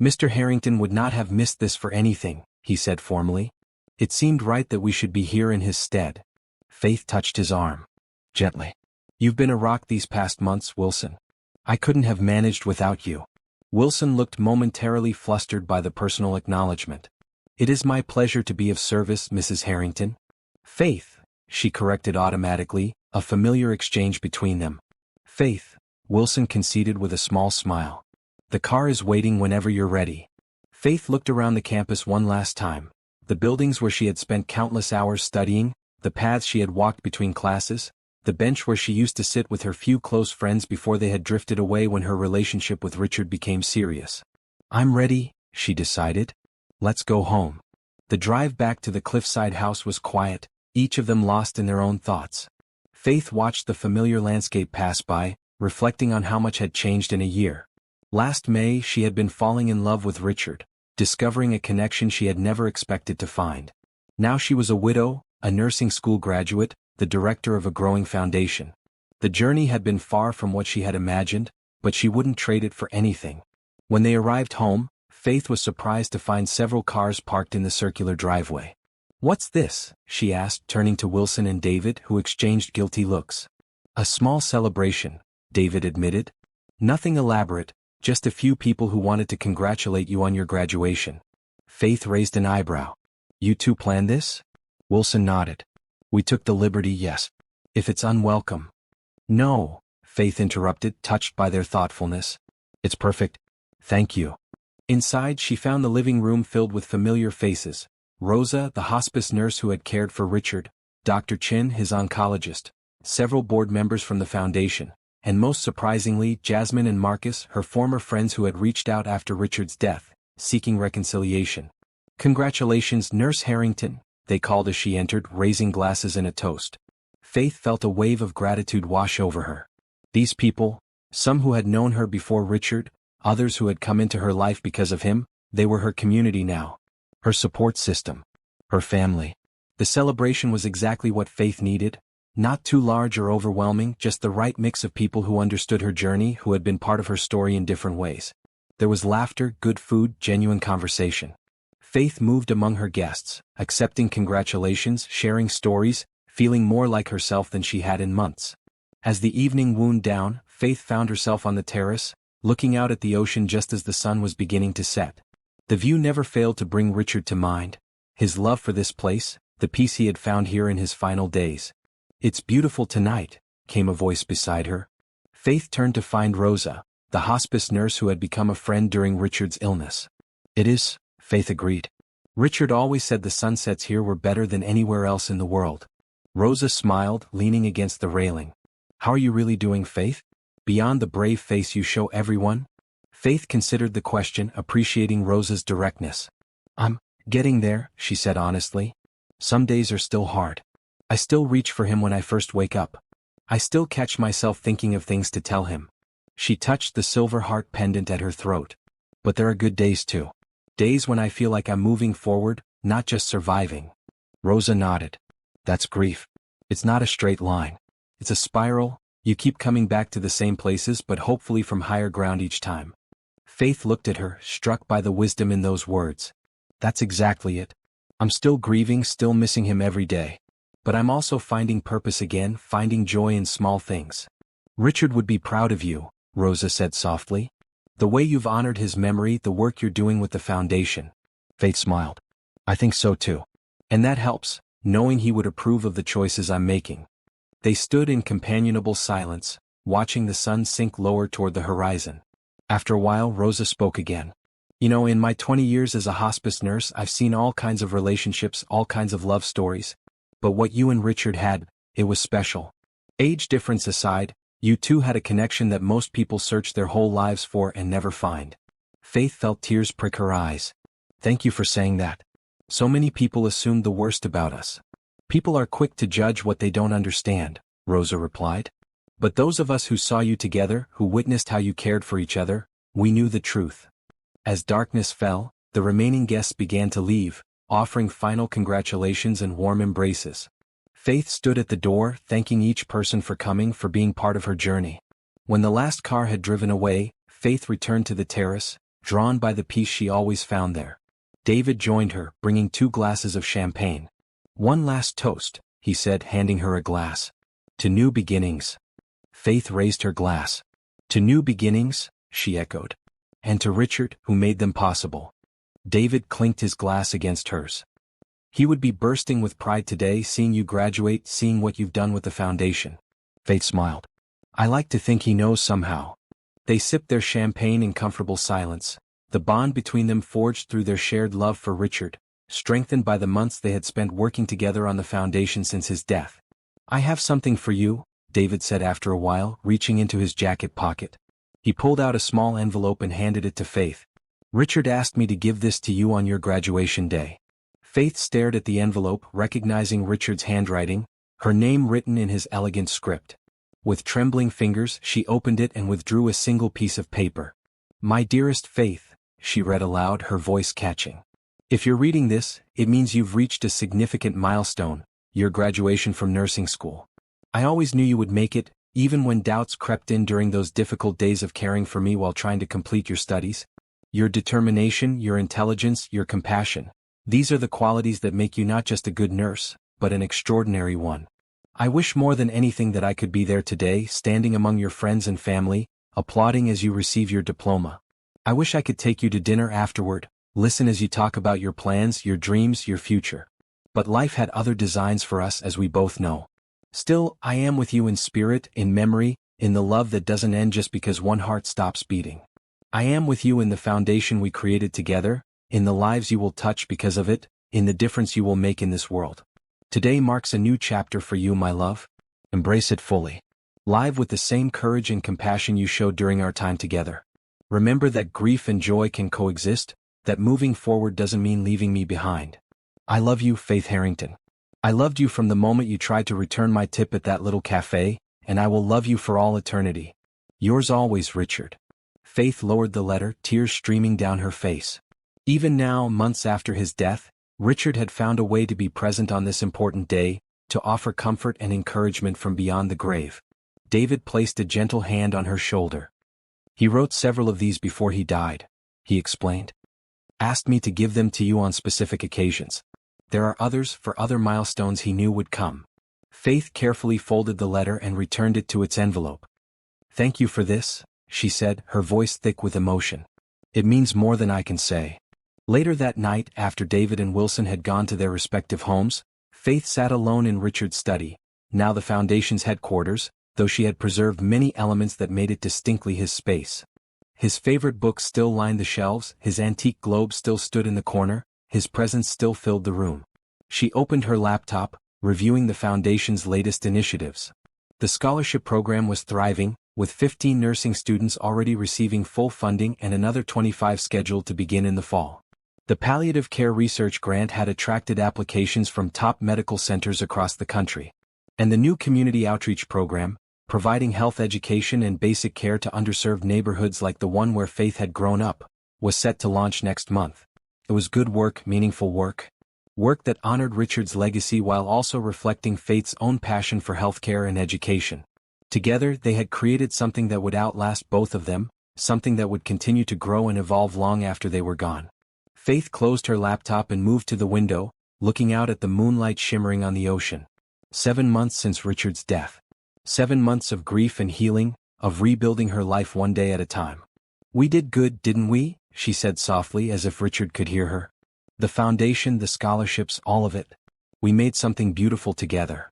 "Mr. Harrington would not have missed this for anything," he said formally. "It seemed right that we should be here in his stead." Faith touched his arm. Gently. "You've been a rock these past months, Wilson. I couldn't have managed without you." Wilson looked momentarily flustered by the personal acknowledgement. "It is my pleasure to be of service, Mrs. Harrington." "Faith," she corrected automatically, a familiar exchange between them. "Faith," Wilson conceded with a small smile. "The car is waiting whenever you're ready." Faith looked around the campus one last time. The buildings where she had spent countless hours studying, the paths she had walked between classes, the bench where she used to sit with her few close friends before they had drifted away when her relationship with Richard became serious. "I'm ready," she decided. "Let's go home." The drive back to the cliffside house was quiet, each of them lost in their own thoughts. Faith watched the familiar landscape pass by, reflecting on how much had changed in a year. Last May she had been falling in love with Richard, discovering a connection she had never expected to find. Now she was a widow, a nursing school graduate, the director of a growing foundation. The journey had been far from what she had imagined, but she wouldn't trade it for anything. When they arrived home, Faith was surprised to find several cars parked in the circular driveway. "What's this?" she asked, turning to Wilson and David, who exchanged guilty looks. "A small celebration," David admitted. "Nothing elaborate, just a few people who wanted to congratulate you on your graduation." Faith raised an eyebrow. "You two planned this?" Wilson nodded. "We took the liberty, yes. If it's unwelcome." "No," Faith interrupted, touched by their thoughtfulness. "It's perfect. Thank you." Inside she found the living room filled with familiar faces. Rosa, the hospice nurse who had cared for Richard, Dr. Chin, his oncologist, several board members from the foundation, and most surprisingly, Jasmine and Marcus, her former friends who had reached out after Richard's death, seeking reconciliation. "Congratulations, Nurse Harrington," they called as she entered, raising glasses in a toast. Faith felt a wave of gratitude wash over her. These people, some who had known her before Richard, others who had come into her life because of him, they were her community now. Her support system. Her family. The celebration was exactly what Faith needed. Not too large or overwhelming, just the right mix of people who understood her journey, who had been part of her story in different ways. There was laughter, good food, genuine conversation. Faith moved among her guests, accepting congratulations, sharing stories, feeling more like herself than she had in months. As the evening wound down, Faith found herself on the terrace, looking out at the ocean just as the sun was beginning to set. The view never failed to bring Richard to mind. His love for this place, the peace he had found here in his final days. "It's beautiful tonight," came a voice beside her. Faith turned to find Rosa, the hospice nurse who had become a friend during Richard's illness. "It is," Faith agreed. "Richard always said the sunsets here were better than anywhere else in the world." Rosa smiled, leaning against the railing. "How are you really doing, Faith? Beyond the brave face you show everyone?" Faith considered the question, appreciating Rosa's directness. "I'm getting there," she said honestly. "Some days are still hard. I still reach for him when I first wake up. I still catch myself thinking of things to tell him." She touched the silver heart pendant at her throat. "But there are good days too. Days when I feel like I'm moving forward, not just surviving." Rosa nodded. "That's grief. It's not a straight line. It's a spiral. You keep coming back to the same places but hopefully from higher ground each time." Faith looked at her, struck by the wisdom in those words. "That's exactly it. I'm still grieving, still missing him every day. But I'm also finding purpose again, finding joy in small things." "Richard would be proud of you," Rosa said softly. "The way you've honored his memory, the work you're doing with the foundation." Faith smiled. "I think so too. And that helps, knowing he would approve of the choices I'm making." They stood in companionable silence, watching the sun sink lower toward the horizon. After a while, Rosa spoke again. "You know, in my 20 years as a hospice nurse, I've seen all kinds of relationships, all kinds of love stories. But what you and Richard had, it was special. Age difference aside, you two had a connection that most people search their whole lives for and never find." Faith felt tears prick her eyes. "Thank you for saying that. So many people assumed the worst about us." "People are quick to judge what they don't understand," Rosa replied. "But those of us who saw you together, who witnessed how you cared for each other, we knew the truth." As darkness fell, the remaining guests began to leave, offering final congratulations and warm embraces. Faith stood at the door, thanking each person for coming, for being part of her journey. When the last car had driven away, Faith returned to the terrace, drawn by the peace she always found there. David joined her, bringing 2 glasses of champagne. "One last toast," he said, handing her a glass. "To new beginnings." Faith raised her glass. "To new beginnings," she echoed. "And to Richard, who made them possible." David clinked his glass against hers. "He would be bursting with pride today, seeing you graduate, seeing what you've done with the foundation." Faith smiled. "I like to think he knows somehow." They sipped their champagne in comfortable silence, the bond between them forged through their shared love for Richard, strengthened by the months they had spent working together on the foundation since his death. "I have something for you," David said after a while, reaching into his jacket pocket. He pulled out a small envelope and handed it to Faith. "Richard asked me to give this to you on your graduation day." Faith stared at the envelope, recognizing Richard's handwriting, her name written in his elegant script. With trembling fingers, she opened it and withdrew a single piece of paper. "My dearest Faith," she read aloud, her voice catching. "If you're reading this, it means you've reached a significant milestone, your graduation from nursing school. I always knew you would make it, even when doubts crept in during those difficult days of caring for me while trying to complete your studies. Your determination, your intelligence, your compassion. These are the qualities that make you not just a good nurse, but an extraordinary one. I wish more than anything that I could be there today, standing among your friends and family, applauding as you receive your diploma. I wish I could take you to dinner afterward, listen as you talk about your plans, your dreams, your future. But life had other designs for us, as we both know. Still, I am with you in spirit, in memory, in the love that doesn't end just because one heart stops beating. I am with you in the foundation we created together, in the lives you will touch because of it, in the difference you will make in this world. Today marks a new chapter for you, my love. Embrace it fully. Live with the same courage and compassion you showed during our time together. Remember that grief and joy can coexist, that moving forward doesn't mean leaving me behind. I love you, Faith Harrington. I loved you from the moment you tried to return my tip at that little cafe, and I will love you for all eternity. Yours always, Richard. Faith lowered the letter, tears streaming down her face. Even now, months after his death, Richard had found a way to be present on this important day, to offer comfort and encouragement from beyond the grave. David placed a gentle hand on her shoulder. He wrote several of these before he died, he explained. Asked me to give them to you on specific occasions. There are others for other milestones he knew would come. Faith carefully folded the letter and returned it to its envelope. Thank you for this, she said, her voice thick with emotion. It means more than I can say. Later that night, after David and Wilson had gone to their respective homes, Faith sat alone in Richard's study, now the Foundation's headquarters, though she had preserved many elements that made it distinctly his space. His favorite books still lined the shelves, his antique globe still stood in the corner, his presence still filled the room. She opened her laptop, reviewing the Foundation's latest initiatives. The scholarship program was thriving, with 15 nursing students already receiving full funding and another 25 scheduled to begin in the fall. The palliative care research grant had attracted applications from top medical centers across the country. And the new community outreach program, providing health education and basic care to underserved neighborhoods like the one where Faith had grown up, was set to launch next month. It was good work, meaningful work. Work that honored Richard's legacy while also reflecting Faith's own passion for healthcare and education. Together, they had created something that would outlast both of them, something that would continue to grow and evolve long after they were gone. Faith closed her laptop and moved to the window, looking out at the moonlight shimmering on the ocean. 7 months since Richard's death. 7 months of grief and healing, of rebuilding her life one day at a time. We did good, didn't we? She said softly, as if Richard could hear her. The Foundation, the scholarships, all of it. We made something beautiful together.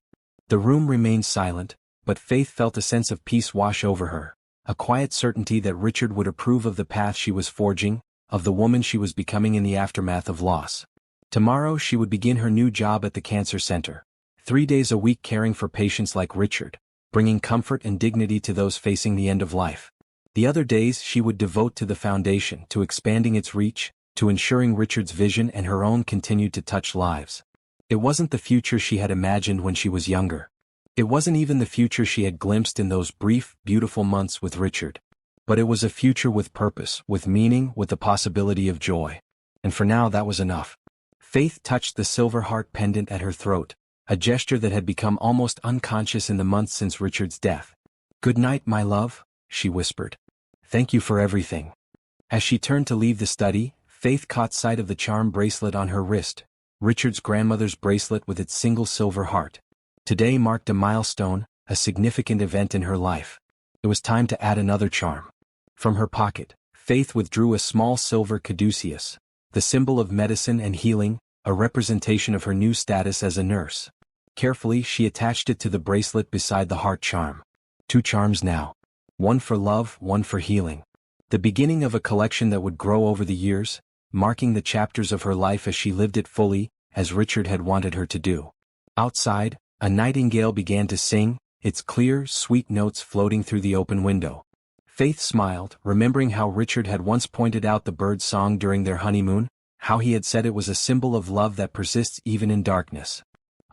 The room remained silent, but Faith felt a sense of peace wash over her, a quiet certainty that Richard would approve of the path she was forging, of the woman she was becoming in the aftermath of loss. Tomorrow she would begin her new job at the cancer center. 3 days a week caring for patients like Richard, bringing comfort and dignity to those facing the end of life. The other days she would devote to the Foundation, to expanding its reach, to ensuring Richard's vision and her own continued to touch lives. It wasn't the future she had imagined when she was younger. It wasn't even the future she had glimpsed in those brief, beautiful months with Richard. But it was a future with purpose, with meaning, with the possibility of joy. And for now that was enough. Faith touched the silver heart pendant at her throat, a gesture that had become almost unconscious in the months since Richard's death. "Good night, my love," she whispered. "Thank you for everything." As she turned to leave the study, Faith caught sight of the charm bracelet on her wrist, Richard's grandmother's bracelet with its single silver heart. Today marked a milestone, a significant event in her life. It was time to add another charm. From her pocket, Faith withdrew a small silver caduceus, the symbol of medicine and healing, a representation of her new status as a nurse. Carefully she attached it to the bracelet beside the heart charm. 2 charms now. One for love, one for healing. The beginning of a collection that would grow over the years, marking the chapters of her life as she lived it fully, as Richard had wanted her to do. Outside, a nightingale began to sing, its clear, sweet notes floating through the open window. Faith smiled, remembering how Richard had once pointed out the bird's song during their honeymoon, how he had said it was a symbol of love that persists even in darkness.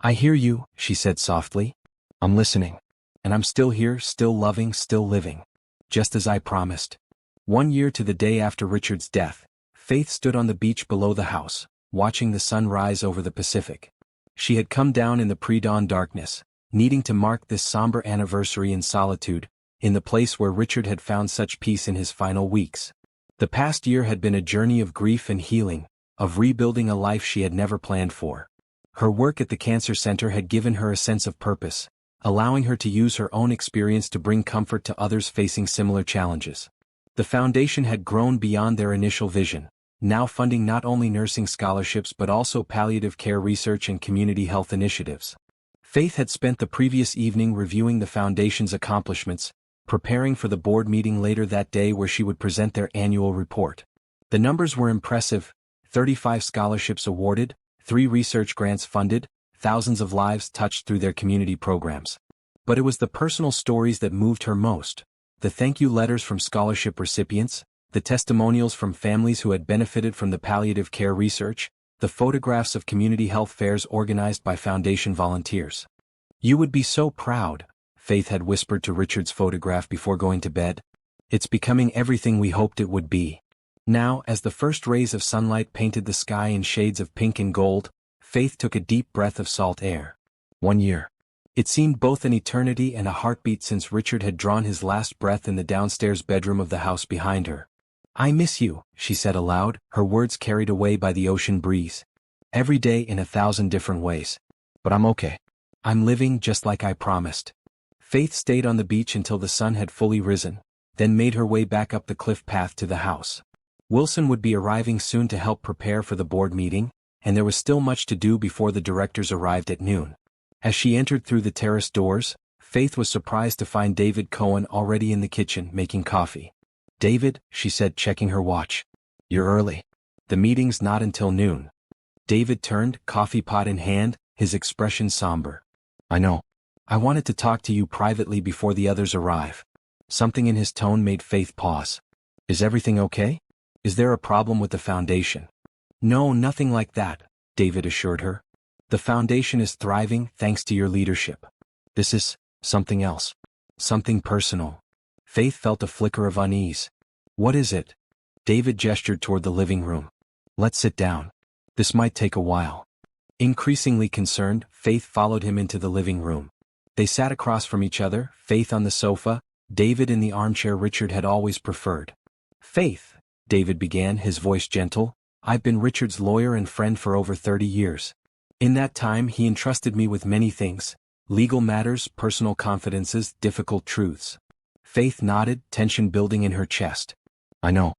"I hear you," she said softly. "I'm listening. And I'm still here, still loving, still living. Just as I promised." 1 year to the day after Richard's death, Faith stood on the beach below the house, watching the sun rise over the Pacific. She had come down in the pre-dawn darkness, needing to mark this somber anniversary in solitude, in the place where Richard had found such peace in his final weeks. The past year had been a journey of grief and healing, of rebuilding a life she had never planned for. Her work at the cancer center had given her a sense of purpose, allowing her to use her own experience to bring comfort to others facing similar challenges. The Foundation had grown beyond their initial vision, now funding not only nursing scholarships but also palliative care research and community health initiatives. Faith had spent the previous evening reviewing the Foundation's accomplishments, preparing for the board meeting later that day where she would present their annual report. The numbers were impressive: 35 scholarships awarded, 3 research grants funded, thousands of lives touched through their community programs. But it was the personal stories that moved her most. The thank you letters from scholarship recipients, the testimonials from families who had benefited from the palliative care research, the photographs of community health fairs organized by Foundation volunteers. "You would be so proud," Faith had whispered to Richard's photograph before going to bed. "It's becoming everything we hoped it would be." Now, as the first rays of sunlight painted the sky in shades of pink and gold, Faith took a deep breath of salt air. 1 year. It seemed both an eternity and a heartbeat since Richard had drawn his last breath in the downstairs bedroom of the house behind her. "I miss you," she said aloud, her words carried away by the ocean breeze. "Every day in 1,000 different ways. But I'm okay. I'm living just like I promised." Faith stayed on the beach until the sun had fully risen, then made her way back up the cliff path to the house. Wilson would be arriving soon to help prepare for the board meeting, and there was still much to do before the directors arrived at noon. As she entered through the terrace doors, Faith was surprised to find David Cohen already in the kitchen making coffee. "David," she said, checking her watch. "You're early. The meeting's not until noon." David turned, coffee pot in hand, his expression somber. "I know. I wanted to talk to you privately before the others arrive." Something in his tone made Faith pause. "Is everything okay? Is there a problem with the foundation?" "No, nothing like that," David assured her. "The foundation is thriving thanks to your leadership. This is something else. Something personal." Faith felt a flicker of unease. "What is it?" David gestured toward the living room. "Let's sit down. This might take a while." Increasingly concerned, Faith followed him into the living room. They sat across from each other, Faith on the sofa, David in the armchair Richard had always preferred. "Faith," David began, his voice gentle, "I've been Richard's lawyer and friend for over 30 years. In that time he entrusted me with many things: legal matters, personal confidences, difficult truths." Faith nodded, tension building in her chest. "I know.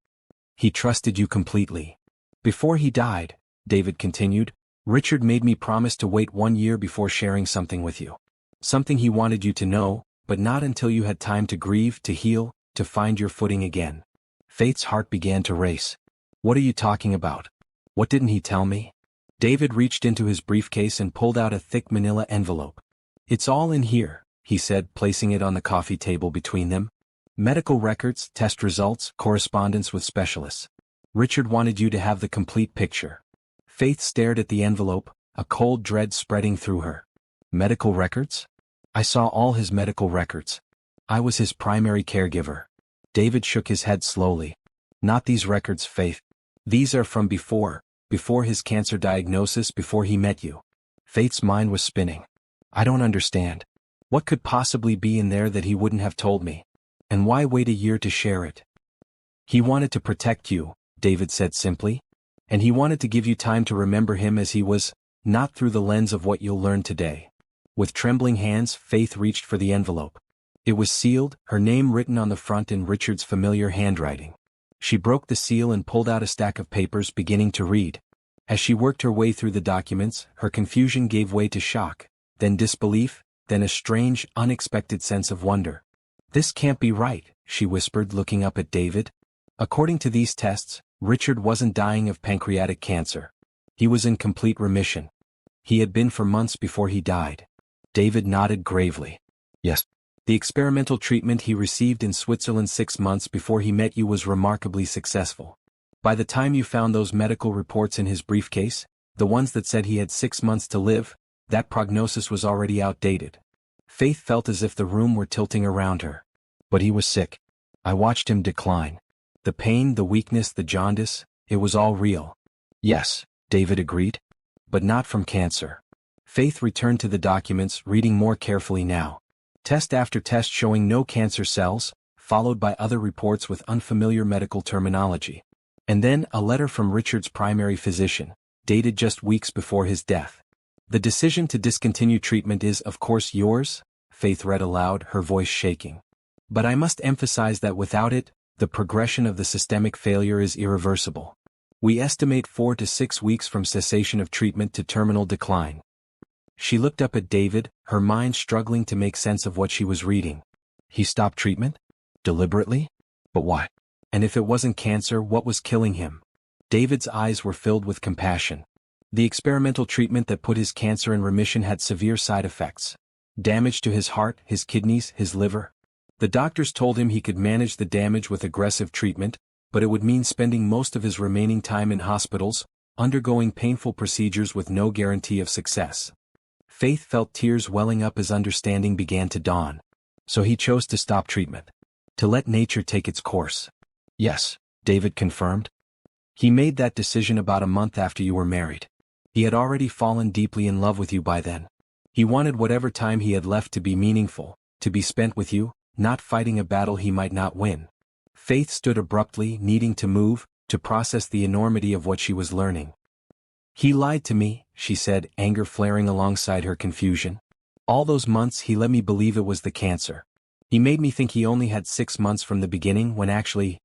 He trusted you completely. Before he died," David continued, "Richard made me promise to wait 1 year before sharing something with you. Something he wanted you to know, but not until you had time to grieve, to heal, to find your footing again." Faith's heart began to race. "What are you talking about? What didn't he tell me?" David reached into his briefcase and pulled out a thick manila envelope. "It's all in here," he said, placing it on the coffee table between them. "Medical records, test results, correspondence with specialists. Richard wanted you to have the complete picture." Faith stared at the envelope, a cold dread spreading through her. "Medical records? I saw all his medical records. I was his primary caregiver." David shook his head slowly. "Not these records, Faith. These are from before his cancer diagnosis, before he met you." Faith's mind was spinning. "I don't understand. What could possibly be in there that he wouldn't have told me? And why wait a year to share it?" "He wanted to protect you," David said simply. "And he wanted to give you time to remember him as he was, not through the lens of what you'll learn today." With trembling hands, Faith reached for the envelope. It was sealed, her name written on the front in Richard's familiar handwriting. She broke the seal and pulled out a stack of papers, beginning to read. As she worked her way through the documents, her confusion gave way to shock, then disbelief, then a strange, unexpected sense of wonder. "This can't be right," she whispered, looking up at David. "According to these tests, Richard wasn't dying of pancreatic cancer. He was in complete remission. He had been for months before he died." David nodded gravely. "Yes. The experimental treatment he received in Switzerland 6 months before he met you was remarkably successful. By the time you found those medical reports in his briefcase, the ones that said he had 6 months to live, that prognosis was already outdated." Faith felt as if the room were tilting around her. "But he was sick. I watched him decline. The pain, the weakness, the jaundice, it was all real." "Yes," David agreed. "But not from cancer." Faith returned to the documents, reading more carefully now. Test after test showing no cancer cells, followed by other reports with unfamiliar medical terminology. And then a letter from Richard's primary physician, dated just weeks before his death. "The decision to discontinue treatment is, of course, yours," Faith read aloud, her voice shaking. "But I must emphasize that without it, the progression of the systemic failure is irreversible. We estimate 4 to 6 weeks from cessation of treatment to terminal decline." She looked up at David, her mind struggling to make sense of what she was reading. He stopped treatment? Deliberately? But why? And if it wasn't cancer, what was killing him? David's eyes were filled with compassion. The experimental treatment that put his cancer in remission had severe side effects. Damage to his heart, his kidneys, his liver. The doctors told him he could manage the damage with aggressive treatment, but it would mean spending most of his remaining time in hospitals, undergoing painful procedures with no guarantee of success. Faith felt tears welling up as understanding began to dawn. So he chose to stop treatment. To let nature take its course. Yes, David confirmed. He made that decision about a month after you were married. He had already fallen deeply in love with you by then. He wanted whatever time he had left to be meaningful, to be spent with you, not fighting a battle he might not win. Faith stood abruptly, needing to move, to process the enormity of what she was learning. He lied to me, she said, anger flaring alongside her confusion. All those months he let me believe it was the cancer. He made me think he only had 6 months from the beginning when actually,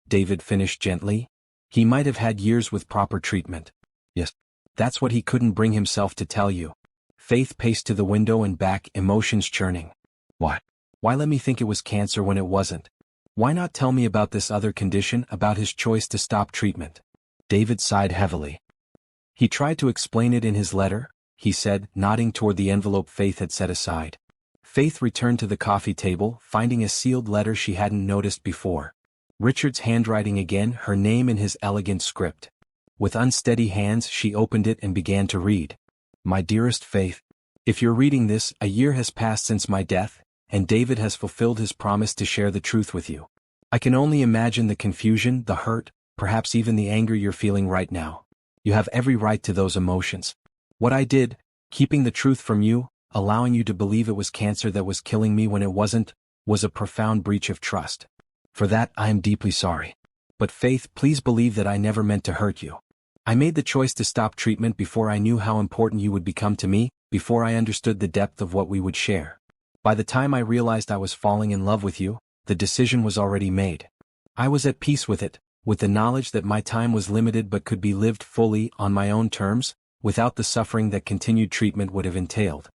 David finished gently, he might have had years with proper treatment. Yes. That's what he couldn't bring himself to tell you. Faith paced to the window and back, emotions churning. Why? Why let me think it was cancer when it wasn't? Why not tell me about this other condition, about his choice to stop treatment? David sighed heavily. He tried to explain it in his letter, he said, nodding toward the envelope Faith had set aside. Faith returned to the coffee table, finding a sealed letter she hadn't noticed before. Richard's handwriting again, her name in his elegant script. With unsteady hands she opened it and began to read. My dearest Faith, if you're reading this, a year has passed since my death, and David has fulfilled his promise to share the truth with you. I can only imagine the confusion, the hurt, perhaps even the anger you're feeling right now. You have every right to those emotions. What I did, keeping the truth from you, allowing you to believe it was cancer that was killing me when it wasn't, was a profound breach of trust. For that I am deeply sorry. But Faith, please believe that I never meant to hurt you. I made the choice to stop treatment before I knew how important you would become to me, before I understood the depth of what we would share. By the time I realized I was falling in love with you, the decision was already made. I was at peace with it, with the knowledge that my time was limited but could be lived fully, on my own terms, without the suffering that continued treatment would have entailed.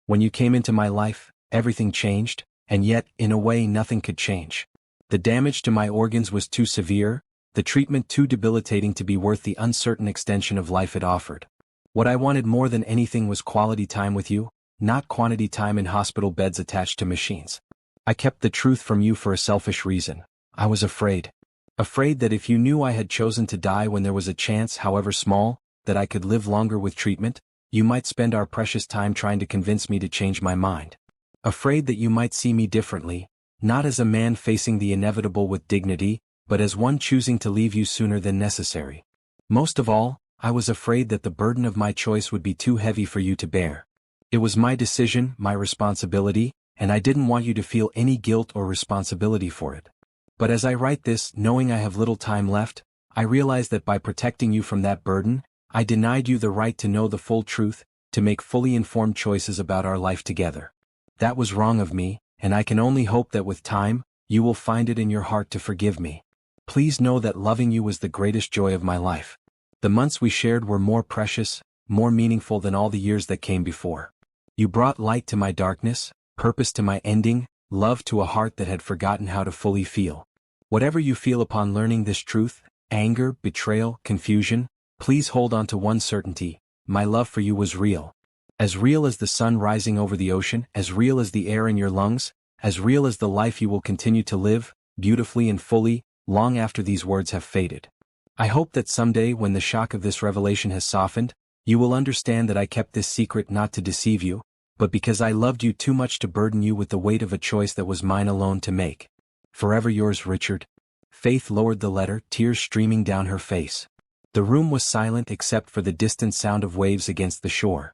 When you came into my life, everything changed, and yet, in a way, nothing could change. The damage to my organs was too severe, the treatment too debilitating to be worth the uncertain extension of life it offered. What I wanted more than anything was quality time with you, not quantity time in hospital beds attached to machines. I kept the truth from you for a selfish reason. I was afraid. Afraid that if you knew I had chosen to die when there was a chance, however small, that I could live longer with treatment, you might spend our precious time trying to convince me to change my mind. Afraid that you might see me differently, not as a man facing the inevitable with dignity, but as one choosing to leave you sooner than necessary. Most of all, I was afraid that the burden of my choice would be too heavy for you to bear. It was my decision, my responsibility, and I didn't want you to feel any guilt or responsibility for it. But as I write this, knowing I have little time left, I realize that by protecting you from that burden, I denied you the right to know the full truth, to make fully informed choices about our life together. That was wrong of me, and I can only hope that with time, you will find it in your heart to forgive me. Please know that loving you was the greatest joy of my life. The months we shared were more precious, more meaningful than all the years that came before. You brought light to my darkness, purpose to my ending, love to a heart that had forgotten how to fully feel. Whatever you feel upon learning this truth, anger, betrayal, confusion, please hold on to one certainty: my love for you was real. As real as the sun rising over the ocean, as real as the air in your lungs, as real as the life you will continue to live, beautifully and fully, long after these words have faded. I hope that someday, when the shock of this revelation has softened, you will understand that I kept this secret not to deceive you, but because I loved you too much to burden you with the weight of a choice that was mine alone to make. Forever yours, Richard. Faith lowered the letter, tears streaming down her face. The room was silent except for the distant sound of waves against the shore.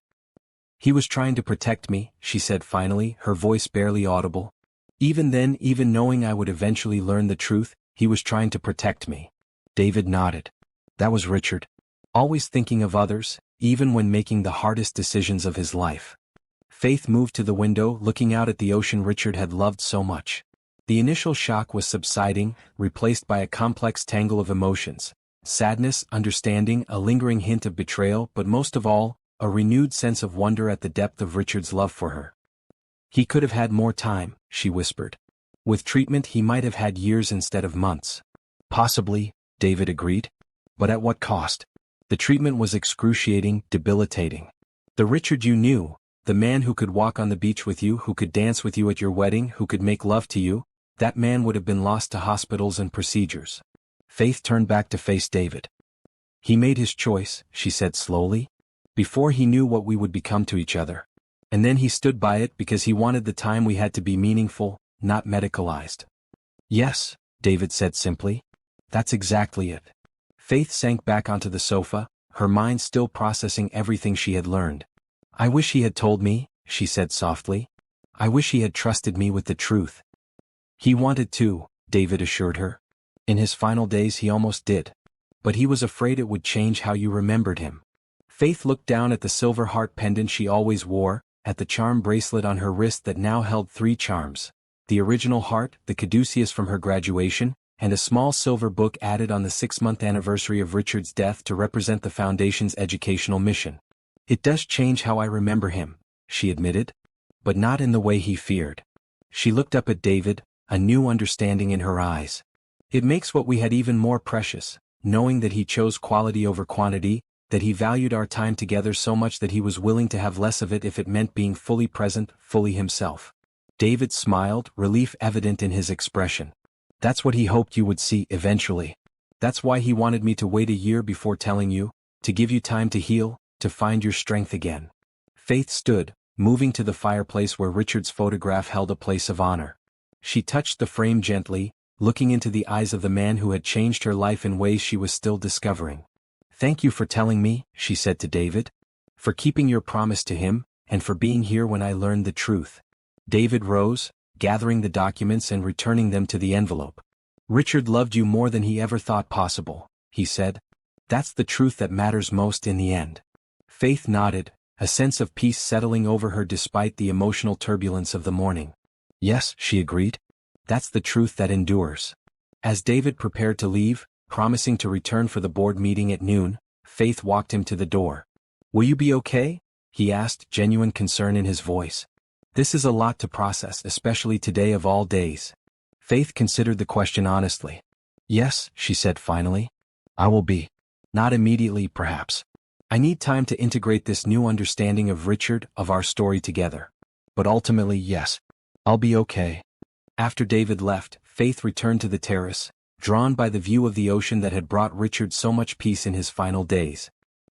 He was trying to protect me, she said finally, her voice barely audible. Even then, even knowing I would eventually learn the truth, he was trying to protect me. David nodded. That was Richard. Always thinking of others, even when making the hardest decisions of his life. Faith moved to the window, looking out at the ocean Richard had loved so much. The initial shock was subsiding, replaced by a complex tangle of emotions. Sadness, understanding, a lingering hint of betrayal, but most of all, a renewed sense of wonder at the depth of Richard's love for her. He could have had more time, she whispered. With treatment he might have had years instead of months. Possibly, David agreed. But at what cost? The treatment was excruciating, debilitating. The Richard you knew, the man who could walk on the beach with you, who could dance with you at your wedding, who could make love to you, that man would have been lost to hospitals and procedures. Faith turned back to face David. He made his choice, she said slowly, before he knew what we would become to each other. And then he stood by it because he wanted the time we had to be meaningful, not medicalized. Yes, David said simply. That's exactly it. Faith sank back onto the sofa, her mind still processing everything she had learned. I wish he had told me, she said softly. I wish he had trusted me with the truth. He wanted to, David assured her. In his final days he almost did. But he was afraid it would change how you remembered him. Faith looked down at the silver heart pendant she always wore, at the charm bracelet on her wrist that now held 3 charms. The original heart, the caduceus from her graduation, and a small silver book added on the 6-month anniversary of Richard's death to represent the Foundation's educational mission. It does change how I remember him, she admitted. But not in the way he feared. She looked up at David, a new understanding in her eyes. It makes what we had even more precious, knowing that he chose quality over quantity, that he valued our time together so much that he was willing to have less of it if it meant being fully present, fully himself. David smiled, relief evident in his expression. That's what he hoped you would see eventually. That's why he wanted me to wait a year before telling you, to give you time to heal, to find your strength again. Faith stood, moving to the fireplace where Richard's photograph held a place of honor. She touched the frame gently, looking into the eyes of the man who had changed her life in ways she was still discovering. Thank you for telling me, she said to David. For keeping your promise to him, and for being here when I learned the truth. David rose, gathering the documents and returning them to the envelope. Richard loved you more than he ever thought possible, he said. That's the truth that matters most in the end. Faith nodded, a sense of peace settling over her despite the emotional turbulence of the morning. Yes, she agreed. That's the truth that endures. As David prepared to leave, promising to return for the board meeting at noon, Faith walked him to the door. Will you be okay? He asked, genuine concern in his voice. This is a lot to process, especially today of all days. Faith considered the question honestly. Yes, she said finally. I will be. Not immediately, perhaps. I need time to integrate this new understanding of Richard, of our story together. But ultimately, yes. I'll be okay. After David left, Faith returned to the terrace, drawn by the view of the ocean that had brought Richard so much peace in his final days.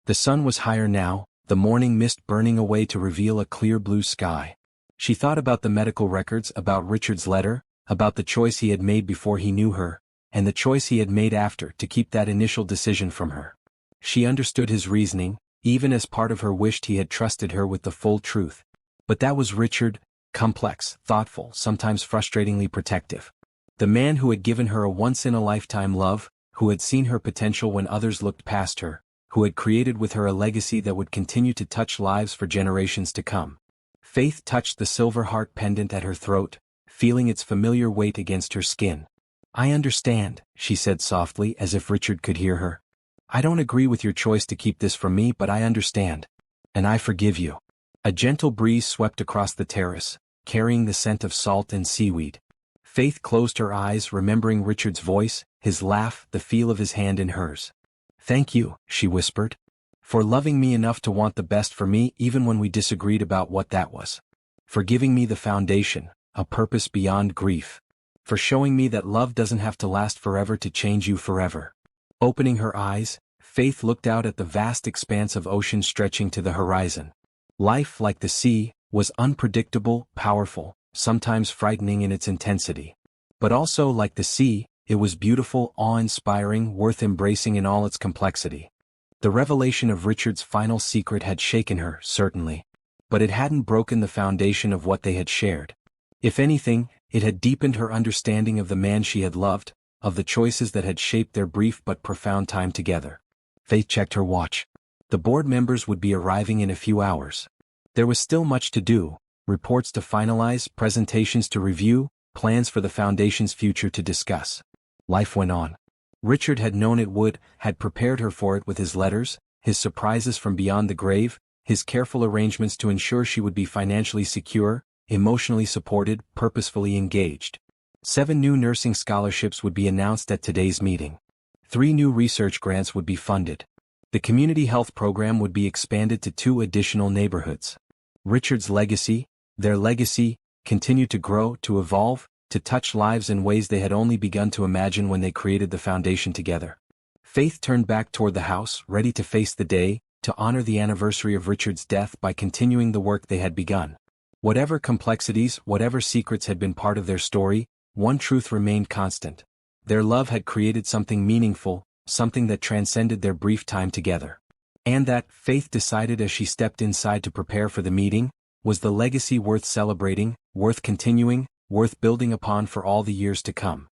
The sun was higher now, the morning mist burning away to reveal a clear blue sky. She thought about the medical records, about Richard's letter, about the choice he had made before he knew her, and the choice he had made after to keep that initial decision from her. She understood his reasoning, even as part of her wished he had trusted her with the full truth. But that was Richard, complex, thoughtful, sometimes frustratingly protective. The man who had given her a once-in-a-lifetime love, who had seen her potential when others looked past her, who had created with her a legacy that would continue to touch lives for generations to come. Faith touched the silver heart pendant at her throat, feeling its familiar weight against her skin. I understand, she said softly as if Richard could hear her. I don't agree with your choice to keep this from me, but I understand. And I forgive you. A gentle breeze swept across the terrace, carrying the scent of salt and seaweed. Faith closed her eyes, remembering Richard's voice, his laugh, the feel of his hand in hers. Thank you, she whispered. For loving me enough to want the best for me even when we disagreed about what that was. For giving me the foundation, a purpose beyond grief. For showing me that love doesn't have to last forever to change you forever. Opening her eyes, Faith looked out at the vast expanse of ocean stretching to the horizon. Life, like the sea, was unpredictable, powerful, sometimes frightening in its intensity. But also, like the sea, it was beautiful, awe-inspiring, worth embracing in all its complexity. The revelation of Richard's final secret had shaken her, certainly. But it hadn't broken the foundation of what they had shared. If anything, it had deepened her understanding of the man she had loved, of the choices that had shaped their brief but profound time together. Faith checked her watch. The board members would be arriving in a few hours. There was still much to do, reports to finalize, presentations to review, plans for the Foundation's future to discuss. Life went on. Richard had known it would, had prepared her for it with his letters, his surprises from beyond the grave, his careful arrangements to ensure she would be financially secure, emotionally supported, purposefully engaged. 7 new nursing scholarships would be announced at today's meeting. 3 new research grants would be funded. The community health program would be expanded to 2 additional neighborhoods. Richard's legacy, their legacy, continued to grow, to evolve, to touch lives in ways they had only begun to imagine when they created the foundation together. Faith turned back toward the house, ready to face the day, to honor the anniversary of Richard's death by continuing the work they had begun. Whatever complexities, whatever secrets had been part of their story, one truth remained constant. Their love had created something meaningful, something that transcended their brief time together. And that, Faith decided as she stepped inside to prepare for the meeting, was the legacy worth celebrating, worth continuing, worth building upon for all the years to come.